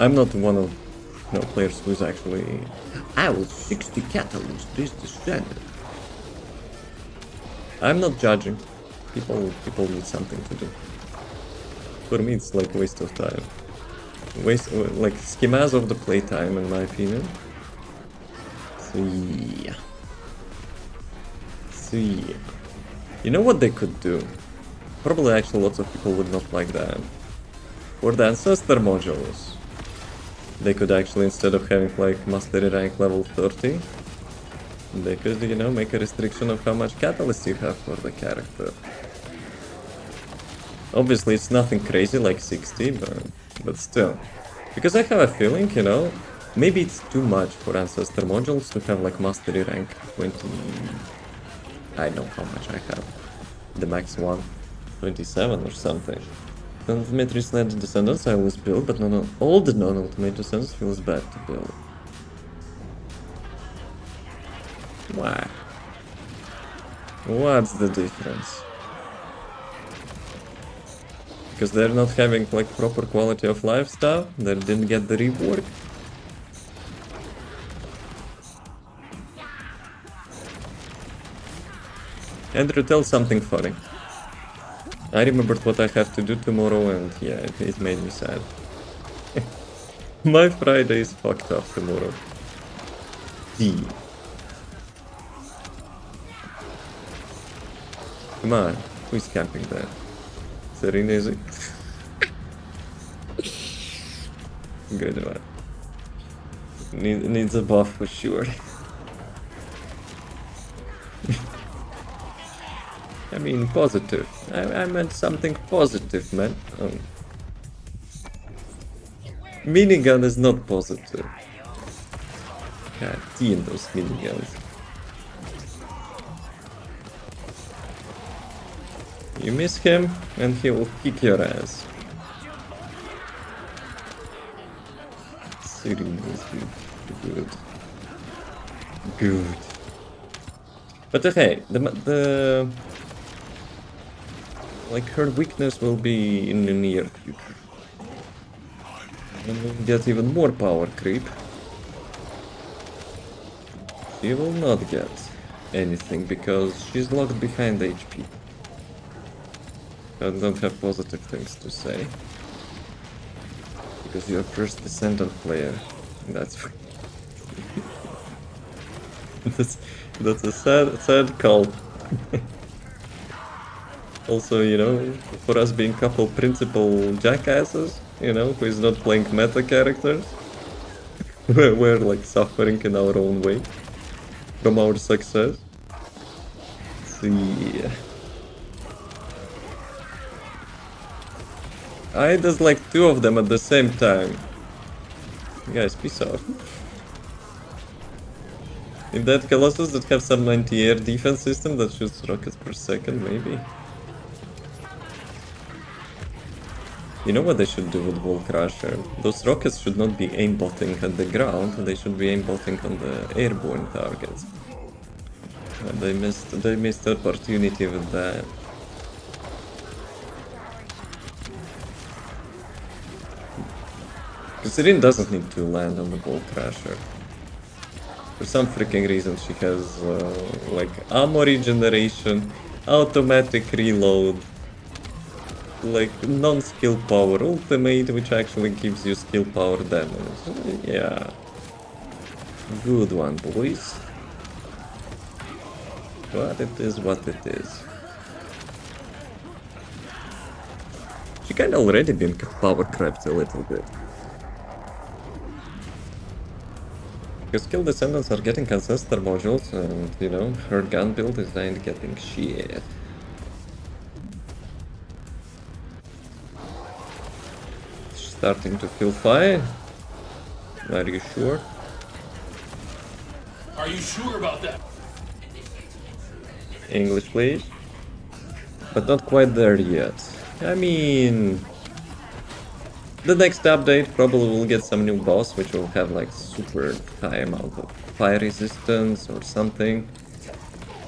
I'm not one of players who's actually, I was 60 catalysts this Descendant. I'm not judging. People need something to do. For me, it's like a waste of time. waste like schemas of the playtime, in my opinion. So yeah. So yeah. You know what they could do? Probably actually lots of people would not like that. For the Ancestor modules, they could actually, instead of having like Mastery rank level 30, they could, you know, make a restriction of how much catalyst you have for the character. Obviously it's nothing crazy like 60, but still. Because I have a feeling, you know, maybe it's too much for Ancestor modules to have like Mastery rank 20... I know how much I have. The max one. 27 or something. Non-ultimate recently Descendants I always build, but all the non-ultimate Descendants feels bad to build. Why? What's the difference? Because they're not having like proper quality of life stuff? They didn't get the rework? Andrew, tell something funny. I remembered what I have to do tomorrow and yeah, it made me sad. My Friday is fucked up tomorrow. D. Come on, who is camping there? Serena, is it? Good one. Needs a buff for sure. I mean, positive. I meant something positive, man. Minigun is not positive. God damn those miniguns. You miss him, and he will kick your ass. Seriously, good. Good. But okay, the like her weakness will be in the near future. And we'll get even more power creep. She will not get anything because she's locked behind HP. I don't have positive things to say. Because you're first Descendant player. That's that's a sad call. Also, you know, for us being couple principal jackasses, you know, who is not playing meta characters, we're like suffering in our own way from our success. So yeah. There's like two of them at the same time. Guys, peace out. In that Colossus that have some anti-air defense system that shoots rockets per second, maybe? You know what they should do with Wall Crusher? Those rockets should not be aimbotting at the ground, they should be aimbotting on the airborne targets. They missed opportunity with that. Serene doesn't need to land on the Wall Crusher. For some freaking reason she has like ammo regeneration, automatic reload, like non-skill power ultimate, which actually gives you skill power damage. Yeah. Good one, boys. But it is what it is. She kinda already been power crept a little bit. Because Kill Descendants are getting Ancestor modules and, you know, her gun build is ain't getting shit. Starting to feel fine. Are you sure? Are you sure about that? English, please. But not quite there yet. I mean, the next update probably will get some new boss, which will have like super high amount of fire resistance or something.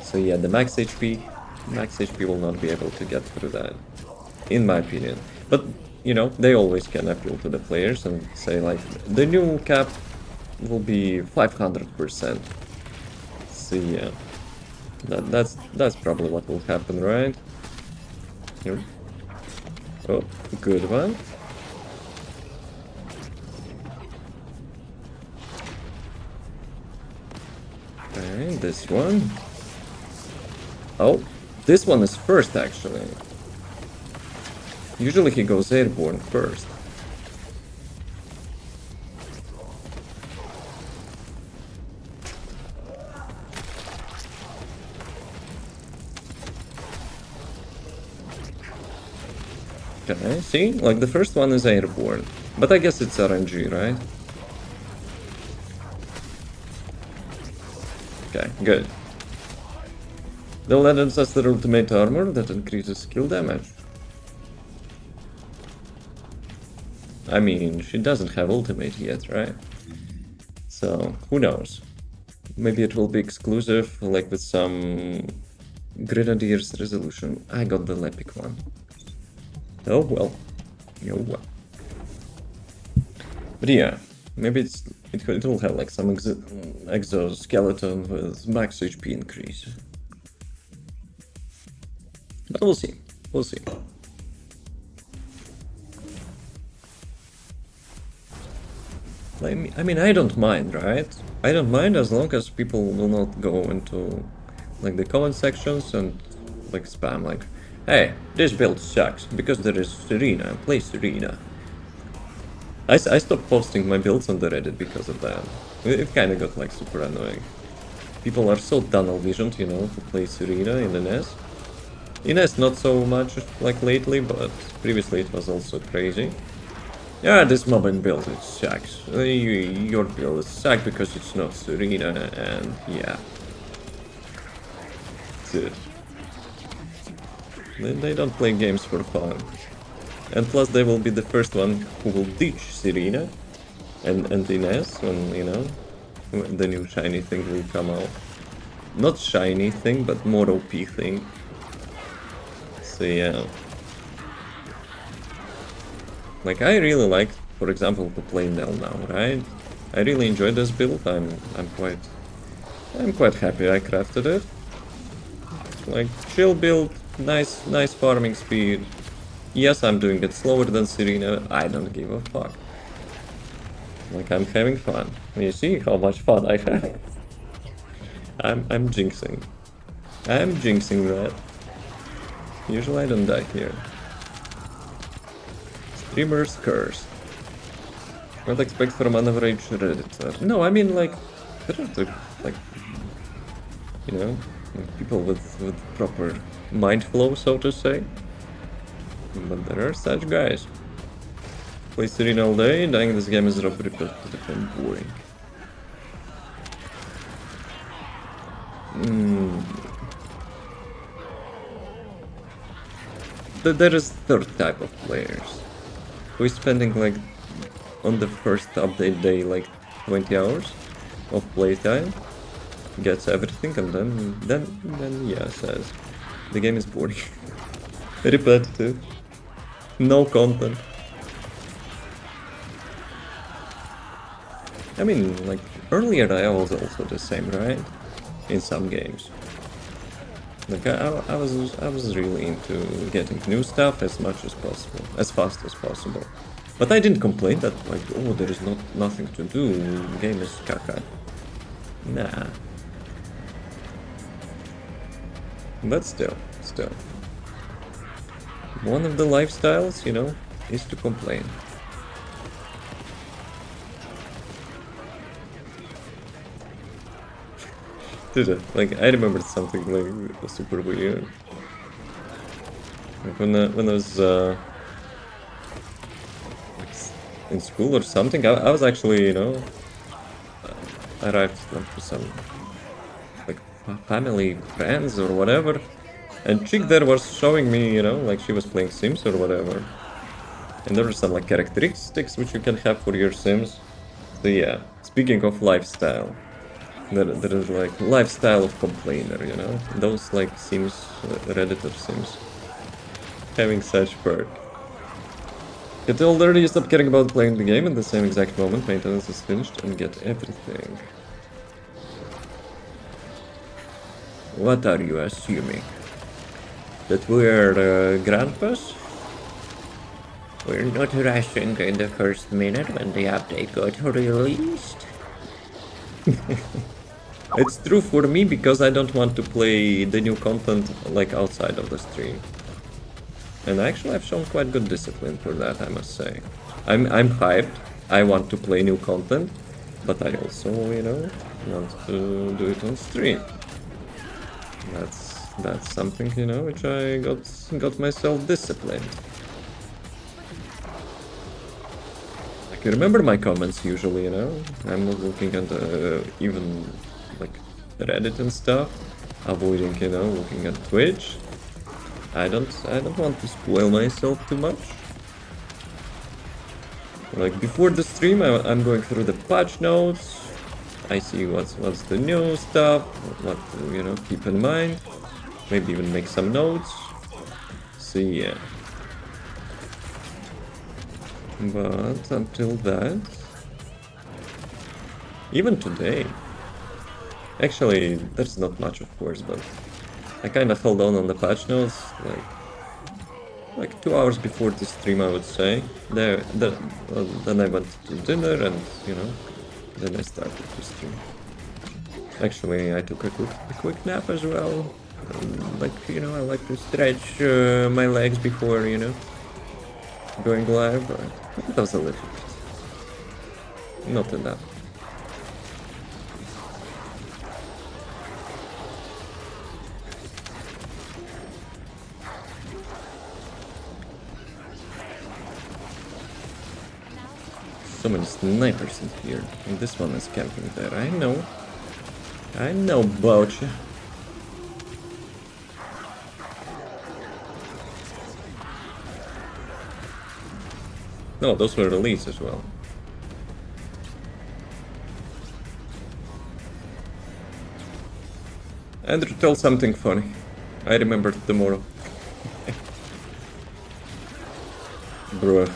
So yeah, the max HP will not be able to get through that, in my opinion. But you know, they always can appeal to the players and say like, the new cap will be 500%. So yeah, that's probably what will happen, right? Here. Oh, good one. Okay, this one. Oh, this one is first actually. Usually he goes airborne first. Okay, see? Like the first one is airborne. But I guess it's RNG, right? Okay, good. They'll add Ancestor ultimate armor that increases skill damage. I mean, she doesn't have ultimate yet, right? So, who knows? Maybe it will be exclusive, like with some Grenadier's resolution. I got the Lepic one. Oh well. Oh well. But yeah, maybe it will have like some exoskeleton with max HP increase. But we'll see. We'll see. I mean, I don't mind, right? I don't mind as long as people will not go into like the comment sections and like spam like, hey, this build sucks because there is Serena, play Serena. I stopped posting my builds on the Reddit because of that. It kind of got like super annoying. People are so tunnel visioned, you know, to play Serena in the NES. In NES not so much like lately, but previously it was also crazy. Yeah, this mobbing build, it sucks. Your build sucks because it's not Serena, and yeah. Dude. They don't play games for fun. And plus they will be the first one who will ditch Serena and Inez when, you know, when the new shiny thing will come out. Not shiny thing, but more OP thing. So yeah. Like, I really like, for example, to play Nell now, right? I really enjoy this build. I'm quite happy I crafted it. Like, chill build, nice farming speed. Yes, I'm doing it slower than Serena. I don't give a fuck. Like, I'm having fun. You see how much fun I have. I'm jinxing. I'm jinxing that. Usually I don't die here. Streamer's curse. What expect from an average redditor? No, I mean like you know, like people with proper mind flow, so to say. But there are such guys. Play Serena all day, dying this game is repetitive and boring. There is third type of players who is spending like on the first update day like 20 hours of playtime, gets everything, and then yeah, says the game is boring. Repetitive. No content. I mean, like, earlier I was also the same, right? In some games. Like, I was really into getting new stuff as much as possible, as fast as possible. But I didn't complain that, like, oh, there is nothing to do, the game is caca. Nah. But still. One of the lifestyles, you know, is to complain. Dude, like, I remembered something like super weird. Like when I was in school or something, I was actually, you know, I arrived like to some like family friends or whatever. And chick there was showing me, you know, like she was playing Sims or whatever. And there were some like characteristics which you can have for your Sims. So yeah, speaking of lifestyle, there is like lifestyle of complainer, you know? Those like Sims, Redditor Sims, having such perk. Get older, you stop caring about playing the game in the same exact moment maintenance is finished and get everything. What are you assuming? That we're grandpas? We're not rushing in the first minute when the update got released. It's true for me because I don't want to play the new content like outside of the stream. And actually I've shown quite good discipline for that, I must say. I'm hyped, I want to play new content, but I also, you know, want to do it on stream. That's something, you know, which I got myself disciplined. Like, you remember my comments usually, you know? I'm not looking at even like Reddit and stuff, avoiding, you know, looking at Twitch. I don't want to spoil myself too much. Like before the stream, I'm going through the patch notes. I see what's the new stuff, what to, you know, keep in mind. Maybe even make some notes. So yeah. But until that, even today, actually there's not much of course, but I kind of held on the patch notes like 2 hours before the stream, I would say. Then I went to dinner and, you know, then I started to stream. Actually, I took a quick nap as well. Like, you know, I like to stretch my legs before, you know, going live, but it was a little bit. Not enough. So many snipers in here, and this one is camping there. I know, Bouch. No, those were elites as well. Andrew, tell something funny. I remember tomorrow. Bro.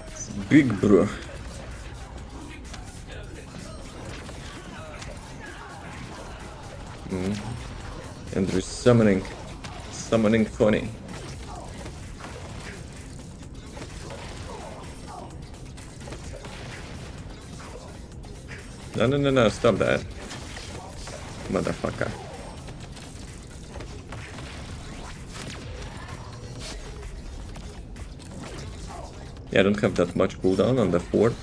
It's big, bro. Andrew's summoning funny. No, stop that. Motherfucker. Yeah, I don't have that much cooldown on the 4.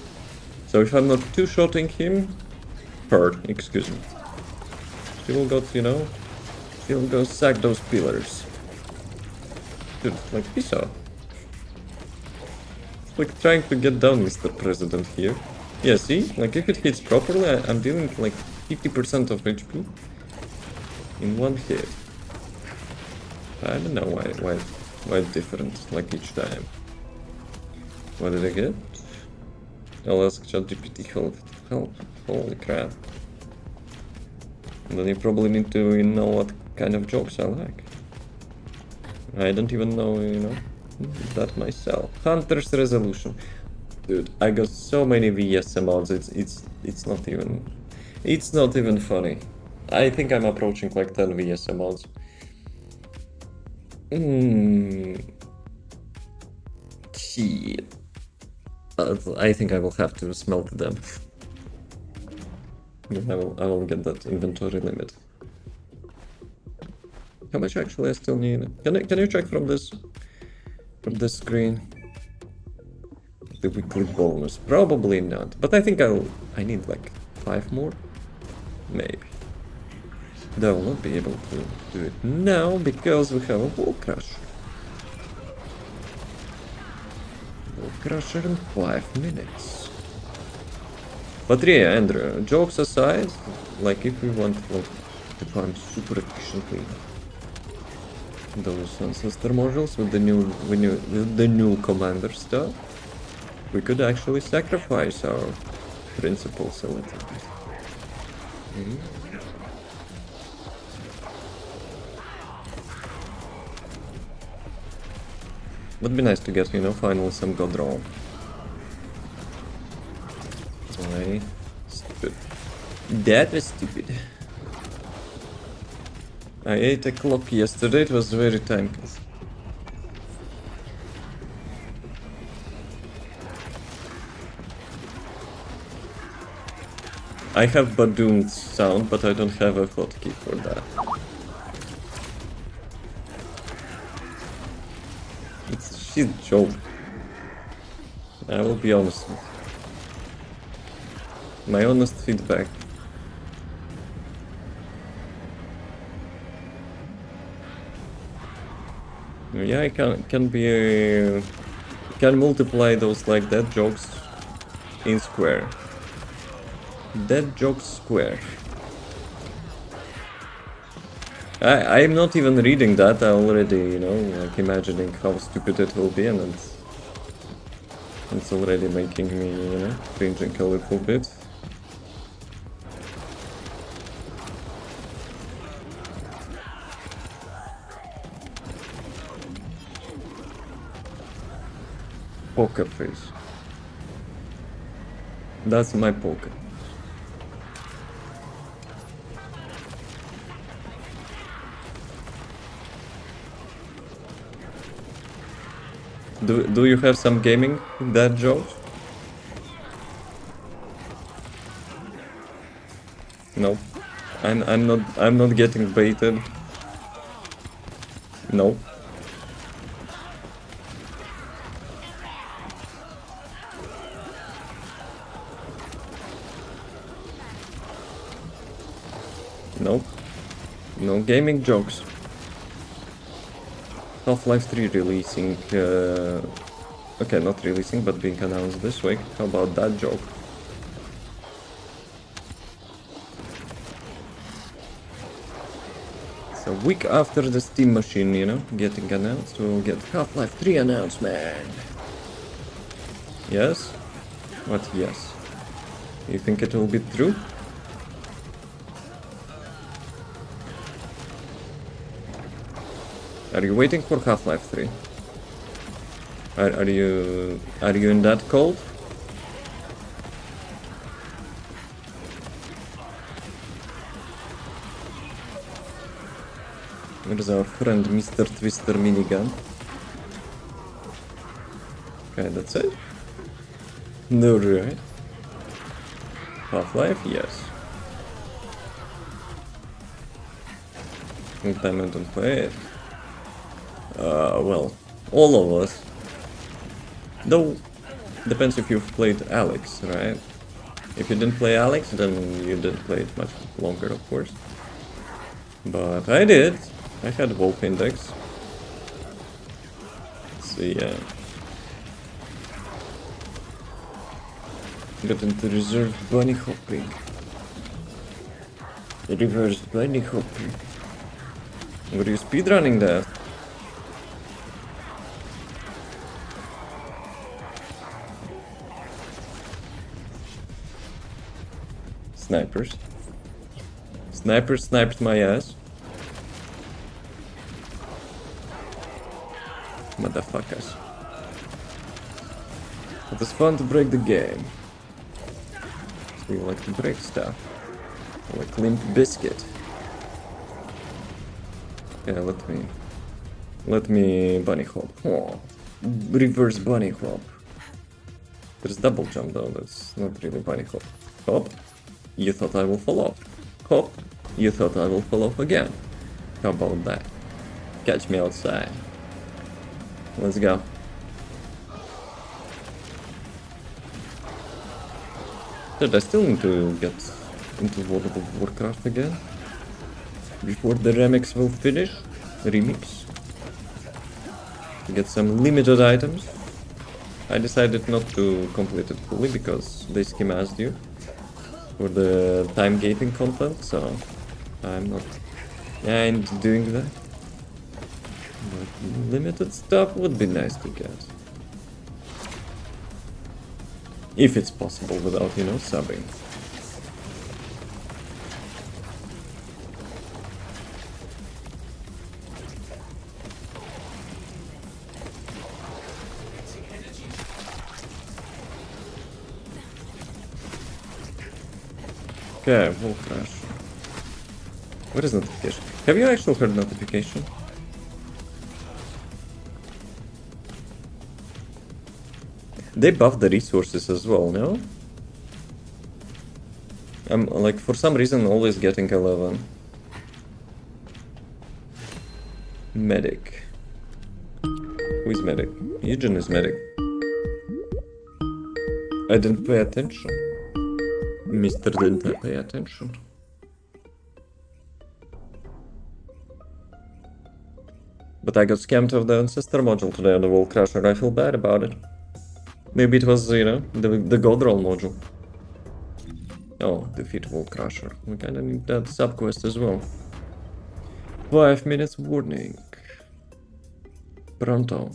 So if I'm not two-shotting him... excuse me. She will go, you know... She will go sack those pillars. Dude, like, peace out. It's like trying to get down Mr. President here. Yeah, see? Like, if it hits properly, I'm dealing like 50% of HP in one hit. I don't know why it's different, like, each time. What did I get? I'll ask ChatGPT help. Holy crap. And then you probably need to know what kind of jokes I like. I don't even know, you know, that myself. Hunter's Resolution. Dude, I got so many VS amounts, it's not even funny. I think I'm approaching like 10 VS amounts. Shit. I think I will have to smelt them. I will get that inventory limit. How much actually I still need? Can you check from this screen? The weekly bonus, probably not, but I think I need like 5 more, maybe. Though I will not be able to do it now because we have a wall crusher. Wall crusher in 5 minutes. But yeah, Andrew, jokes aside, like if we want to farm super efficiently those Ancestor modules with the new commander stuff, we could actually sacrifice our principles a little bit. Would be nice to get, you know, finally some god roll. Why? Stupid. That was stupid. I ate a clock yesterday, it was very time consuming. I have Badoom's sound, but I don't have a hotkey for that. It's a shit joke. I will be honest with you. My honest feedback. Yeah, I can multiply those like dead jokes in square. Dead jokes square. I'm not even reading that. I already, you know, like imagining how stupid it will be, and it's already making me, you know, cringing a little bit. Poker face. That's my poker. Do you have some gaming dad jokes? No. I'm not getting baited. No. No. No gaming jokes. Half-Life 3 releasing, okay, not releasing, but being announced this week. How about that joke? So, a week after the Steam Machine, you know, getting announced, we'll get Half-Life 3 announcement. Yes? What yes? You think it will be true? Are you waiting for Half-Life 3? Are you in that cold? Where's our friend Mr. Twister minigun? Okay, that's it. No, right? Half-Life, yes. Long time I don't play it. Well, all of us. Though, depends if you've played Alex, right? If you didn't play Alex, then you didn't play it much longer, of course. But I did. I had Wolf Index. So yeah. Got into reserve bunny hopping. Reverse bunny hopping. Were you speedrunning that? Snipers. Snipers sniped my ass. Motherfuckers. It was fun to break the game. So you like to break stuff. Like Limp Biscuit. Yeah, let me bunny hop. Oh, reverse bunny hop. There's double jump though, that's not really bunny hop. Hop. You thought I will fall off. Hop. You thought I will fall off again. How about that? Catch me outside. Let's go. Dude, I still need to get into World of Warcraft again. Before the remix will finish. Remix. To get some limited items. I decided not to complete it fully because they scheme asked you for the time gating content, so I'm not doing that. But limited stuff would be nice to get. If it's possible without, you know, subbing. Okay, wall crash. What is notification? Have you actually heard notification? They buffed the resources as well, no? I'm like, for some reason, always getting 11. Medic. Who is medic? Eugen is medic. I didn't pay attention. Mr. didn't pay attention. But I got scammed of the Ancestor module today on the Wall Crusher. I feel bad about it. Maybe it was, you know, the God Roll module. Oh, defeat Wall Crusher. We kinda need that subquest as well. 5 minutes warning. Pronto.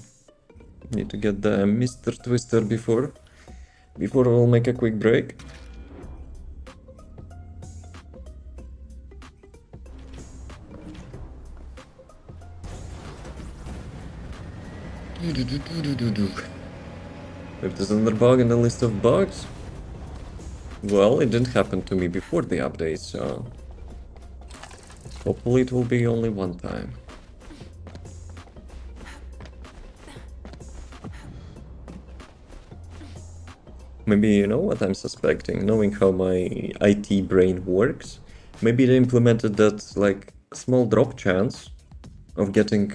Need to get the Mr. Twister before we'll make a quick break. If there's another bug in the list of bugs, well, it didn't happen to me before the update, so hopefully it will be only one time. Maybe you know what I'm suspecting, knowing how my IT brain works. Maybe they implemented that like small drop chance of getting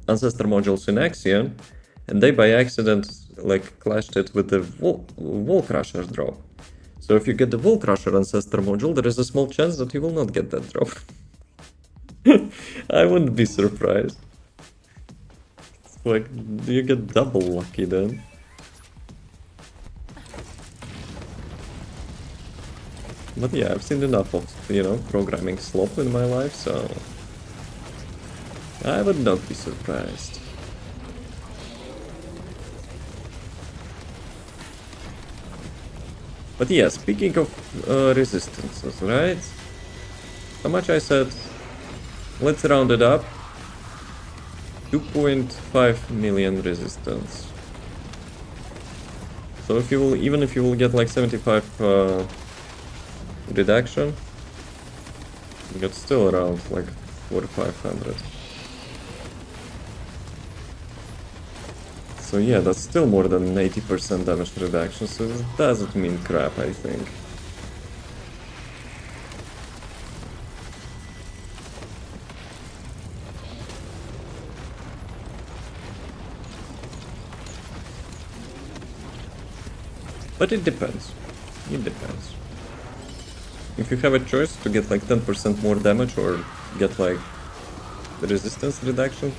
Ancestor modules in Axion, and they by accident like clashed it with the Wall Crusher drop. So if you get the Wall Crusher Ancestor module, there is a small chance that you will not get that drop. I wouldn't be surprised. It's like, you get double lucky then. But yeah, I've seen enough of, you know, programming slop in my life, so I would not be surprised. But yeah, speaking of resistances, right? How much I said? Let's round it up. 2.5 million resistance. So if you will, even if you will get like 75 reduction, you get still around like 4,500. So yeah, that's still more than 80% damage reduction, so it doesn't mean crap, I think. But it depends. It depends. If you have a choice to get like 10% more damage or get like the resistance reduction,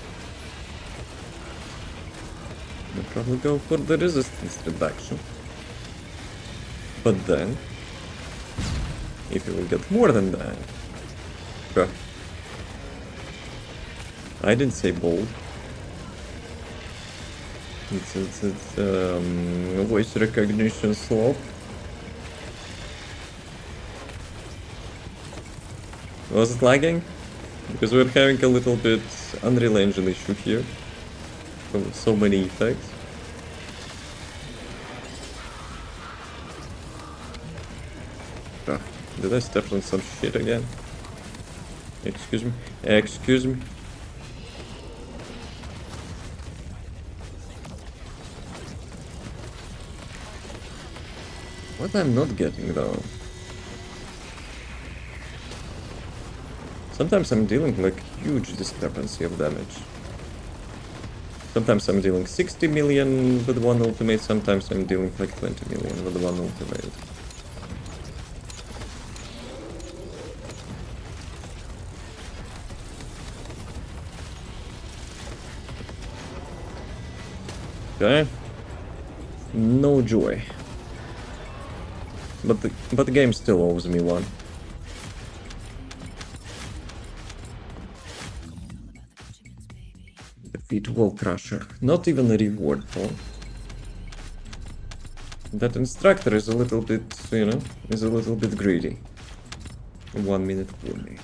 I'd probably go for the resistance reduction. But then, if you will get more than that, I didn't say bold. It's voice recognition slop. Was it lagging? Because we're having a little bit Unreal Engine issue here. So many effects. Did I step on some shit again? Excuse me. Excuse me. What I'm not getting though. Sometimes I'm dealing like huge discrepancy of damage. Sometimes I'm dealing 60 million with one ultimate, sometimes I'm dealing like 20 million with one ultimate. Okay. No joy. But the game still owes me one. Defeat Wall Crusher. Not even a reward though. That instructor is a little bit, you know, is a little bit greedy. 1 minute warning.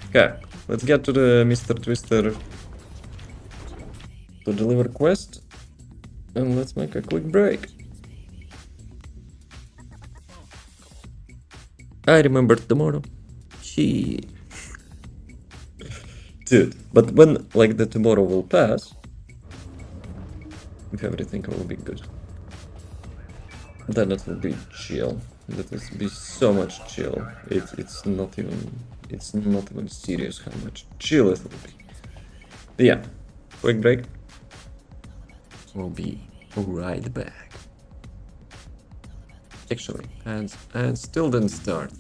Okay, let's get to the Mr. Twister to deliver quest. And let's make a quick break. I remember tomorrow. Shit. Dude, but when like the tomorrow will pass, if everything will be good, then it will be chill. That would be so much chill. It's not even serious how much chill it will be. Yeah, quick break. We'll be right back. Actually, and still didn't start.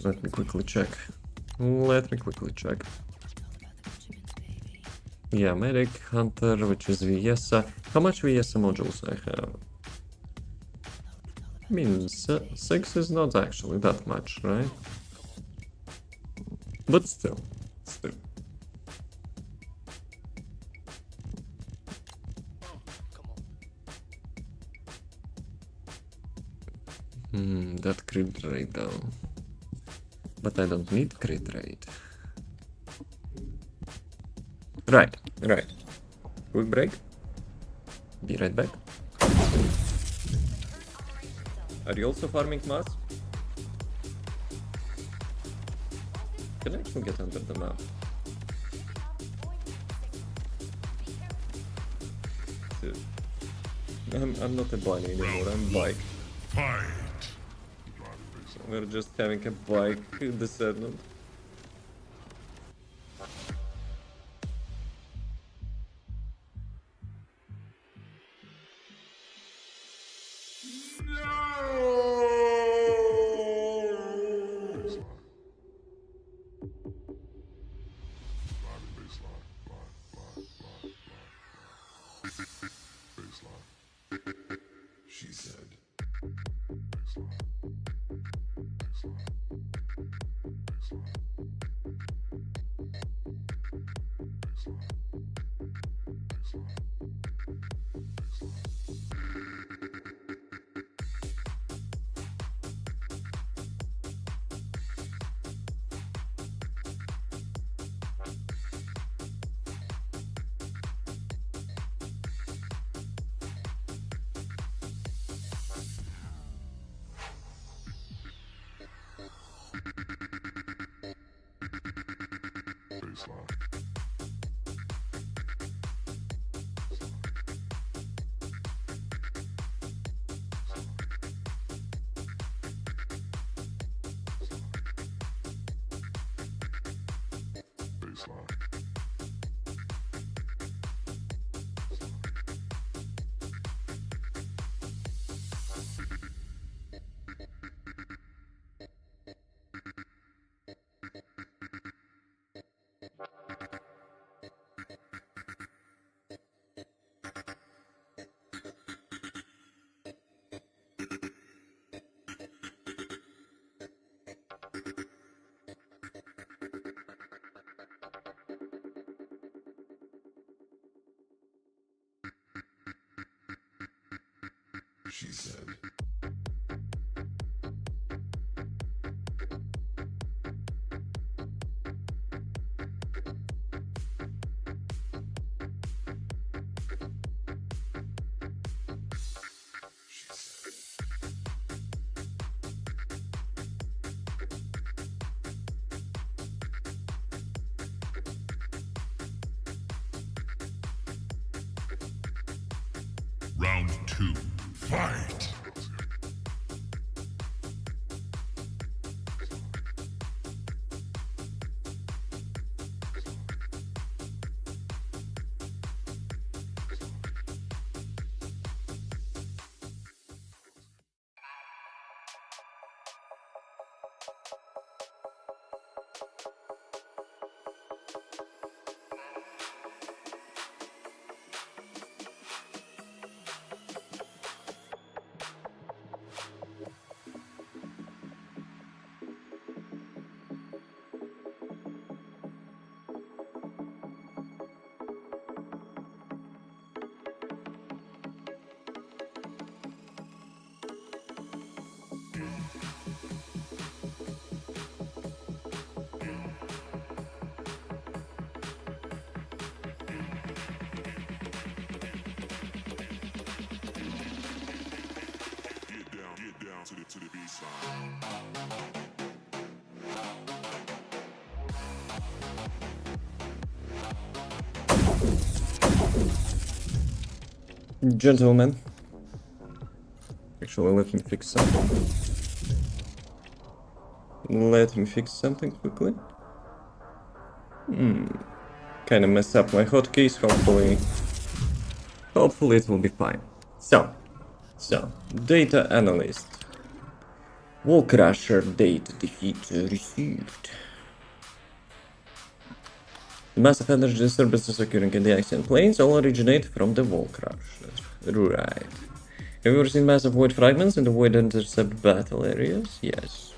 Let me quickly check. Yeah, medic, hunter, which is 𝑣𝒐𝒎𝒖𝒏. How much 𝑣𝒐𝒎𝒏 modules I have? I mean, 6 is not actually that much, right? But still. That crit rate though. But I don't need crit rate. Right. Quick break. Be right back. Are you also farming mass? Can I actually get under the map? Dude. I'm not a bunny anymore, I'm bike. Fight! We're just having a bike descendant. She said. She said. Round 2, fight! Get down to the B side. Gentlemen. Actually, let me fix something. Let me fix something quickly. Kind of mess up my hotkeys. Hopefully it will be fine. So, data analyst. Wall crusher data defeat received. The massive energy disturbances occurring in the axial planes all originate from the wall crusher. Right. Have you ever seen massive void fragments in the void intercept battle areas? Yes.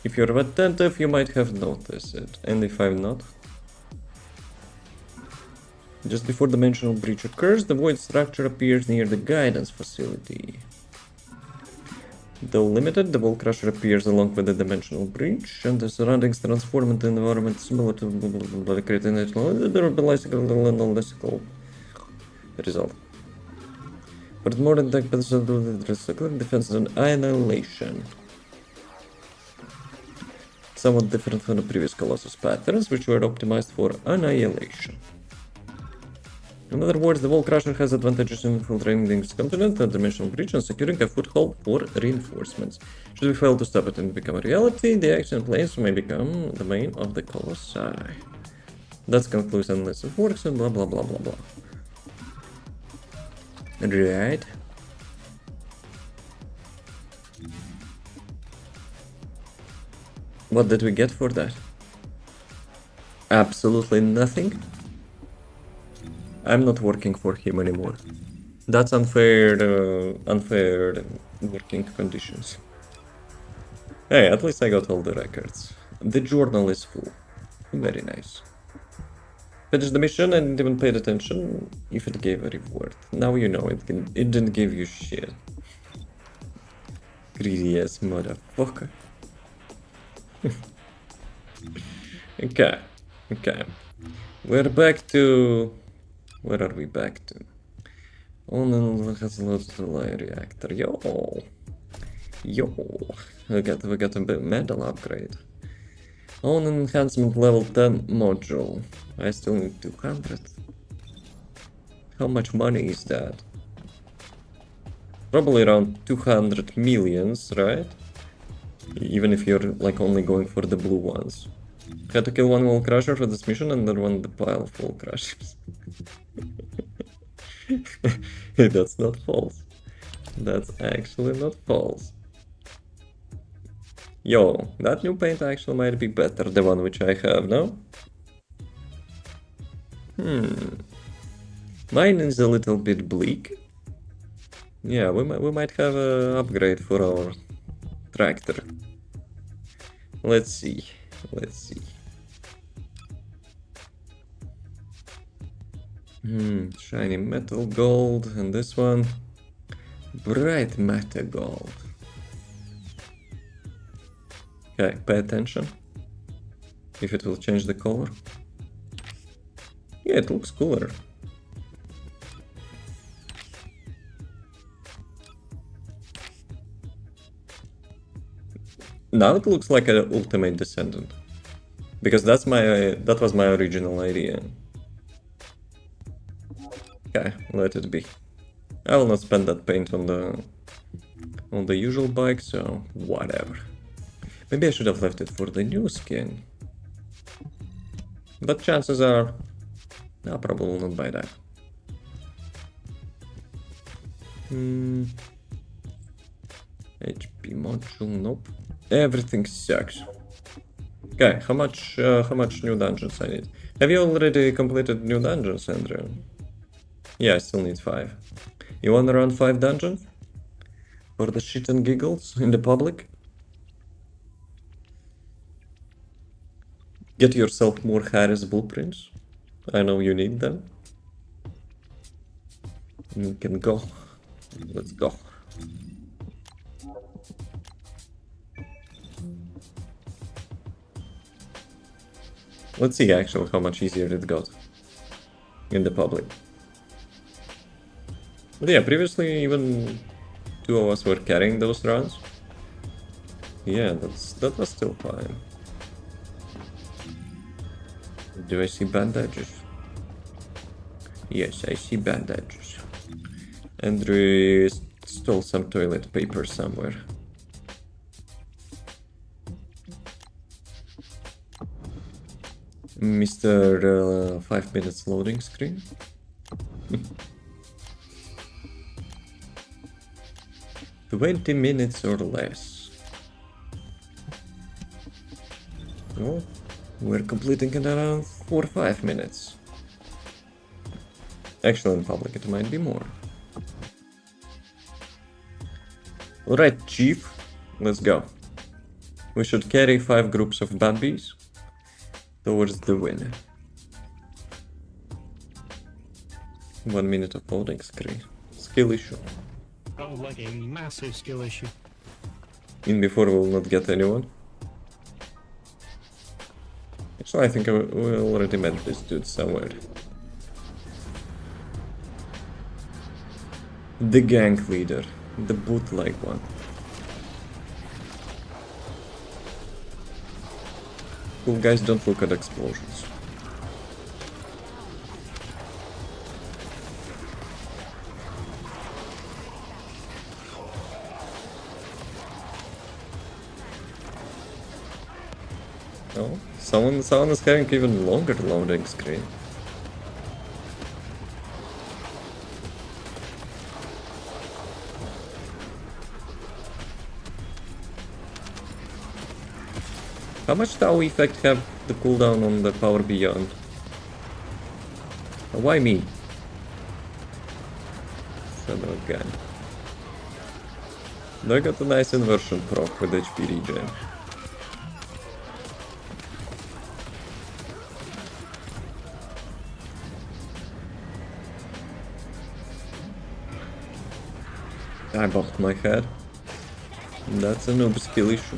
If you're attentive, you might have noticed it. And if I'm not? Just before the dimensional breach occurs, the void structure appears near the guidance facility. Though limited, the wall crusher appears along with the dimensional breach, and the surroundings transform into an environment similar to creating a logistical result. But more than that, defense and annihilation. Somewhat different from the previous Colossus patterns, which were optimized for annihilation. In other words, the wall crusher has advantages in infiltrating the continent and dimensional breach and securing a foothold for reinforcements. Should we fail to stop it and become a reality, the action planes may become the main of the Colossi. That concludes unless it works and blah blah blah blah blah. Right. What did we get for that? Absolutely nothing. I'm not working for him anymore. That's unfair working conditions. Hey, at least I got all the records. The journal is full. Very nice. Finished the mission and didn't even paid attention if it gave a reward. Now you know it didn't give you shit. Greedy ass motherfucker. Okay. We're back to... Where are we back to? Oh no, has loads to the reactor. Yo. We got a medal upgrade. On enhancement level 10 module. I still need 200. How much money is that? Probably around 200 millions, right? Even if you're like only going for the blue ones. Had to kill one wall crusher for this mission and then one the pile of wall crushers. That's not false. That's actually not false. Yo, that new paint actually might be better, the one which I have now. Mine is a little bit bleak. Yeah, we might have an upgrade for our tractor. Let's see. Shiny metal gold, and this one bright matter gold. Okay, pay attention if it will change the color. Yeah, it looks cooler. Now it looks like an ultimate Descendant, because that was my original idea. Okay, let it be. I will not spend that paint on the usual bike, so whatever. Maybe I should have left it for the new skin. But chances are, I probably will not buy that. HP module, nope. Everything sucks. Okay, how much new dungeons I need? Have you already completed new dungeons, Andrew? Yeah, I still need 5. You wanna run 5 dungeons? For the shit and giggles in the public? Get yourself more Harris blueprints. I know you need them. You can go. Let's go. Let's see actually how much easier it got in the public. But yeah, previously even 2 of us were carrying those runs. Yeah, that was still fine. Do I see bandages? Yes, I see bandages. Andrew is stole some toilet paper somewhere. Mr. 5 minutes loading screen. 20 minutes or less. Well, we're completing in around 4 or 5 minutes. Actually, in public it might be more. Alright, Chief, let's go. We should carry 5 groups of bad bees towards the win. 1 minute of loading screen. Skill issue. Sounds like a massive skill issue. In before we will not get anyone. Actually, I think we already met this dude somewhere. The gang leader. The bootleg one. Cool guys, don't look at explosions. Oh, someone is having even longer loading screen. How much Tau effect have the cooldown on the power beyond? Why me? Son of a gun. I got a nice inversion proc with HP regen. I bumped my head. That's a noob skill issue.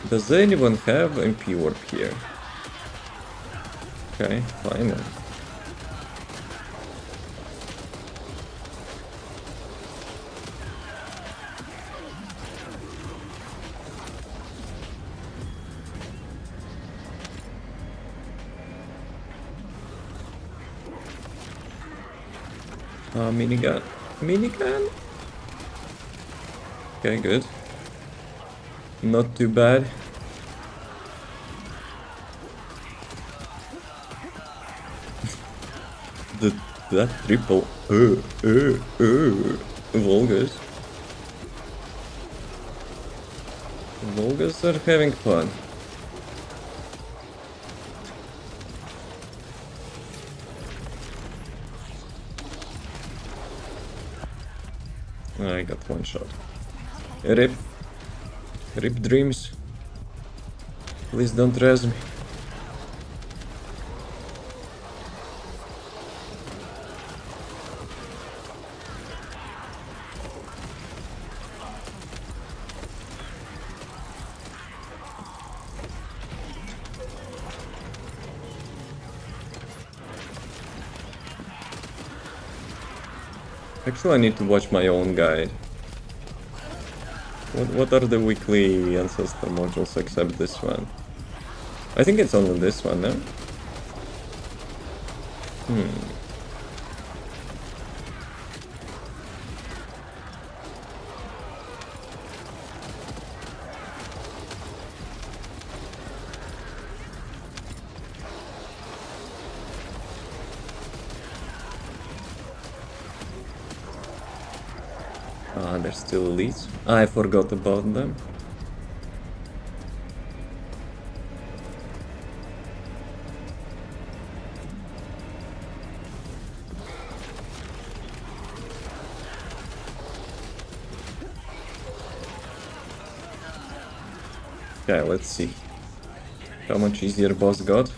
Does anyone have MP warp here? Okay, fine then. Minigun. Minigun? Okay, good. Not too bad. That triple Volgas. Volgas are having fun. I got one shot. Rip. Rip dreams. Please don't res me. Actually, I need to watch my own guide. What are the weekly Ancestor modules except this one? I think it's only this one, no? Ah, they're still elites. I forgot about them. Okay, let's see. How much easier boss got?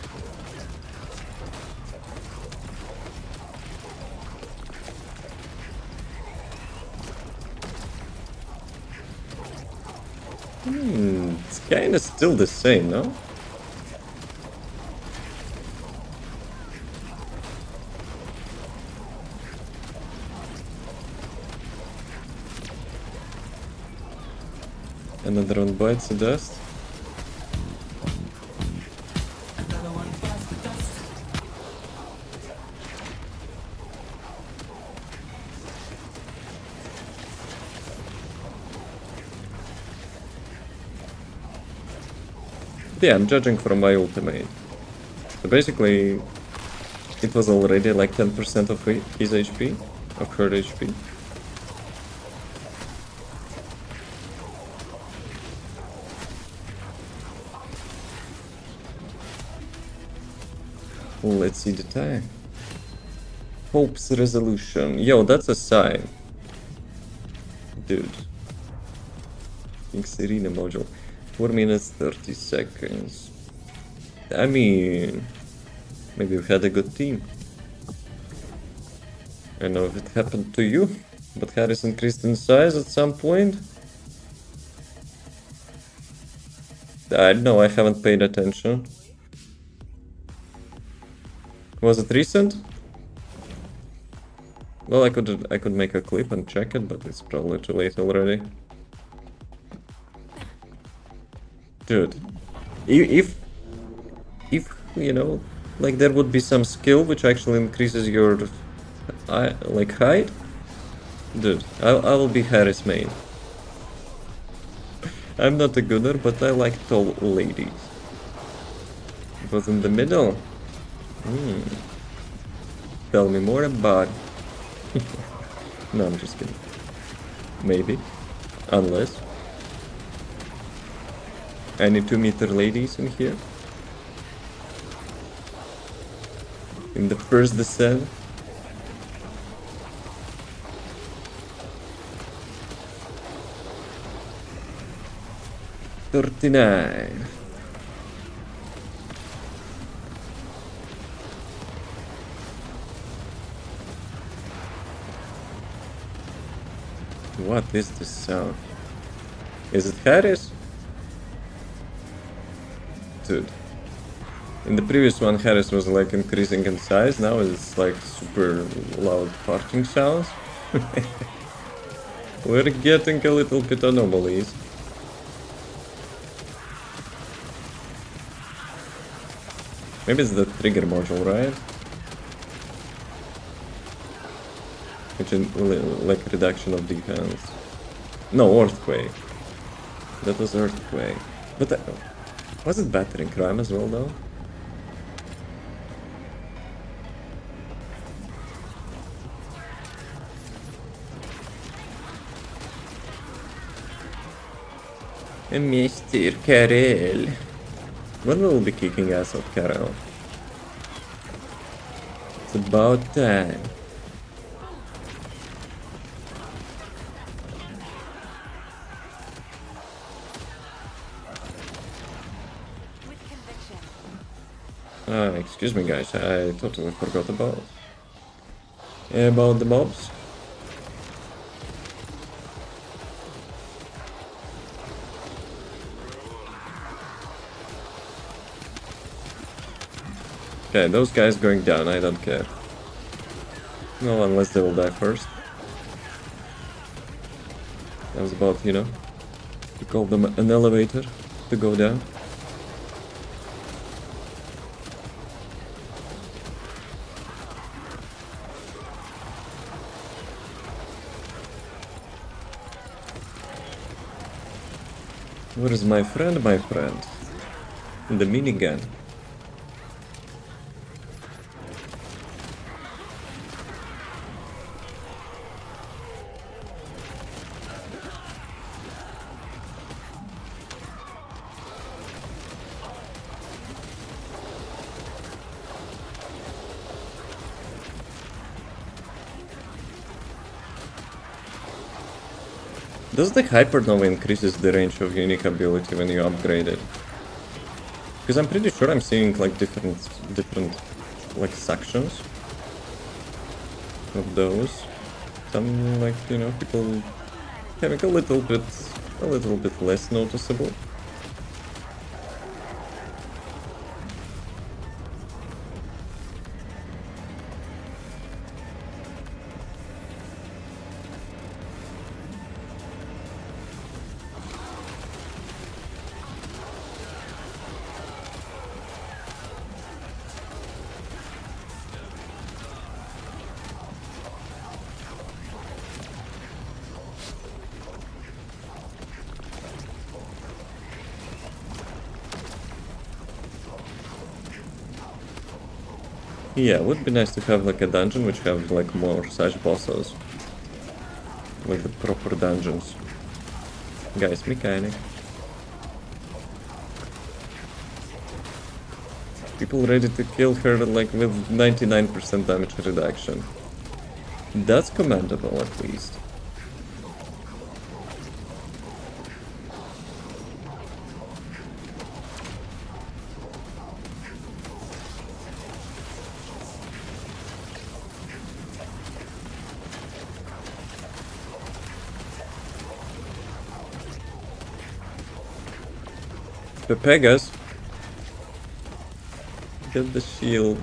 It's kinda still the same, no? Another one bites the dust. Yeah, I'm judging from my ultimate. So basically, it was already like 10% of his HP, of her HP. Let's see the time. Hope's resolution. Yo, that's a sign. Dude. Think Serena module. 4 minutes 30 seconds. I mean, maybe we had a good team. I don't know if it happened to you, but Harris increased in size at some point. I know, I haven't paid attention. Was it recent? Well, I could make a clip and check it, but it's probably too late already. Dude, if you know, like there would be some skill which actually increases your like height, dude, I will be Harris main. I'm not a gooner, but I like tall ladies. It was in the middle. Tell me more about it. No, I'm just kidding. Maybe. Unless. Any 2-meter ladies in here? In the first descent? $39. What is this sound? Is it Harris? Dude. In the previous one, Harris was like increasing in size. Now it's like super loud parking sounds. We're getting a little bit anomalies. Maybe it's the trigger module, right? Which is like reduction of defense. No, earthquake. That was earthquake. But was it battering crime as well, though? Mr. Karel. When will we be kicking ass of Karel? It's about time. Excuse me guys, I totally forgot about the mobs. Okay, those guys going down, I don't care. Well, unless they will die first. I was about, you know, to call them an elevator to go down. Where is my friend, my friend? The minigun. Does the hypernova increases the range of unique ability when you upgrade it? Because I'm pretty sure I'm seeing like different like sections of those. Some like, you know, people having a little bit less noticeable. Yeah, it would be nice to have like a dungeon which have like more such bosses. Like the proper dungeons. Guys, mechanic. People ready to kill her like with 99% damage reduction. That's commendable at least. The Pegas. Get the shield.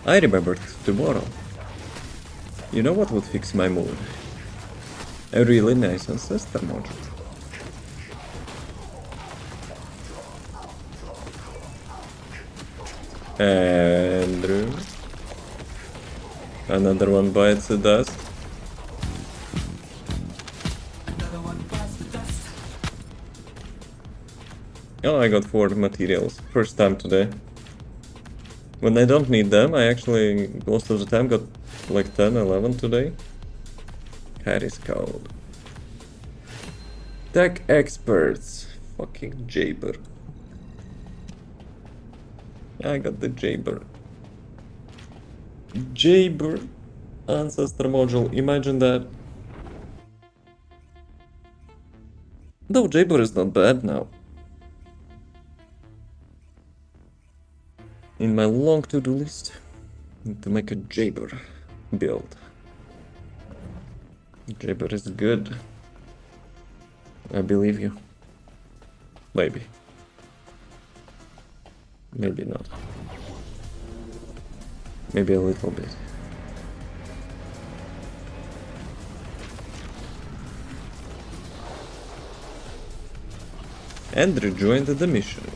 I remembered tomorrow. You know what would fix my mood? A really nice Ancestor module. Andrew. Another one bites the dust. Oh, I got 4 materials. First time today. When I don't need them, I actually most of the time got like 10, 11 today. Harry's code. Tech experts. Fucking Jabber. I got the Jabber. Jabber Ancestor module. Imagine that. Though Jabber is not bad now. In my long to-do list, need to make a Jabber build. Jabber is good. I believe you. Maybe. Maybe not. Maybe a little bit. Andrew joined the mission.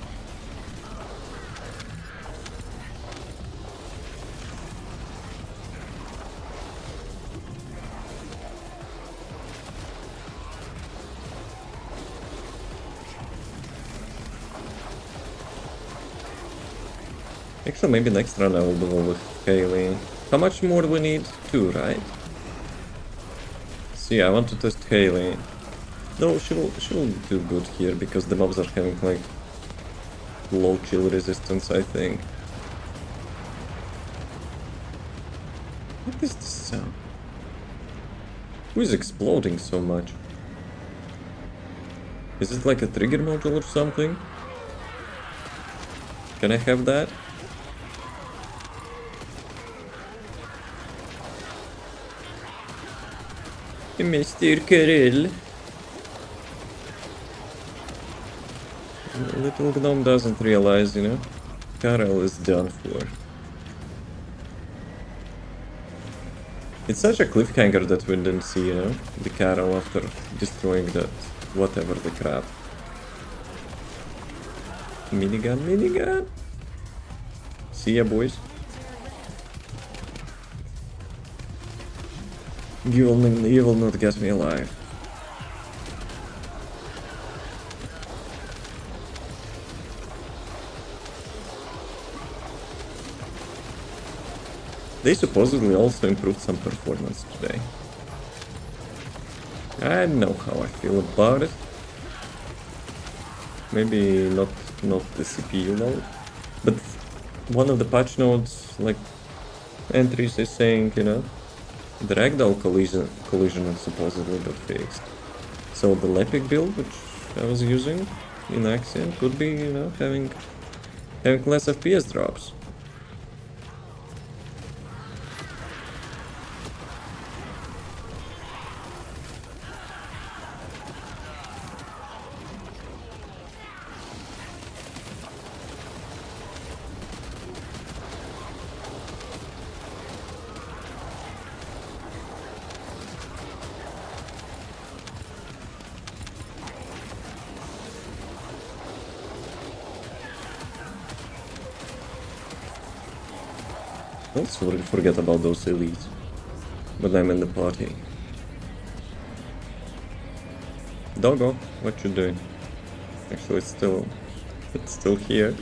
Actually, maybe next run I will do with Kaylee. How much more do we need? 2, right? See, I want to test Kaylee. No, she'll do good here because the mobs are having like low chill resistance, I think. What is this sound? Who is exploding so much? Is it like a trigger module or something? Can I have that? Mr. Kirill. Little gnome doesn't realize, you know, Karel is done for. It's such a cliffhanger that we didn't see, you know, the Karel after destroying that whatever the crap. Minigun, minigun. See ya, boys. You will not get me alive. They supposedly also improved some performance today. I don't know how I feel about it. Maybe not the CPU load, but one of the patch notes like entries is saying, you know, the ragdoll collision is supposedly got fixed. So the Lepic build, which I was using in Axiom, could be, you know, having less FPS drops. Let's forget about those elites. But I'm in the party. Doggo, what you doing? Actually, it's still here.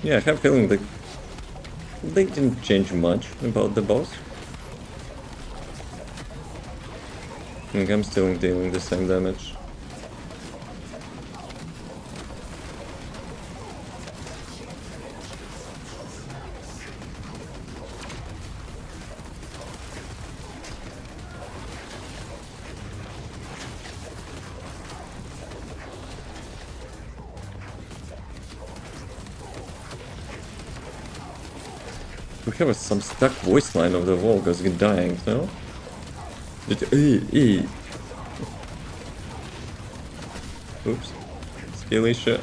Yeah, I have a feeling that they didn't change much about the boss. I think I'm still dealing the same damage. We have some stuck voice line of the Volgas dying, no? Oops. Skill issue.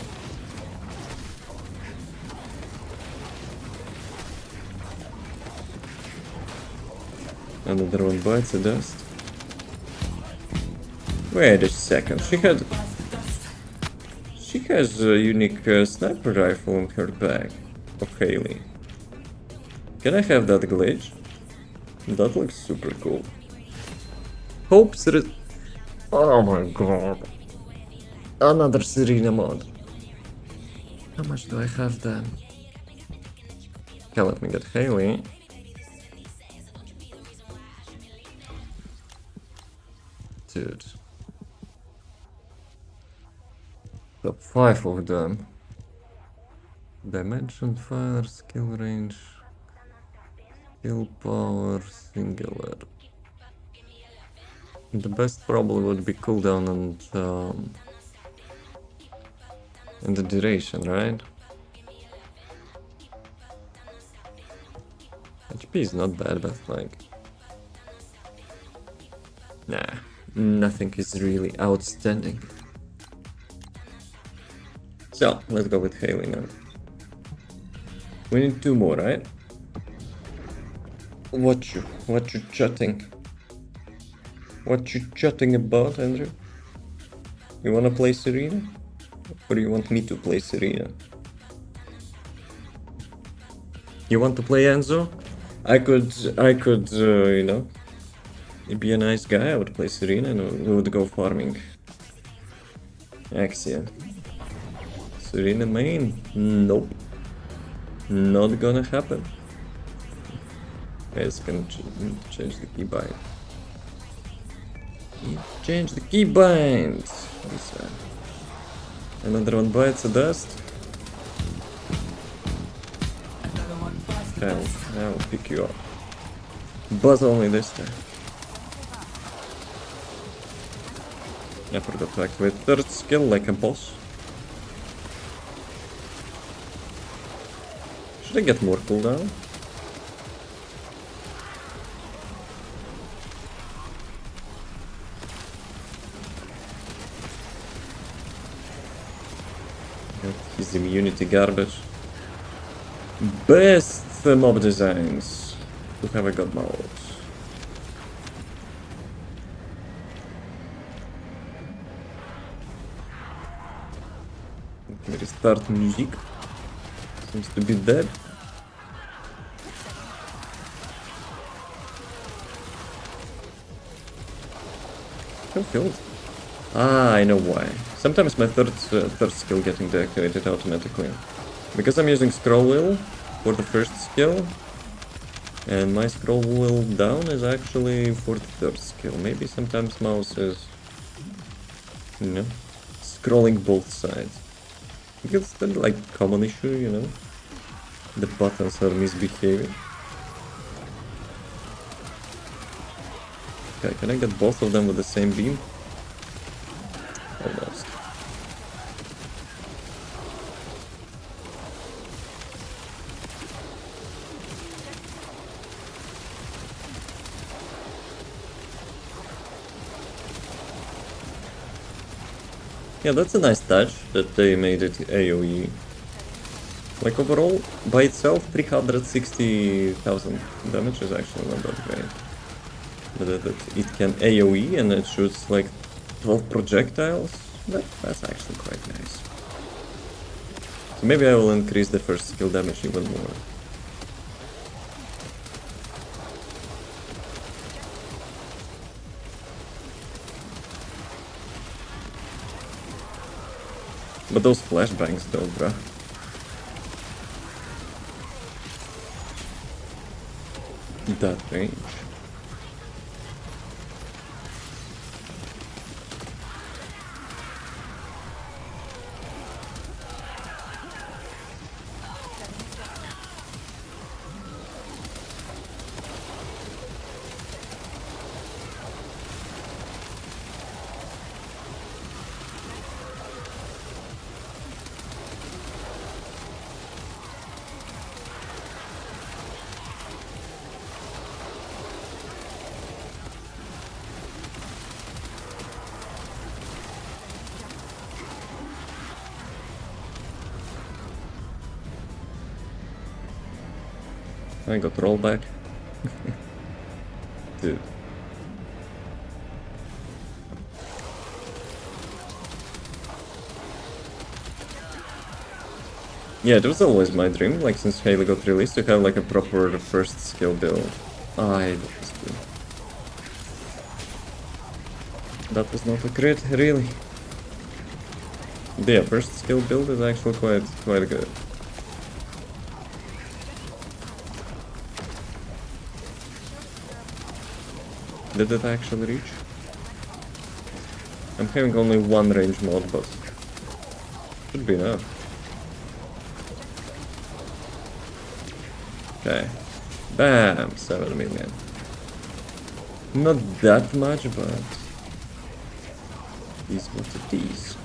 Another one bites the dust. Wait a second, she has a unique sniper rifle in her bag of Haley. Can I have that glitch? That looks super cool. Hopes that oh my god. Another Serena mod. How much do I have then? Okay, let me get Haley. Dude. Top 5 of them. Dimension, fire, skill range, skill power, singular. The best probably would be cooldown and the duration, right? HP is not bad, but like... Nah, nothing is really outstanding. So, let's go with Haley now. We need 2 more, right? What you chatting? What you chatting about, Andrew? You wanna play Serena? Or you want me to play Serena? You want to play Enzo? I could, you know, be a nice guy. I would play Serena and we would go farming. Axia. Serena main? Nope. Not gonna happen. It's gonna change the keybind. Change the keybind! What's that? Another one bites the dust. Okay, I will pick you up. But only this time. I forgot to activate 3rd skill like a boss. Should I get more cooldown? Got his immunity garbage. Best mob designs to have a god mode. Let me restart music. Seems to be dead. Who killed? Ah, I know why. Sometimes my third skill getting deactivated automatically. Because I'm using scroll wheel for the first skill. And my scroll wheel down is actually for the 3rd skill. Maybe sometimes mouse is, you know, scrolling both sides. Because that's like common issue, you know. The buttons are misbehaving. Okay, can I get both of them with the same beam? Almost. Yeah, that's a nice touch that they made it AoE. Like overall, by itself, 360,000 damage is actually not that great. But it can AoE and it shoots like 12 projectiles. That's actually quite nice. So maybe I will increase the first skill damage even more. But those flashbangs though, bruh. That range. I got rollback. Dude. Yeah, it was always my dream, like since Halo got released, to have like a proper first skill build. I that was good. That was not a crit, really. Yeah, first skill build is actually quite good. Did it actually reach? I'm having only one range mod, but should be enough. Okay. Bam! 7 million. Not that much, but is what it is.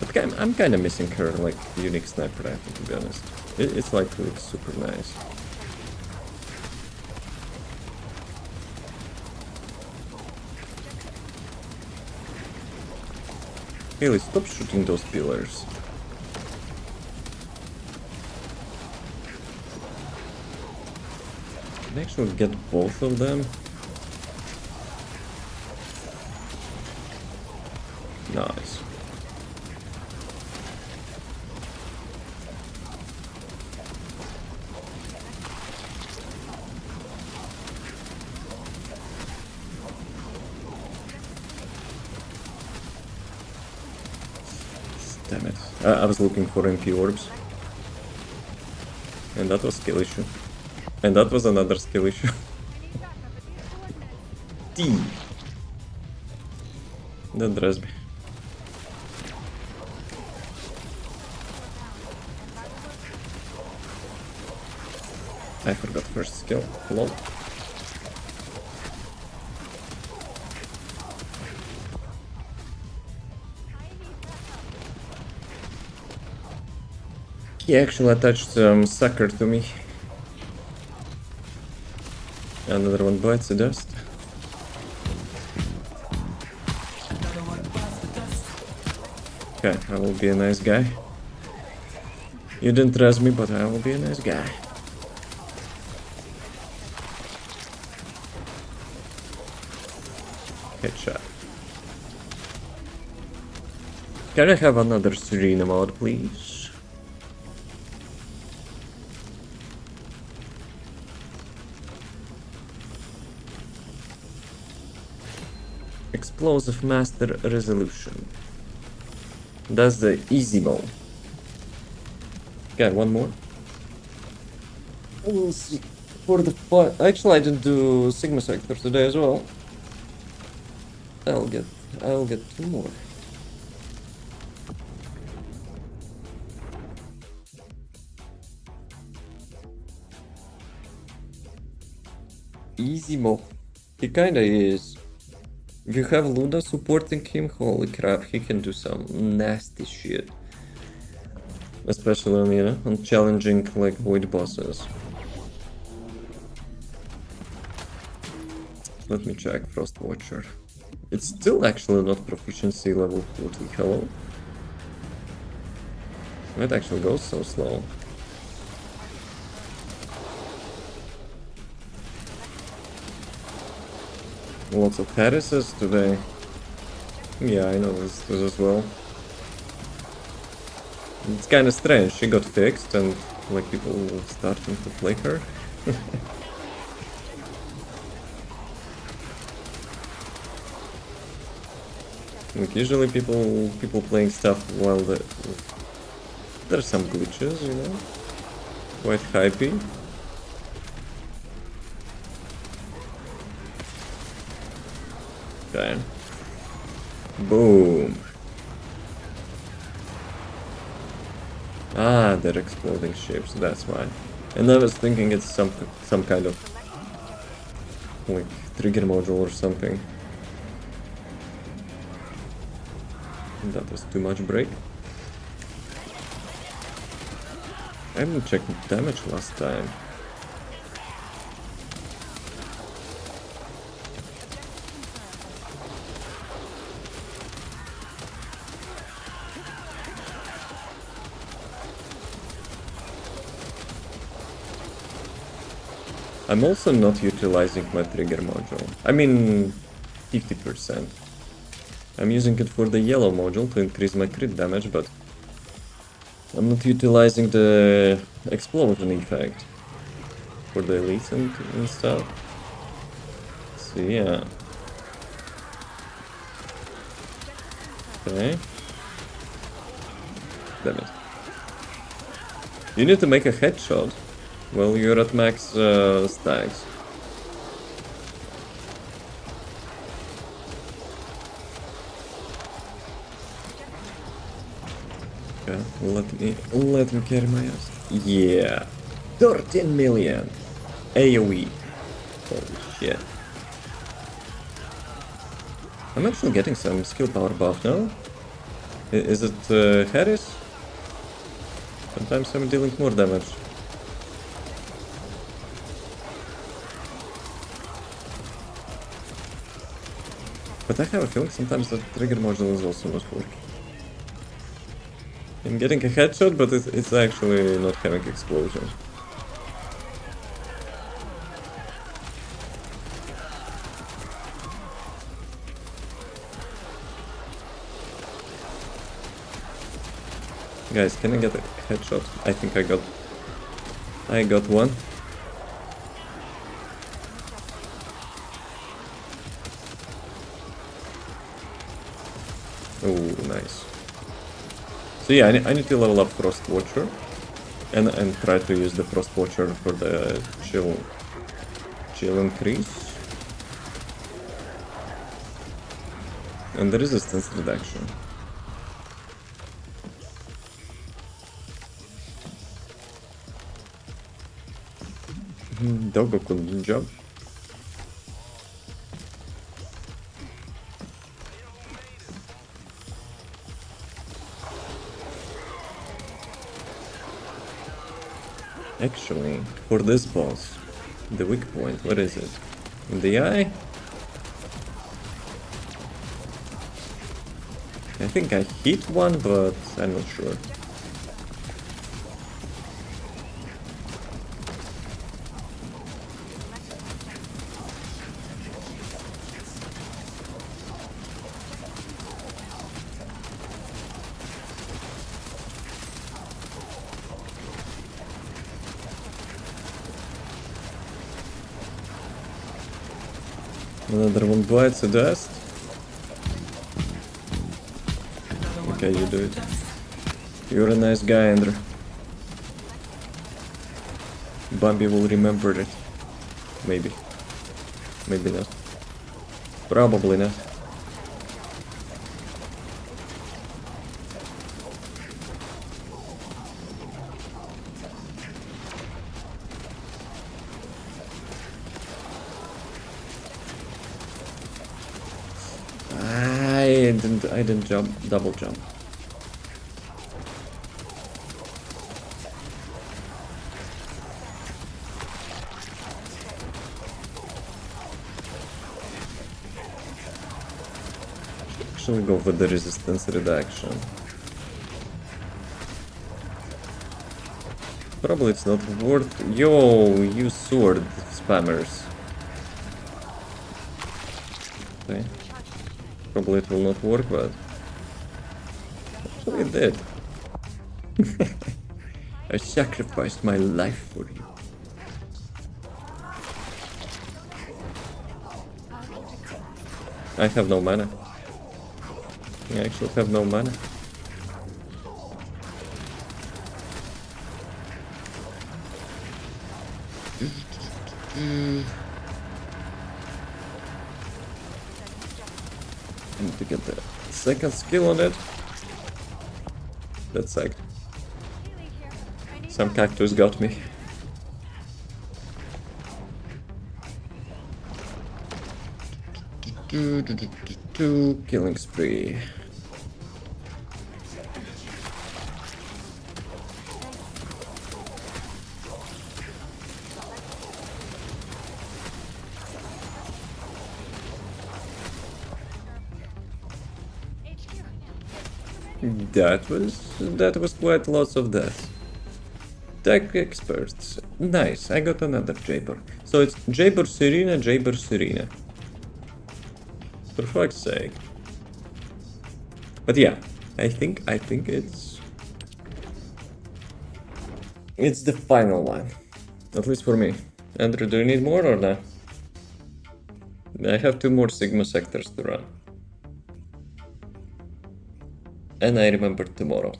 But I'm kind of missing her, like, unique sniper rifle, to be honest. It's like, looks super nice. Really, stop shooting those pillars. Can I actually get both of them? Nice. Damn it. I was looking for MP orbs. And that was skill issue. And that was another skill issue. D. Don't dress me. I forgot first skill. Lol. He actually attached some sucker to me. Another one bites the dust. Okay, I will be a nice guy. You didn't trust me, but I will be a nice guy. Headshot. Can I have another Serena mod, please? Explosive Master Resolution. That's the easy mode. Okay, one more. We'll see. For the fun. Actually, I didn't do Sigma Sector today as well. I'll get 2 more. Easy mode. He kinda is. If you have Luna supporting him, holy crap, he can do some nasty shit. Especially on, you know, on challenging like void bosses. Let me check Frost Watcher. It's still actually not proficiency level 40, hello? It actually goes so slow. Lots of Harrises today. Yeah, I know this as well. It's kinda strange, she got fixed and like people starting to play her. Like usually people playing stuff while there's some glitches, you know? Quite hypey. Okay. Boom. Ah, they're exploding ships, that's why. And I was thinking it's some kind of like trigger module or something. That was too much break. I haven't checked damage last time. I'm also not utilizing my trigger module. I mean, 50%. I'm using it for the yellow module to increase my crit damage, but I'm not utilizing the explosion effect for the elites and stuff. So yeah. Okay. Damn it. You need to make a headshot while you're at max stacks. Okay, let me carry my ass. Yeah. 13 million AoE. Holy shit. I'm actually getting some skill power buff now. Is it Harris? Sometimes I'm dealing more damage. But I have a feeling sometimes the trigger module is also not working. I'm getting a headshot, but it's actually not having explosion. Guys, can I get a headshot? I think I got one. Oh, nice. So yeah, I need to level up Frost Watcher and try to use the Frost Watcher for the chill increase and the resistance reduction. Doggo couldn't jump. Actually, for this boss, the weak point, what is it? In the eye? I think I hit one, but I'm not sure. Another one bites the dust. Okay, you do it. You're a nice guy, Andrew. Bambi will remember it. Maybe. Maybe not. Probably not. I didn't jump, double jump. Actually go for the resistance reduction. Probably it's not worth... Yo, you sword spammers. Okay. Probably it will not work, but... Actually it did. I sacrificed my life for you. I have no mana. I actually have no mana. I need to get the second skill on it. That sucked. Some cactus got me. Killing spree. That was quite lots of death. Tech experts. Nice, I got another Jabber. So it's Jabber Serena. For fuck's sake. But yeah, I think it's the final one. At least for me. Andrew, do you need more or not? I have 2 more Sigma sectors to run. And I remember tomorrow.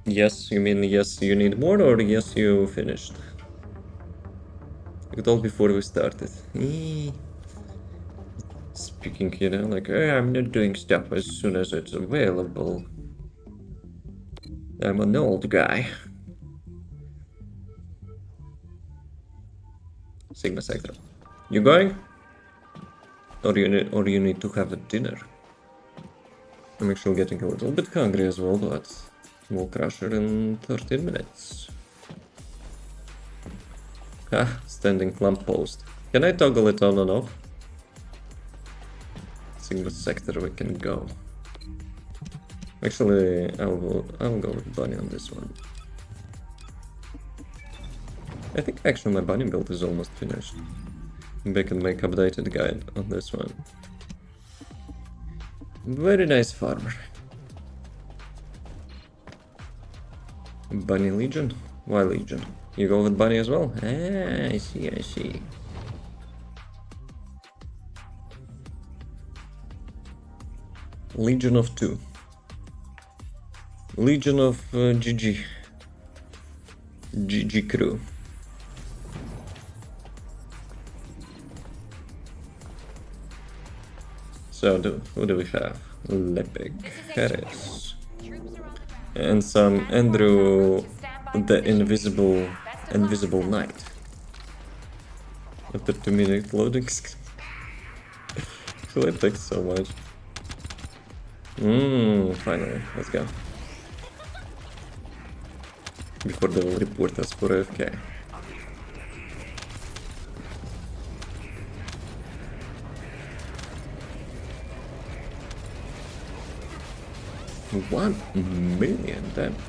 Yes, you mean yes you need more or yes you finished? You told before we started. Speaking, you know, like, I'm not doing stuff as soon as it's available. I'm an old guy. Sigma sector. You going? Or you need to have a dinner. I'm actually getting a little bit hungry as well, but we'll crash it in 13 minutes. Ah, standing lamppost. Can I toggle it on and off? Sigma sector we can go. Actually, I'll go with bunny on this one. I think actually my bunny build is almost finished. Maybe I can make updated guide on this one. Very nice farmer. Bunny Legion? Why Legion? You go with bunny as well? Ah, I see. Legion of 2. Legion of GG. GG crew. So who do we have? Lepik, Harris, and some Andrew, the invisible knight. After 2-minute loading. Lepik so much. Finally, let's go. Before they will report us for AFK. $1 million damage.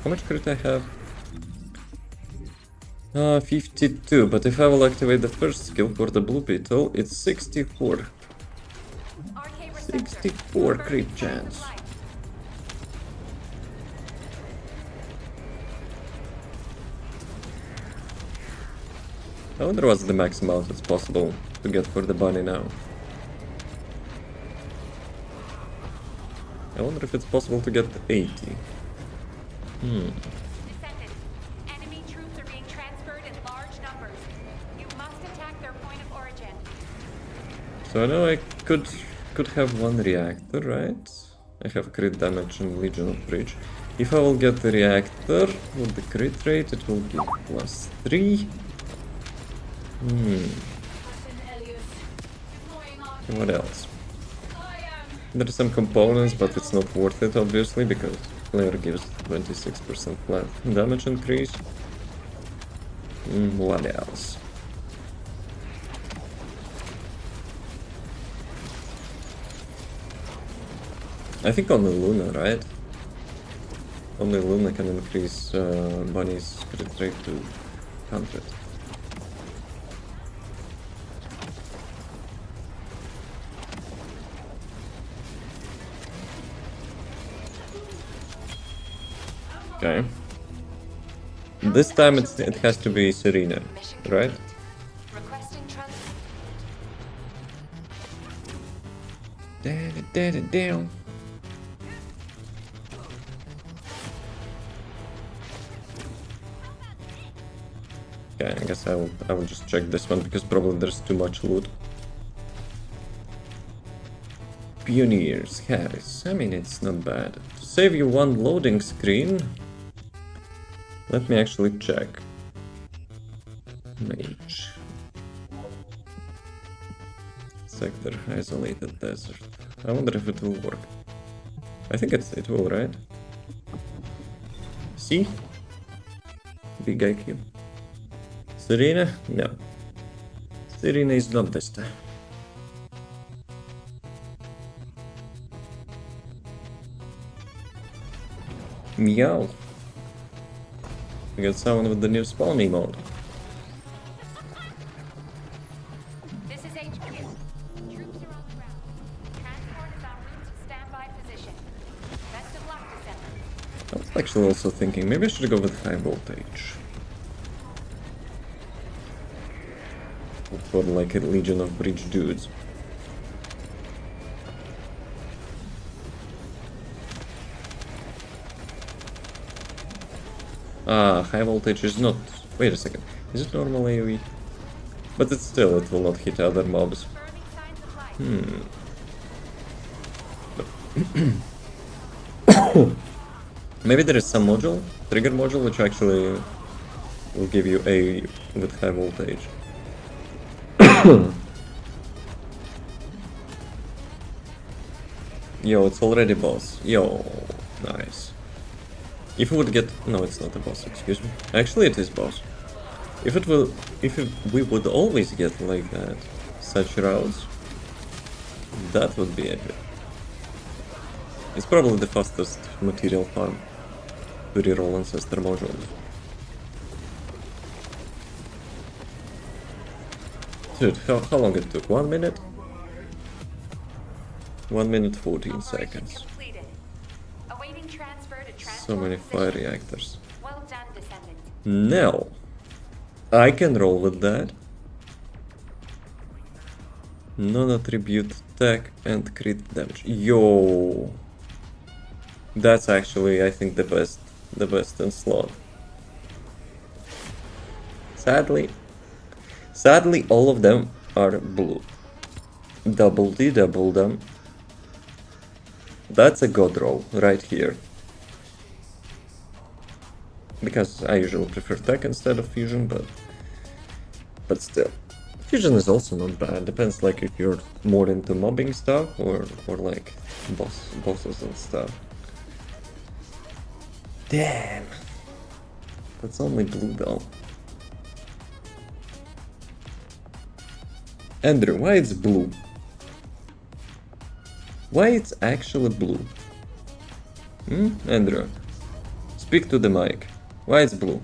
How much crit I have? 52, but if I will activate the first skill for the blue beetle, it's 64. 64 crit chance. I wonder what's the max amount that's possible to get for the bunny now. I wonder if it's possible to get 80. Descendant. Enemy troops are being transferred in large numbers. You must attack their point of origin. So I know I could have 1 reactor, right? I have crit damage and Legion of Breach. If I will get the reactor with the crit rate, it will give +3. What else? There are some components, but it's not worth it, obviously, because player gives 26% flat damage increase. What else? I think only Luna, right? Only Luna can increase Bunny's crit rate to 100. Okay. This time it has to be Serena, Mission right? complete. Requesting transfer. Down. Okay, I guess I will just check this one because probably there's too much loot. Pioneers, Harris. I mean, it's not bad. To save you one loading screen, let me actually check. Mage. Sector, isolated desert. I wonder if it will work. I think it will, right? See? Big IQ. Serena? No. Serena is not this time. Meow. We got someone with the new spawning mode. This is HQ. Troops are on the ground. Transport is en route to standby position. Best of luck, Descendant. I was actually also thinking maybe I should go with high voltage. For like a legion of bridge dudes. Ah, high voltage is not... Wait a second. Is it normal AoE? But it's still, it will not hit other mobs. Confirming signs of life. Maybe there is some module, trigger module, which actually will give you AoE with high voltage. Yo, it's already boss. Yo, nice. If we would get... No, it's not a boss, excuse me. Actually, it is boss. If we would always get like that, such routes, that would be epic. It's probably the fastest material farm to reroll Ancestor modules. Dude, how long it took? 1 minute? 1 minute 14 Operation seconds. completed. Awaiting transfer to transport So many fire position. reactors. Well done, Descendant. No! I can roll with that. Non-attribute attack and crit damage. Yo! That's actually, I think, the best in slot. Sadly, all of them are blue. Double D, double them. That's a god roll right here. Because I usually prefer tech instead of fusion, but still. Fusion is also not bad. Depends like if you're more into mobbing stuff or like bosses and stuff. Damn. That's only blue though. Andrew, why it's blue? Why it's actually blue? Andrew, speak to the mic. Why it's blue?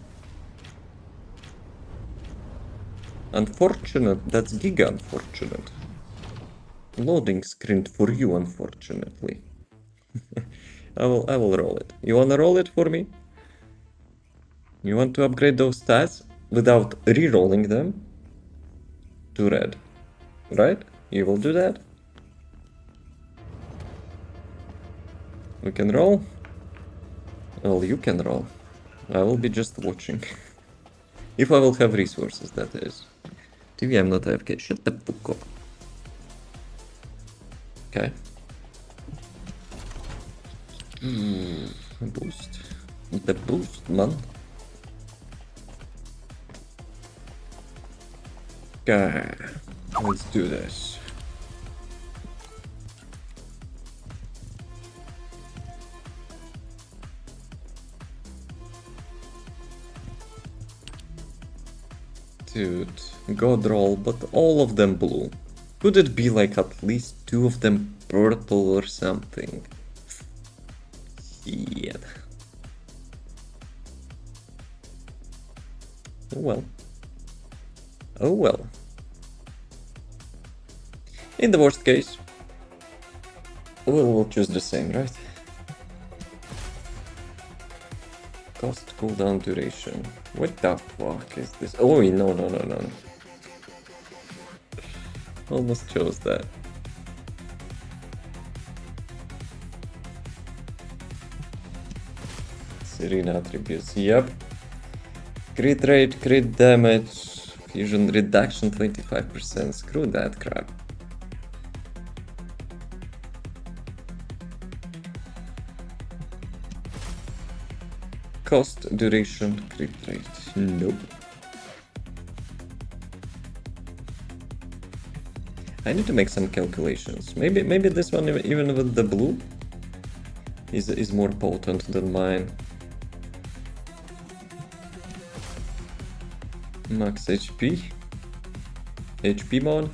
Unfortunate, that's giga unfortunate. Loading screen for you, unfortunately. I will roll it. You wanna roll it for me? You want to upgrade those stats without re-rolling them to red, right? You will do that? We can roll? Well, you can roll. I will be just watching. If I will have resources, that is. TV, I'm not AFK. Shut the fuck up. Okay. Boost. The boost, man. Okay. Let's do this. Dude, god roll, but all of them blue. Could it be like at least 2 of them purple or something? Yeah. Oh well. Oh well. In the worst case, we'll choose the same, right? Cost, cooldown, duration. What the fuck is this? Oh, no. Almost chose that. Serena attributes, yep. Crit rate, crit damage, fusion reduction 25%. Screw that crap. Cost, duration, crit rate. Nope. I need to make some calculations. Maybe this one, even with the blue, is more potent than mine. Max HP. HP mod.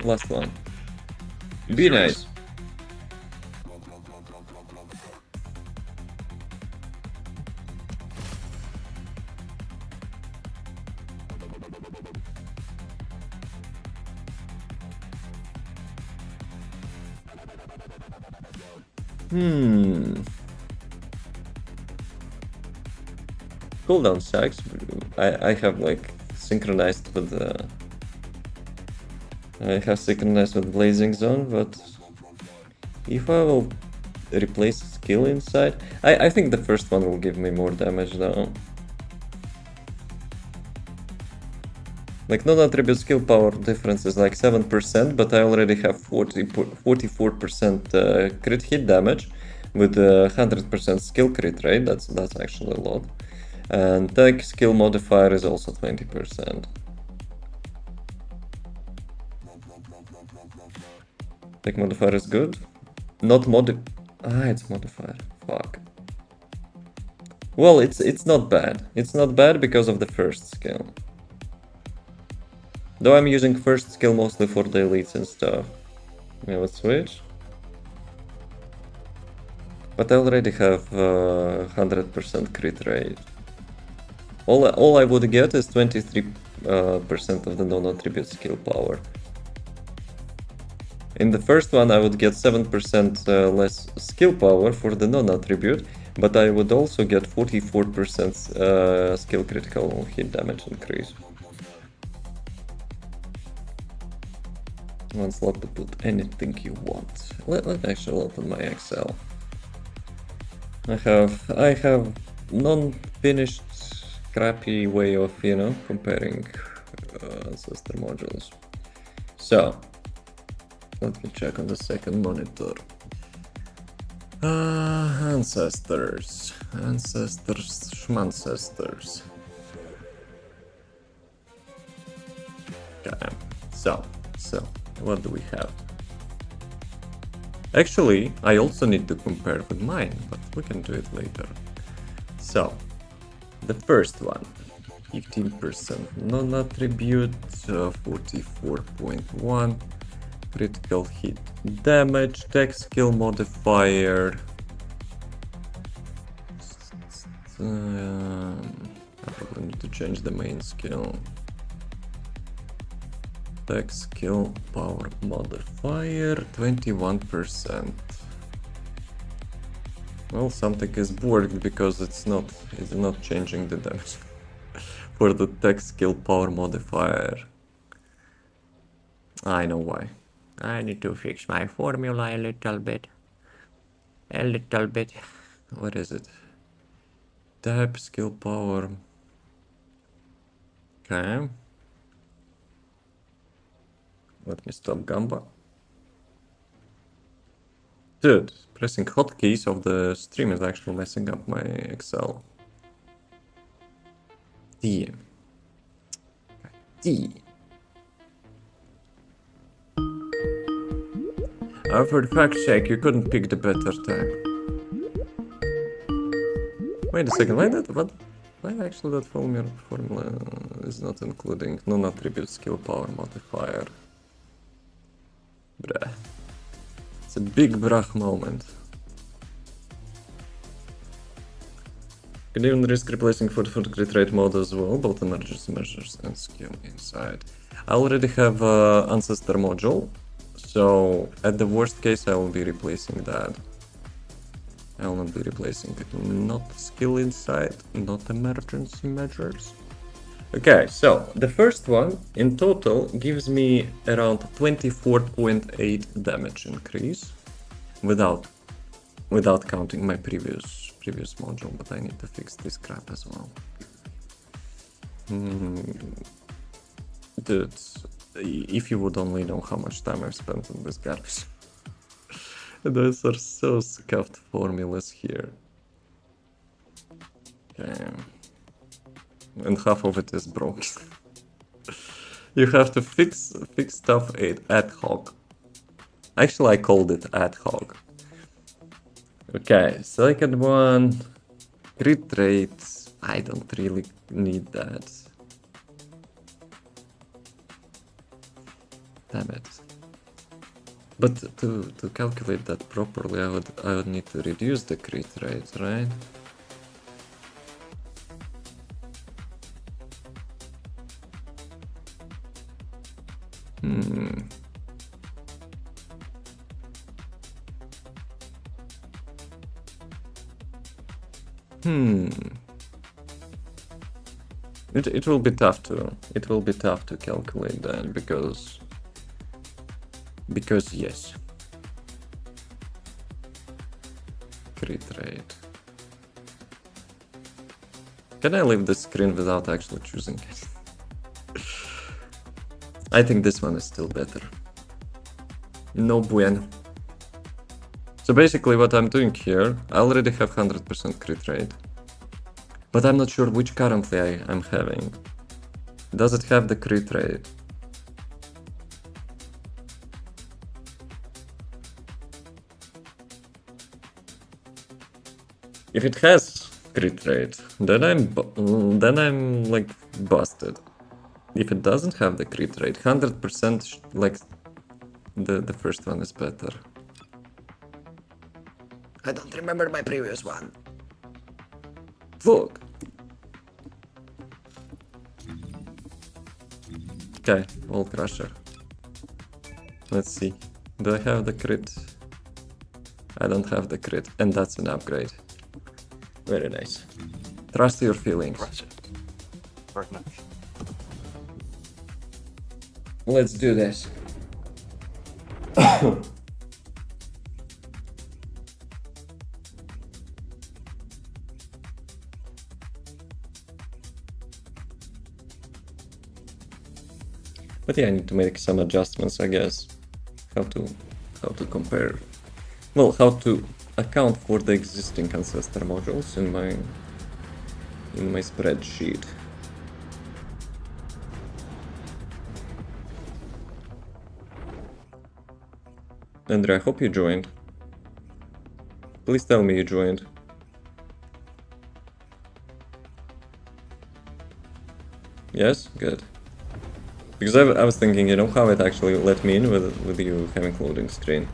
Last one. Be nice. Cooldown sucks. I have like synchronized with the. I have synchronized with Blazing Zone, but if I will replace skill inside, I think the first one will give me more damage though. Like non-attribute skill power difference is like 7%, but I already have 44% crit hit damage with 100% skill crit rate. That's actually a lot. And tech skill modifier is also 20%. Tech modifier is good. Not it's modifier. Fuck. Well, it's not bad. It's not bad because of the first skill. Though I'm using first skill mostly for the elites and stuff. Yeah, let's switch. But I already have 100% crit rate. All I would get is 23% of the non-attribute skill power. In the first one I would get 7% less skill power for the non-attribute, but I would also get 44% skill critical hit damage increase. One slot to put anything you want. Let me actually open my Excel. I have non-finished crappy way of, you know, comparing Ancestor modules. So, let me check on the second monitor. Ancestors. Schmancestors. Okay, so, what do we have? Actually, I also need to compare with mine, but we can do it later. So, the first one, 15% non-attribute, 44.1 critical hit damage, tech skill modifier. I probably need to change the main skill. Tech skill power modifier 21%. Well, something is borked because it's not changing the damage for the tech skill power modifier. I know why. I need to fix my formula a little bit. What is it? Type skill power. Okay. Let me stop gamba. Dude, pressing hotkeys of the stream is actually messing up my Excel. D. For the fact check, you couldn't pick the better time. Wait a second, why actually that formula is not including non-attribute skill power modifier? Bruh. a big brach moment. Can even risk replacing for crit rate mode as well, both emergency measures and skill inside. I already have Ancestor module, so at the worst case I will be replacing that. I will not be replacing it. Not skill inside, not emergency measures. Okay, so the first one in total gives me around 24.8 damage increase without counting my previous module, but I need to fix this crap as well. Dude, if you would only know how much time I've spent on this garbage. Those are so scuffed formulas here. Okay. And half of it is broken. You have to fix stuff ad hoc. Actually, I called it ad hoc. Okay, second one. Crit rate. I don't really need that. Damn it. But to calculate that properly, I would need to reduce the crit rate, right? It will be tough to calculate that because yes. Crit rate. Can I leave the screen without actually choosing it? I think this one is still better. No bueno. So basically what I'm doing here, I already have 100% crit rate. But I'm not sure which currently I'm having. Does it have the crit rate? If it has crit rate, then I'm like busted. If it doesn't have the crit rate, 100% like the first one is better. I don't remember my previous one. Fuck. Okay, Wall Crusher. Let's see. Do I have the crit? I don't have the crit, and that's an upgrade. Very nice. Trust your feelings. Very nice. Let's do this. But yeah, I need to make some adjustments, I guess. How to compare. Well, how to account for the existing Ancestor modules in my spreadsheet. Andrew, I hope you joined. Please tell me you joined. Yes? Good. Because I was thinking, you know, how it actually let me in with you having loading screen.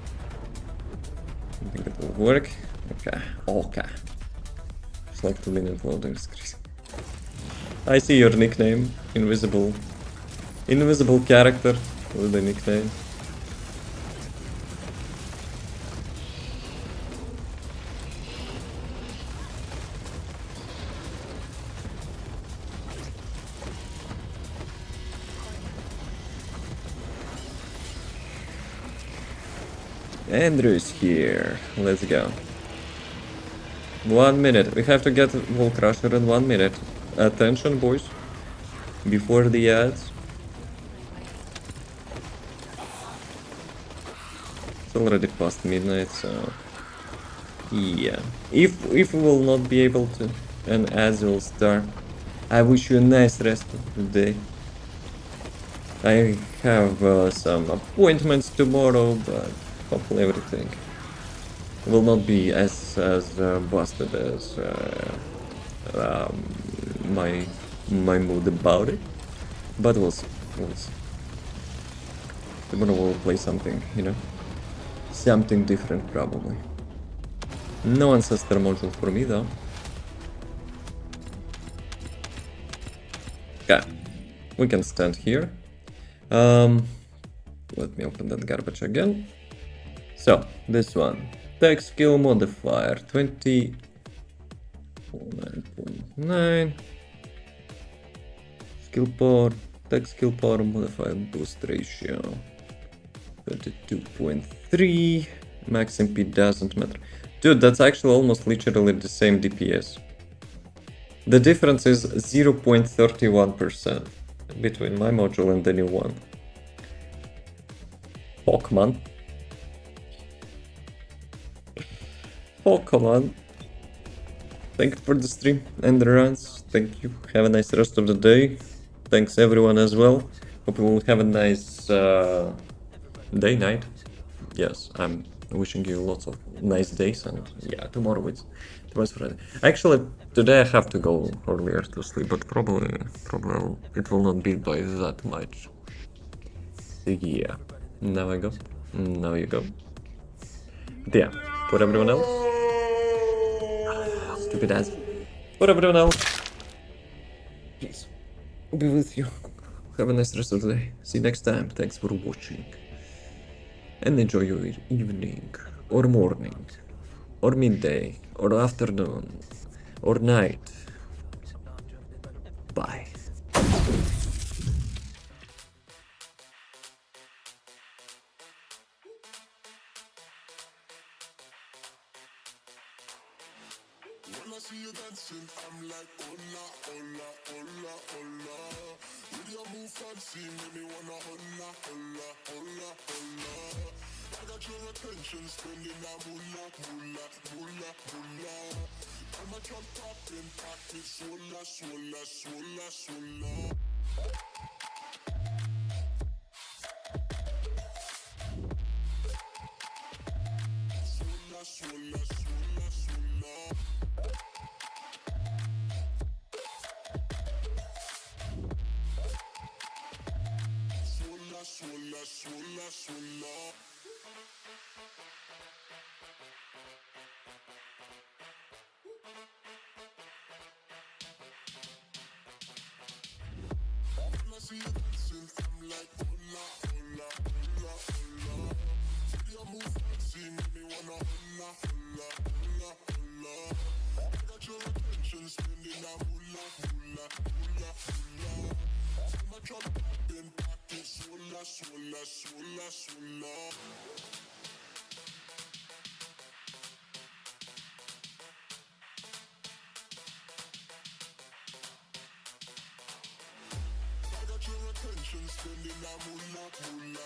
I think it will work. Okay. Okay. Just like 2-minute loading screen. I see your nickname. Invisible character with the nickname. Andrew's here. Let's go. 1 minute. We have to get Wall Crusher in 1 minute. Attention, boys. Before the ads. It's already past midnight, so... yeah. If we will not be able to, and ads will start, I wish you a nice rest of the day. I have some appointments tomorrow, but hopefully everything will not be as busted as my mood about it. But we'll see. Tomorrow we'll play something, you know, something different probably. No Ancestor module for me though. Okay, we can stand here. Let me open that garbage again. So, this one. Tech skill modifier 29.9. Skill power, tech skill power modifier boost ratio 22.3. Max MP doesn't matter. Dude, that's actually almost literally the same DPS. The difference is 0.31% between my module and the new one. Fuck, man. Fuck, man. Thank you for the stream and the runs. Thank you. Have a nice rest of the day. Thanks everyone as well. Hope you will have a nice day, night. Yes, I'm wishing you lots of nice days, and yeah, tomorrow's Friday. Actually, today I have to go earlier to sleep, but probably it will not be by that much. So yeah, now I go. Now you go. But yeah, for everyone else, stupid ass. For everyone else, peace be with you. Have a nice rest of the day. See you next time. Thanks for watching. And enjoy your evening, or morning, or midday, or afternoon, or night. Bye. When I see you dancing, I'm like, hola, hola, hola, hola. With your move fancy, make me wanna hola, hola, hola, hola. I got your attention, spending that moolah, moolah, moolah, moolah. I'm a drop popping, pocket, swola, swola, swola, swola. Swola, swola, swola, swola. Swola, swola, swola, swola. When I see you dancing, I'm like, hola, hola, hola, hola. With your move fancy, make me wanna hola, hola, hola, hola. I got your attention, spending that moolah, moolah, moolah, moolah. I'm a drop popping, pocket, swola, swola, swola, swola. I got your attention, spending that moolah, moolah,